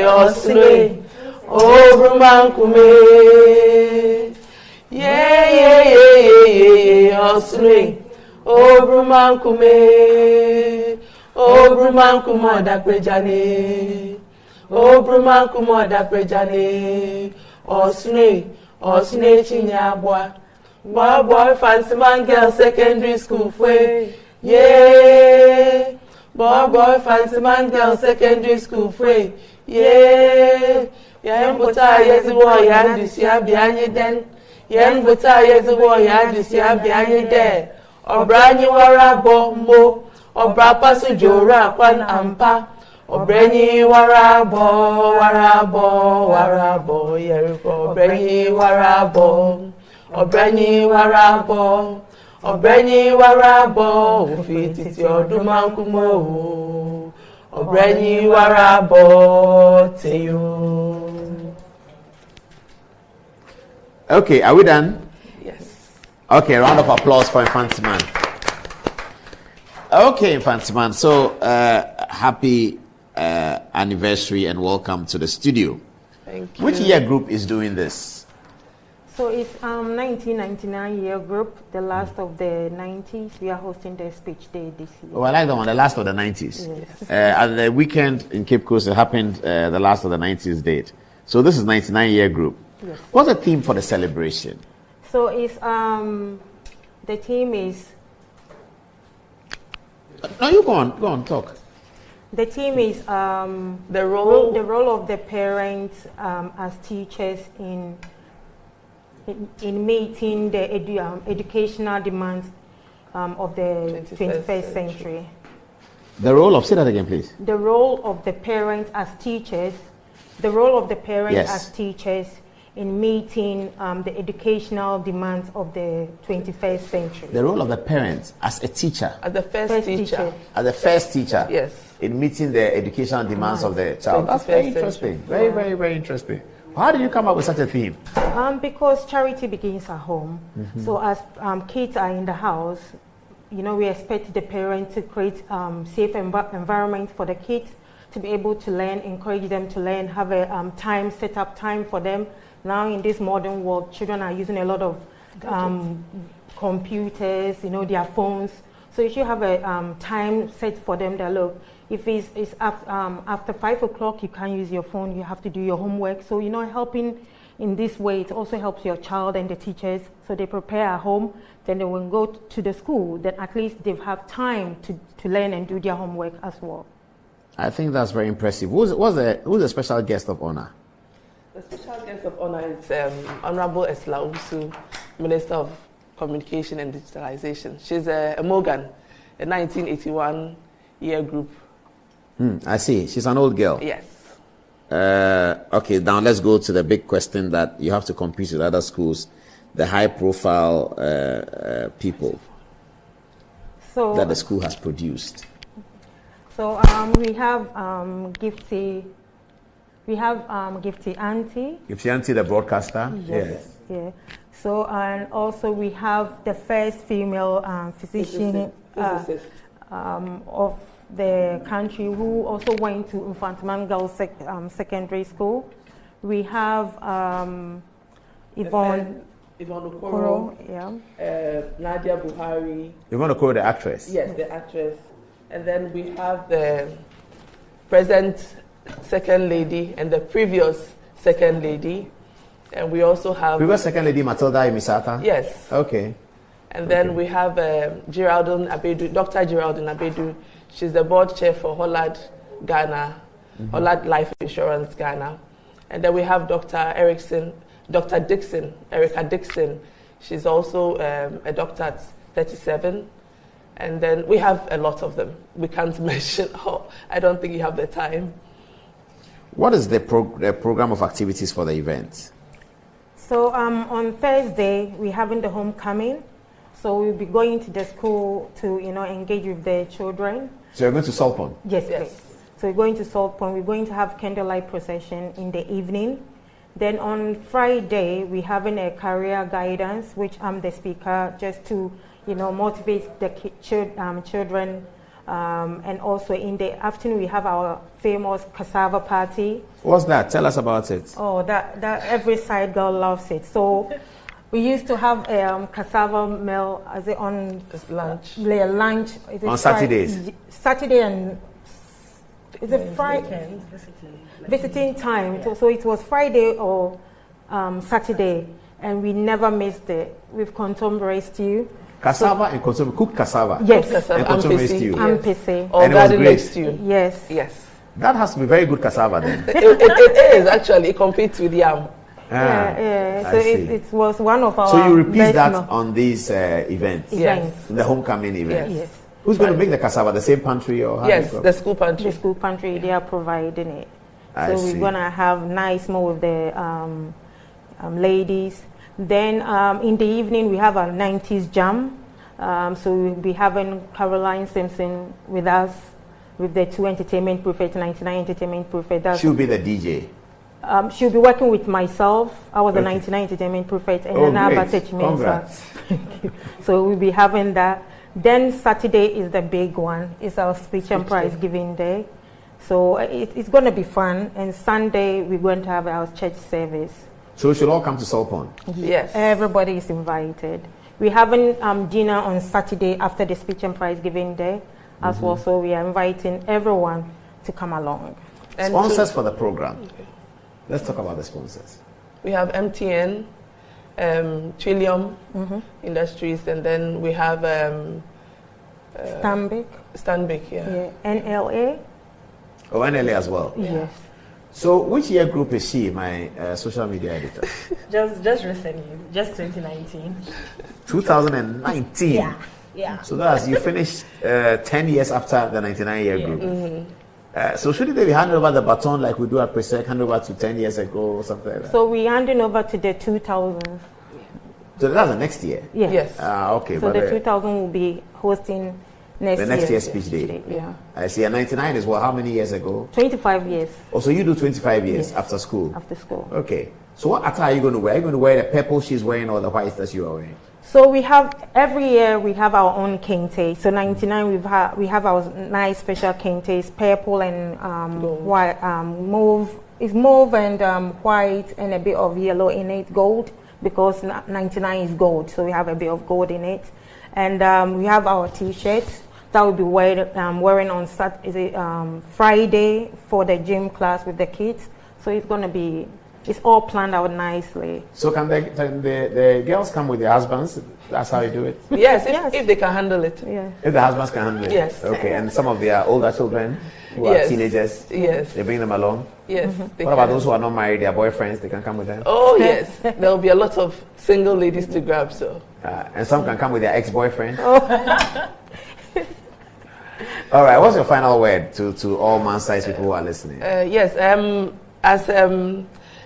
S21: Osle, Obrumankume. Osle, Obrumankume. Obrumankumo da prejane. Obrumankumo da prejane. Osle chinyabwa. Boy fancy man girl secondary school fwe. Boy fancy man girl secondary school fwe. Buta yezi wo ya disia bianye den. Buta yezi wo ya disia bianye de. Obranyi wara bombo. Obra pasu jora kwan ampa. Obranyi warabo. Yeriko obranyi warabo. Obranyi warabo. Ufititi odumankumo. Obranyi warabo teyo.
S1: Okay, are we done?
S21: Yes.
S1: Okay, round of applause for Infantiman. Okay, Infantiman. So, happy anniversary and welcome to the studio.
S21: Thank you.
S1: Which year group is doing this?
S22: So it's 1999 year group, the last of the 90s. We are hosting the speech day this year.
S1: Oh, I like the one, the last of the 90s.
S22: Yes.
S1: At the weekend in Cape Coast, it happened the last of the 90s date. So this is 99 year group.
S22: Yes.
S1: What's the theme for the celebration?
S22: So it's the theme is.
S1: No, you go on, talk.
S22: The theme is
S21: the role
S22: of the parents as teachers in meeting the educational demands of the 21st century.
S1: The role of, say that again, please.
S22: The role of the parents as teachers. The role of the parents
S1: Yes.
S22: as teachers in meeting the educational demands of the 21st century.
S1: The role of the parents as a teacher.
S21: As the first teacher.
S1: As the first teacher.
S21: Yes.
S1: In meeting the educational demands of the child. That's
S21: 21st
S1: very
S21: century.
S1: interesting. Very, very, very interesting. How did you come up with such a theme?
S22: Because charity begins at home. So as kids are in the house, we expect the parents to create safe environment for the kids to be able to learn, encourage them to learn, have a set up time for them. Now in this modern world, children are using a lot of computers, their phones. So you should have a time set for them that, look, if it's after 5 o'clock, you can't use your phone, you have to do your homework. So, helping in this way, it also helps your child and the teachers. So they prepare at home, then they will go to the school, then at least they have time to learn and do their homework as well.
S1: I think that's very impressive. Who's the special guest of honor?
S21: The special guest of honor is Honorable Esla Usu, Minister of Communication and Digitalization. She's a Morgan, a 1981 year group.
S1: I see. She's an old girl.
S21: Yes.
S1: Okay, now let's go to the big question that you have to compete with other schools, the high-profile people that the school has produced.
S22: So we have Gifty. We have Gifty Auntie.
S1: Gifty Auntie, the broadcaster.
S22: Yes. Yeah. So and also we have the first female physician of the country who also went to Infantiman Girls Secondary School. We have Yvonne Okoro,
S21: Nadia Buhari.
S1: Yvonne Okoro, the actress.
S21: Yes, the actress. And then we have the present second lady and the previous second lady. And we also have...
S1: Previous second lady, Matilda Emisata?
S21: Yes.
S1: Okay.
S21: And then we have Geraldine Abedu, Dr. Geraldine Abedu. She's the board chair for Hollard Ghana, Hollard Life Insurance Ghana. And then we have Dr. Dixon, Erica Dixon. She's also a doctor at 37. And then we have a lot of them. We can't mention all. I don't think you have the time.
S1: What is the program of activities for the event?
S22: So on Thursday, we're having the homecoming. So we'll be going to the school to, engage with the children.
S1: So you're going to Salt Pond?
S22: Yes, please. So we're going to Salt Pond. We're going to have candlelight procession in the evening. Then on Friday, we're having a career guidance, which I'm the speaker, just to, motivate the children And also in the afternoon, we have our famous cassava party.
S1: What's that? Tell us about it.
S22: Oh, that every side girl loves it. So we used to have cassava meal as on
S21: lunch.
S22: Lunch.
S1: On Saturdays?
S22: Saturday and is it Friday? Visiting time. So it was Friday or Saturday, and we never missed it with contemporary stew.
S1: Cassava and contemporary, cooked cassava?
S22: Yes.
S1: And contemporary stew?
S22: Ampese.
S1: And it was great?
S21: Stew.
S22: Yes.
S21: Yes.
S1: That has to be very good cassava then.
S21: It is actually. It competes with yam.
S22: Yeah. So it was one of our.
S1: So you repeat that on these events?
S22: Yes.
S1: The homecoming events?
S22: Yes.
S1: Who's going to make the cassava? The same pantry or how?
S21: Yes, the school pantry.
S22: The school pantry, they are providing it.
S1: I
S22: So
S1: see.
S22: we're gonna have nice meal with the ladies. Then in the evening we have a 90s jam. So we'll be having Caroline Simpson with us, with the 2 entertainment prefect, 99 entertainment prefect.
S1: She'll be the DJ.
S22: She'll be working with myself. I was the
S1: Okay.
S22: 99 entertainment prefect, and
S1: Oh,
S22: then
S1: great. Congrats.
S22: So we'll be having that. Then Saturday is the big one. It's our speech and prize giving day. So it's going to be fun. And Sunday we're going to have our church service.
S1: So we should all come to Salpon.
S21: Yes.
S22: Everybody is invited. We're having dinner on Saturday after the speech and prize giving day as well. So we are inviting everyone to come along.
S21: And
S1: Sponsors for the program. Let's talk about the sponsors.
S21: We have MTN, Trillium Industries, and then we have Stanbic, yeah.
S22: NLA.
S1: Oh, NLA as well.
S22: Yes.
S1: So which year group is she, my social media editor?
S4: Just recently, just 2019.
S1: 2019?
S4: Yeah.
S1: So that's, you finished 10 years after the 99-year group. So shouldn't they be handing over the baton like we do at Presec, hand over to 10 years ago or something like that?
S22: So we're handing over to the 2000s.
S1: So that's the next year?
S22: Yes.
S1: Okay.
S22: So
S1: but
S22: the 2000 will be hosting
S1: the next year's speech day.
S22: Yeah.
S1: I see. And 99 is what, how many years ago?
S22: 25 years.
S1: Oh, so you do 25 years after school?
S22: After school.
S1: Okay. So what attire are you going to wear? Are you going to wear the purple she's wearing or the white that you are wearing?
S22: So we have, every year we have our own kente. So 99 we have our nice special kentes, purple and white, mauve. It's mauve and white and a bit of yellow in it, gold, because 99 is gold. So we have a bit of gold in it. And we have our t-shirts that will be wearing on Friday for the gym class with the kids. So it's going to be, it's all planned out nicely.
S1: So can the girls come with their husbands? That's how you do it?
S21: Yes, if they can handle it.
S22: Yeah.
S1: If the husbands can handle it?
S21: Yes.
S1: Okay, and some of their older children who are teenagers?
S21: Yes.
S1: They bring them along?
S21: Yes.
S1: What about those who are not married, their boyfriends, they can come with them?
S21: Oh, yes. There will be a lot of single ladies to grab, so.
S1: And some can come with their ex-boyfriend? All right, what's your final word to all man-sized people who are listening?
S21: Yes, as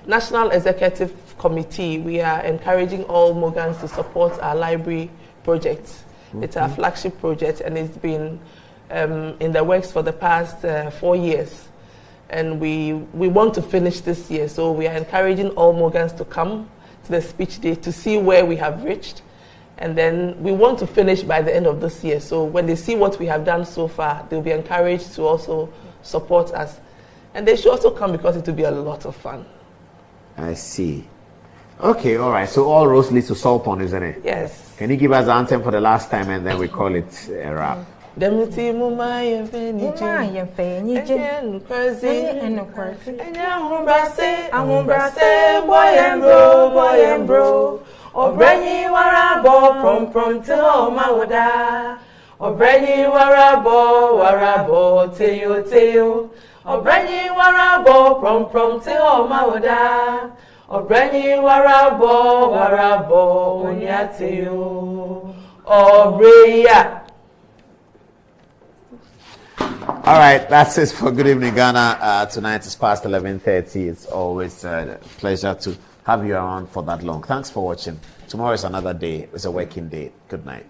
S21: National Executive Committee, we are encouraging all Morgans to support our library project. It's our flagship project, and it's been in the works for the past 4 years. And we want to finish this year, so we are encouraging all Morgans to come to the speech day to see where we have reached. And then we want to finish by the end of this year. So when they see what we have done so far, they'll be encouraged to also support us. And they should also come because it will be a lot of fun.
S1: I see. Okay, all right. So all roads lead to Salpon, isn't it?
S21: Yes.
S1: Can you give us the anthem for the last time and then we call it a wrap?
S22: Yes.
S4: Obrenyi warabo prom till mawada. Obrenyi warabo teyo. Obrenyi warabo prom till mawada. Obrenyi warabo unyateyo. Obreya.
S1: All right, that's it for Good Evening Ghana. Tonight is past 11:30. It's always a pleasure to have you around for that long. Thanks for watching. Tomorrow is another day. It's a working day. Good night.